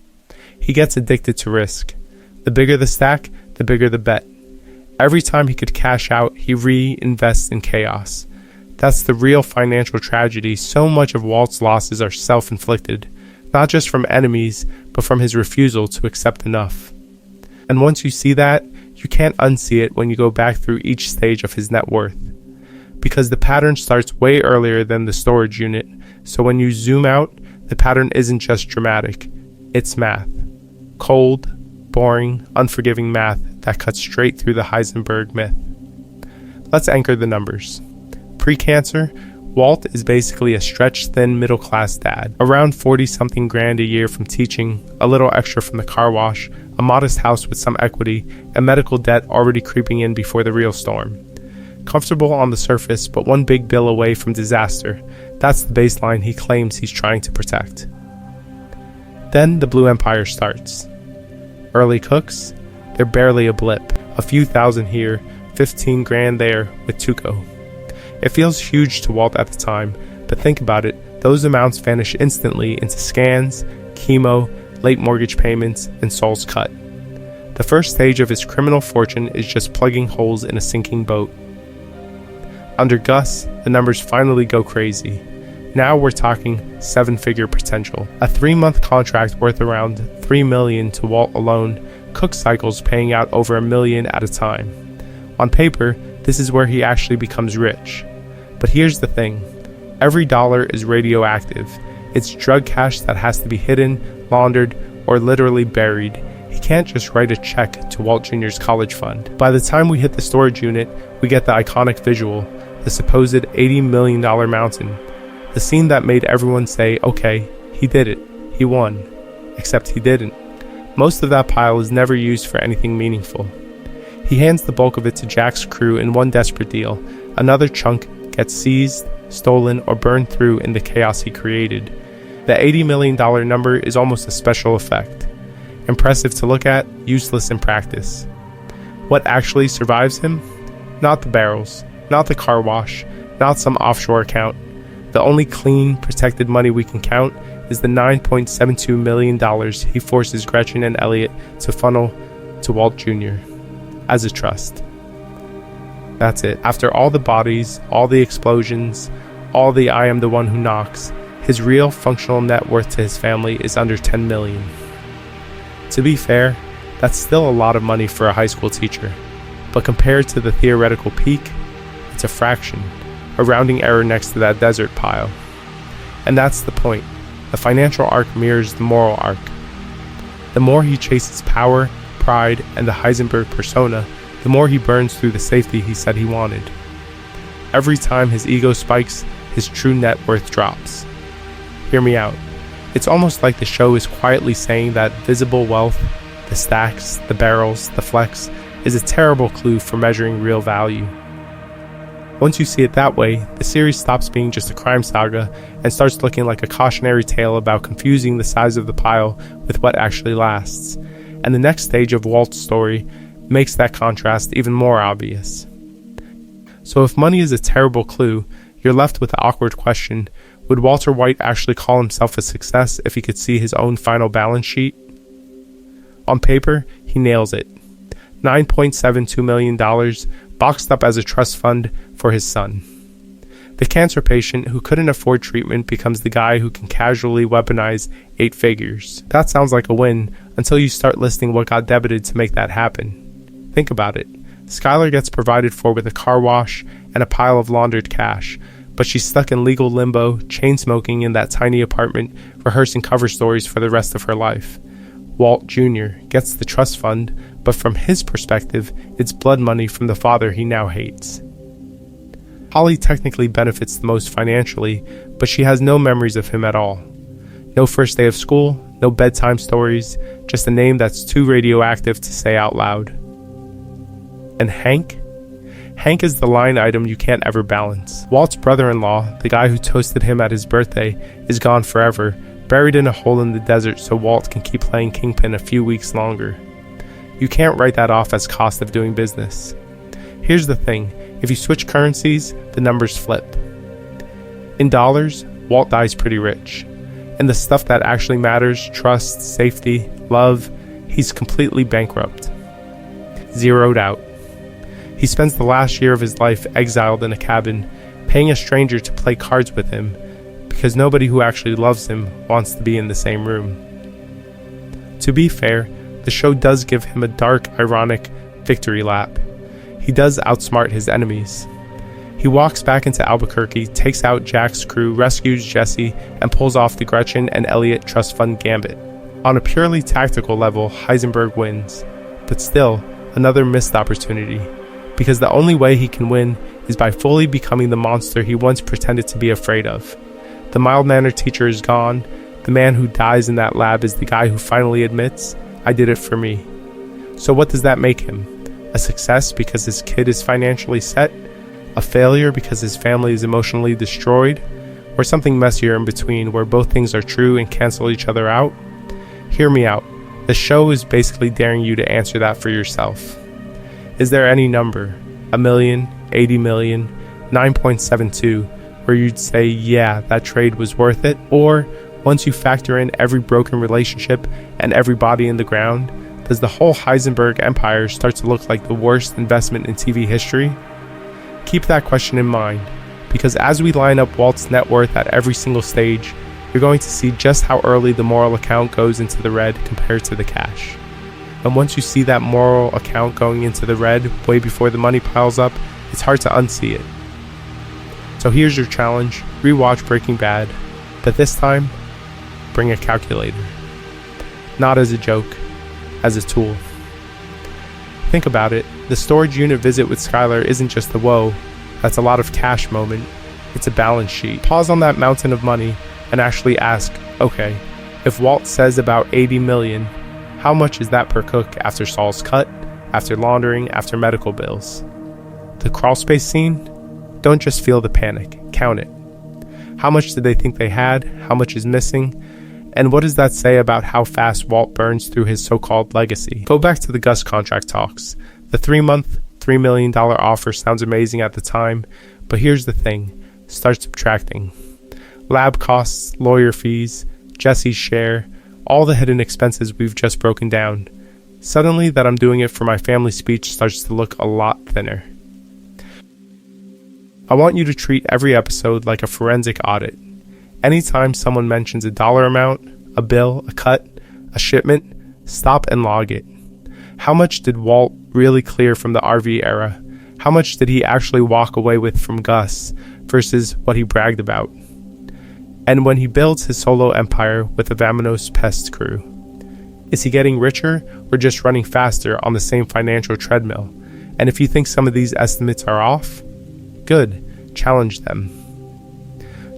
He gets addicted to risk. The bigger the stack, the bigger the bet. Every time he could cash out, he reinvests in chaos. That's the real financial tragedy. So much of Walt's losses are self-inflicted, not just from enemies, but from his refusal to accept enough. And once you see that, you can't unsee it when you go back through each stage of his net worth. Because the pattern starts way earlier than the storage unit, so when you zoom out, the pattern isn't just dramatic, it's math. Cold, boring, unforgiving math that cuts straight through the Heisenberg myth. Let's anchor the numbers. Pre-cancer, Walt is basically a stretched thin middle-class dad, around 40-something grand a year from teaching, a little extra from the car wash, a modest house with some equity, and medical debt already creeping in before the real storm. Comfortable on the surface, but one big bill away from disaster. That's the baseline he claims he's trying to protect. Then the Blue Empire starts. Early cooks? They're barely a blip. A few thousand here, 15 grand there with Tuco. It feels huge to Walt at the time, but think about it, those amounts vanish instantly into scans, chemo, late mortgage payments, and Saul's cut. The first stage of his criminal fortune is just plugging holes in a sinking boat. Under Gus, the numbers finally go crazy. Now we're talking 7-figure potential. A 3-month contract worth around $3 million to Walt alone, Cook cycles paying out over $1 million at a time. On paper, this is where he actually becomes rich. But here's the thing, every dollar is radioactive. It's drug cash that has to be hidden, laundered, or literally buried. He can't just write a check to Walt Jr.'s college fund. By the time we hit the storage unit, we get the iconic visual, the supposed $80 million mountain. The scene that made everyone say, okay, he did it, he won. Except he didn't. Most of that pile is never used for anything meaningful. He hands the bulk of it to Jack's crew in one desperate deal. Another chunk gets seized, stolen, or burned through in the chaos he created. The $80 million number is almost a special effect. Impressive to look at, useless in practice. What actually survives him? Not the barrels, not the car wash, not some offshore account. The only clean, protected money we can count is the $9.72 million he forces Gretchen and Elliot to funnel to Walt Jr. as a trust. That's it. After all the bodies, all the explosions, all the I am the one who knocks, his real functional net worth to his family is under $10 million. To be fair, that's still a lot of money for a high school teacher, but compared to the theoretical peak, it's a fraction, a rounding error next to that desert pile. And that's the point. The financial arc mirrors the moral arc. The more he chases power, pride, and the Heisenberg persona, the more he burns through the safety he said he wanted. Every time his ego spikes, his true net worth drops. Hear me out. It's almost like the show is quietly saying that visible wealth, the stacks, the barrels, the flex, is a terrible clue for measuring real value. Once you see it that way, the series stops being just a crime saga and starts looking like a cautionary tale about confusing the size of the pile with what actually lasts. And the next stage of Walt's story makes that contrast even more obvious. So if money is a terrible clue, you're left with the awkward question, would Walter White actually call himself a success if he could see his own final balance sheet? On paper, he nails it. $9.72 million boxed up as a trust fund for his son. The cancer patient who couldn't afford treatment becomes the guy who can casually weaponize 8 figures. That sounds like a win until you start listing what got debited to make that happen. Think about it. Skylar gets provided for with a car wash and a pile of laundered cash, but she's stuck in legal limbo, chain smoking in that tiny apartment, rehearsing cover stories for the rest of her life. Walt Jr. gets the trust fund, but from his perspective, it's blood money from the father he now hates. Holly technically benefits the most financially, but she has no memories of him at all. No first day of school, no bedtime stories, just a name that's too radioactive to say out loud. And Hank? Hank is the line item you can't ever balance. Walt's brother-in-law, the guy who toasted him at his birthday, is gone forever, buried in a hole in the desert so Walt can keep playing Kingpin a few weeks longer. You can't write that off as cost of doing business. Here's the thing, if you switch currencies, the numbers flip. In dollars, Walt dies pretty rich. And the stuff that actually matters, trust, safety, love, he's completely bankrupt. Zeroed out. He spends the last year of his life exiled in a cabin, paying a stranger to play cards with him, because nobody who actually loves him wants to be in the same room. To be fair, the show does give him a dark, ironic victory lap. He does outsmart his enemies. He walks back into Albuquerque, takes out Jack's crew, rescues Jesse, and pulls off the Gretchen and Elliot trust fund gambit. On a purely tactical level, Heisenberg wins, but still, another missed opportunity, because the only way he can win is by fully becoming the monster he once pretended to be afraid of. The mild-mannered teacher is gone. The man who dies in that lab is the guy who finally admits, I did it for me. So what does that make him? A success because his kid is financially set? A failure because his family is emotionally destroyed? Or something messier in between where both things are true and cancel each other out? Hear me out. The show is basically daring you to answer that for yourself. Is there any number, 1 million, 80 million, 9.72, where you'd say, yeah, that trade was worth it? Or, once you factor in every broken relationship and every body in the ground, does the whole Heisenberg empire start to look like the worst investment in TV history? Keep that question in mind, because as we line up Walt's net worth at every single stage, you're going to see just how early the moral account goes into the red compared to the cash. And once you see that moral account going into the red way before the money piles up, it's hard to unsee it. So here's your challenge, rewatch Breaking Bad, but this time, bring a calculator. Not as a joke, as a tool. Think about it, the storage unit visit with Skylar isn't just the whoa, that's a lot of cash moment, it's a balance sheet. Pause on that mountain of money and actually ask, okay, if Walt says about 80 million, how much is that per cook after Saul's cut, after laundering, after medical bills? The crawlspace scene? Don't just feel the panic, count it. How much did they think they had? How much is missing? And what does that say about how fast Walt burns through his so-called legacy? Go back to the Gus contract talks. The 3-month, $3 million offer sounds amazing at the time, but here's the thing. Start subtracting. Lab costs, lawyer fees, Jesse's share, all the hidden expenses we've just broken down. Suddenly, that I'm doing it for my family speech starts to look a lot thinner. I want you to treat every episode like a forensic audit. Anytime someone mentions a dollar amount, a bill, a cut, a shipment, stop and log it. How much did Walt really clear from the RV era? How much did he actually walk away with from Gus versus what he bragged about? And when he builds his solo empire with the Vamonos Pest crew, is he getting richer or just running faster on the same financial treadmill? And if you think some of these estimates are off, good, challenge them.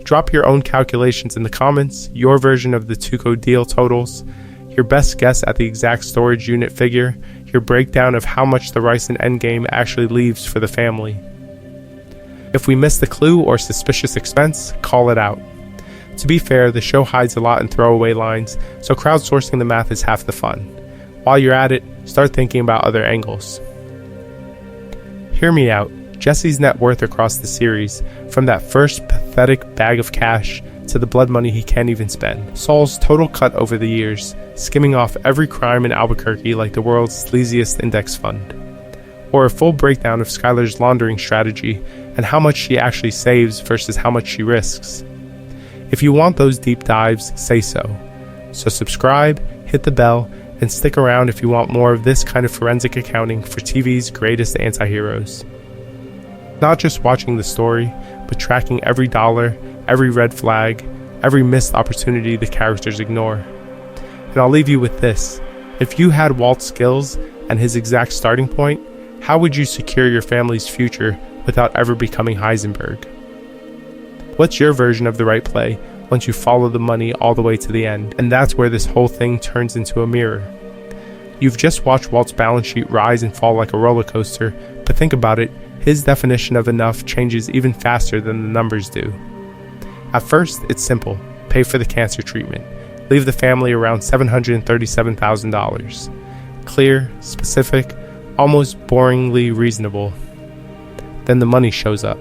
Drop your own calculations in the comments, your version of the Tuco deal totals, your best guess at the exact storage unit figure, your breakdown of how much the Ryson endgame actually leaves for the family. If we miss the clue or suspicious expense, call it out. To be fair, the show hides a lot in throwaway lines, so crowdsourcing the math is half the fun. While you're at it, start thinking about other angles. Hear me out. Jesse's net worth across the series, from that first pathetic bag of cash to the blood money he can't even spend. Saul's total cut over the years, skimming off every crime in Albuquerque like the world's sleaziest index fund. Or a full breakdown of Skylar's laundering strategy and how much she actually saves versus how much she risks. If you want those deep dives, say so. So subscribe, hit the bell, and stick around if you want more of this kind of forensic accounting for TV's greatest anti-heroes. Not just watching the story, but tracking every dollar, every red flag, every missed opportunity the characters ignore. And I'll leave you with this. If you had Walt's skills and his exact starting point, how would you secure your family's future without ever becoming Heisenberg? What's your version of the right play? once you follow the money all the way to the end. And that's where this whole thing turns into a mirror. You've just watched Walt's balance sheet rise and fall like a roller coaster, but think about it, his definition of enough changes even faster than the numbers do. At first, it's simple. Pay for the cancer treatment. Leave the family around $737,000. Clear, specific, almost boringly reasonable. Then the money shows up.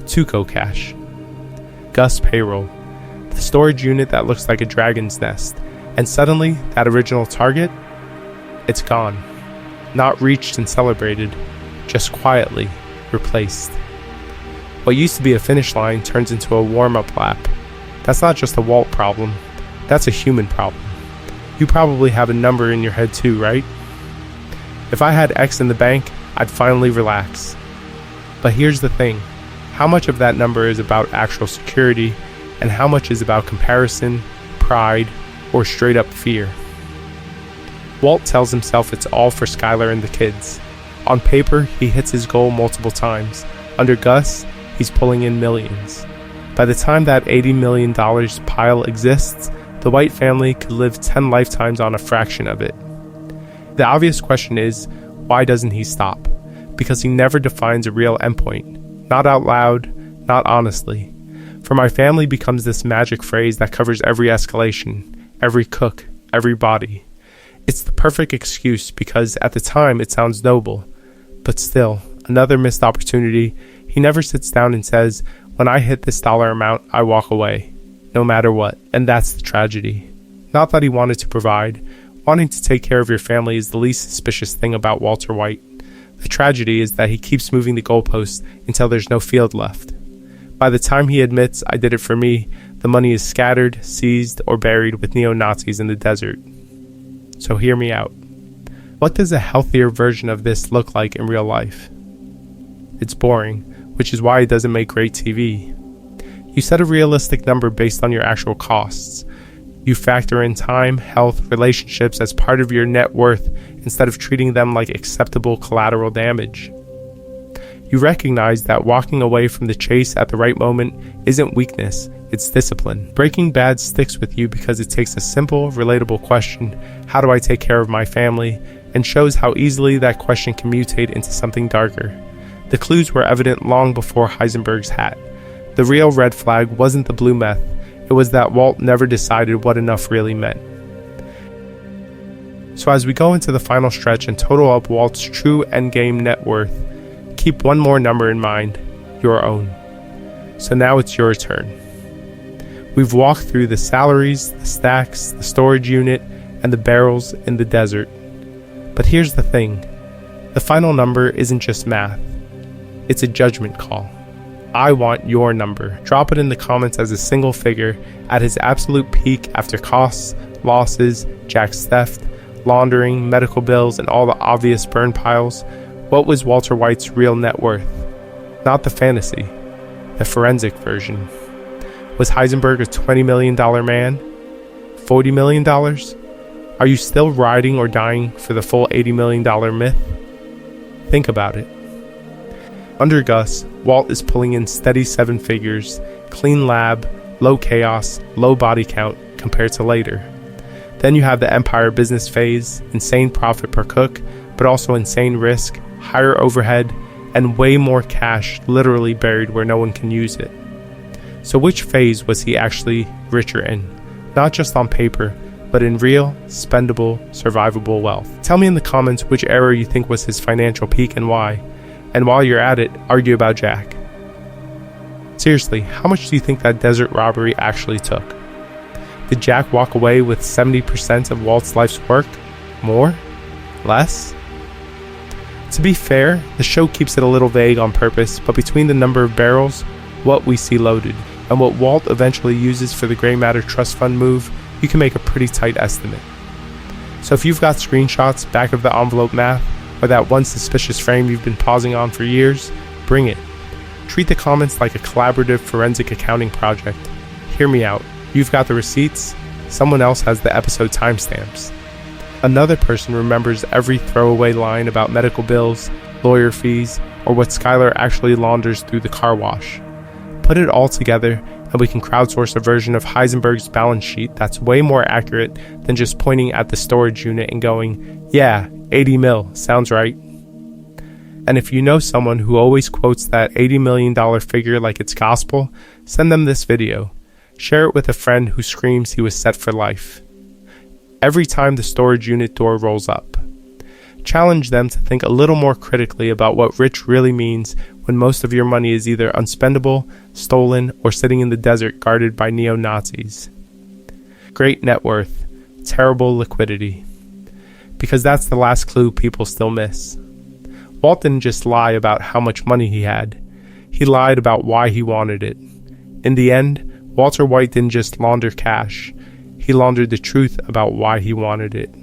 Tuco cash. Gus payroll. The storage unit that looks like a dragon's nest. And suddenly, that original target, it's gone. Not reached and celebrated, just quietly replaced. What used to be a finish line turns into a warm-up lap. That's not just a Walt problem, that's a human problem. You probably have a number in your head too, right? If I had X in the bank, I'd finally relax. But here's the thing, how much of that number is about actual security, and how much is about comparison, pride, or straight up fear? Walt tells himself it's all for Skylar and the kids. On paper, he hits his goal multiple times. Under Gus, he's pulling in millions. By the time that $80 million pile exists, the White family could live 10 lifetimes on a fraction of it. The obvious question is, why doesn't he stop? Because he never defines a real endpoint. Not out loud, not honestly. For my family becomes this magic phrase that covers every escalation, every cook, every body. It's the perfect excuse because at the time it sounds noble. But still, another missed opportunity. He never sits down and says, when I hit this dollar amount, I walk away, no matter what. And that's the tragedy. Not that he wanted to provide. Wanting to take care of your family is the least suspicious thing about Walter White. The tragedy is that he keeps moving the goalposts until there's no field left. By the time he admits, I did it for me, the money is scattered, seized, or buried with neo-Nazis in the desert. So hear me out. What does a healthier version of this look like in real life? It's boring, which is why it doesn't make great TV. You set a realistic number based on your actual costs. You factor in time, health, relationships as part of your net worth instead of treating them like acceptable collateral damage. You recognize that walking away from the chase at the right moment isn't weakness, it's discipline. Breaking Bad sticks with you because it takes a simple, relatable question, how do I take care of my family, and shows how easily that question can mutate into something darker. The clues were evident long before Heisenberg's hat. The real red flag wasn't the blue meth, it was that Walt never decided what enough really meant. So as we go into the final stretch and total up Walt's true endgame net worth, keep one more number in mind, your own. So now it's your turn. We've walked through the salaries, the stacks, the storage unit, and the barrels in the desert. But here's the thing, the final number isn't just math, it's a judgment call. I want your number. Drop it in the comments as a single figure at his absolute peak after costs, losses, Jack's theft, laundering, medical bills, and all the obvious burn piles. What was Walter White's real net worth? Not the fantasy, the forensic version. Was Heisenberg a $20 million man? $40 million? Are you still riding or dying for the full $80 million myth? Think about it. Under Gus, Walt is pulling in steady seven figures, clean lab, low chaos, low body count compared to later. Then you have the Empire business phase, insane profit per cook, but also insane risk, higher overhead, and way more cash literally buried where no one can use it. So which phase was he actually richer in? Not just on paper, but in real, spendable, survivable wealth. Tell me in the comments which era you think was his financial peak and why. And while you're at it, argue about Jack. Seriously, how much do you think that desert robbery actually took? Did Jack walk away with 70% of Walt's life's work? More? Less? To be fair, the show keeps it a little vague on purpose, but between the number of barrels, what we see loaded, and what Walt eventually uses for the Gray Matter Trust Fund move, you can make a pretty tight estimate. So if you've got screenshots, back of the envelope math, or that one suspicious frame you've been pausing on for years, bring it. Treat the comments like a collaborative forensic accounting project. Hear me out. You've got the receipts, someone else has the episode timestamps. Another person remembers every throwaway line about medical bills, lawyer fees, or what Skylar actually launders through the car wash. Put it all together, and we can crowdsource a version of Heisenberg's balance sheet that's way more accurate than just pointing at the storage unit and going, yeah, 80 mil, sounds right. And if you know someone who always quotes that $80 million figure like it's gospel, send them this video. Share it with a friend who screams he was set for life. Every time the storage unit door rolls up, challenge them to think a little more critically about what rich really means when most of your money is either unspendable, stolen, or sitting in the desert guarded by neo-Nazis. Great net worth, terrible liquidity. Because that's the last clue people still miss. Walt didn't just lie about how much money he had. He lied about why he wanted it. In the end, Walter White didn't just launder cash. He laundered the truth about why he wanted it.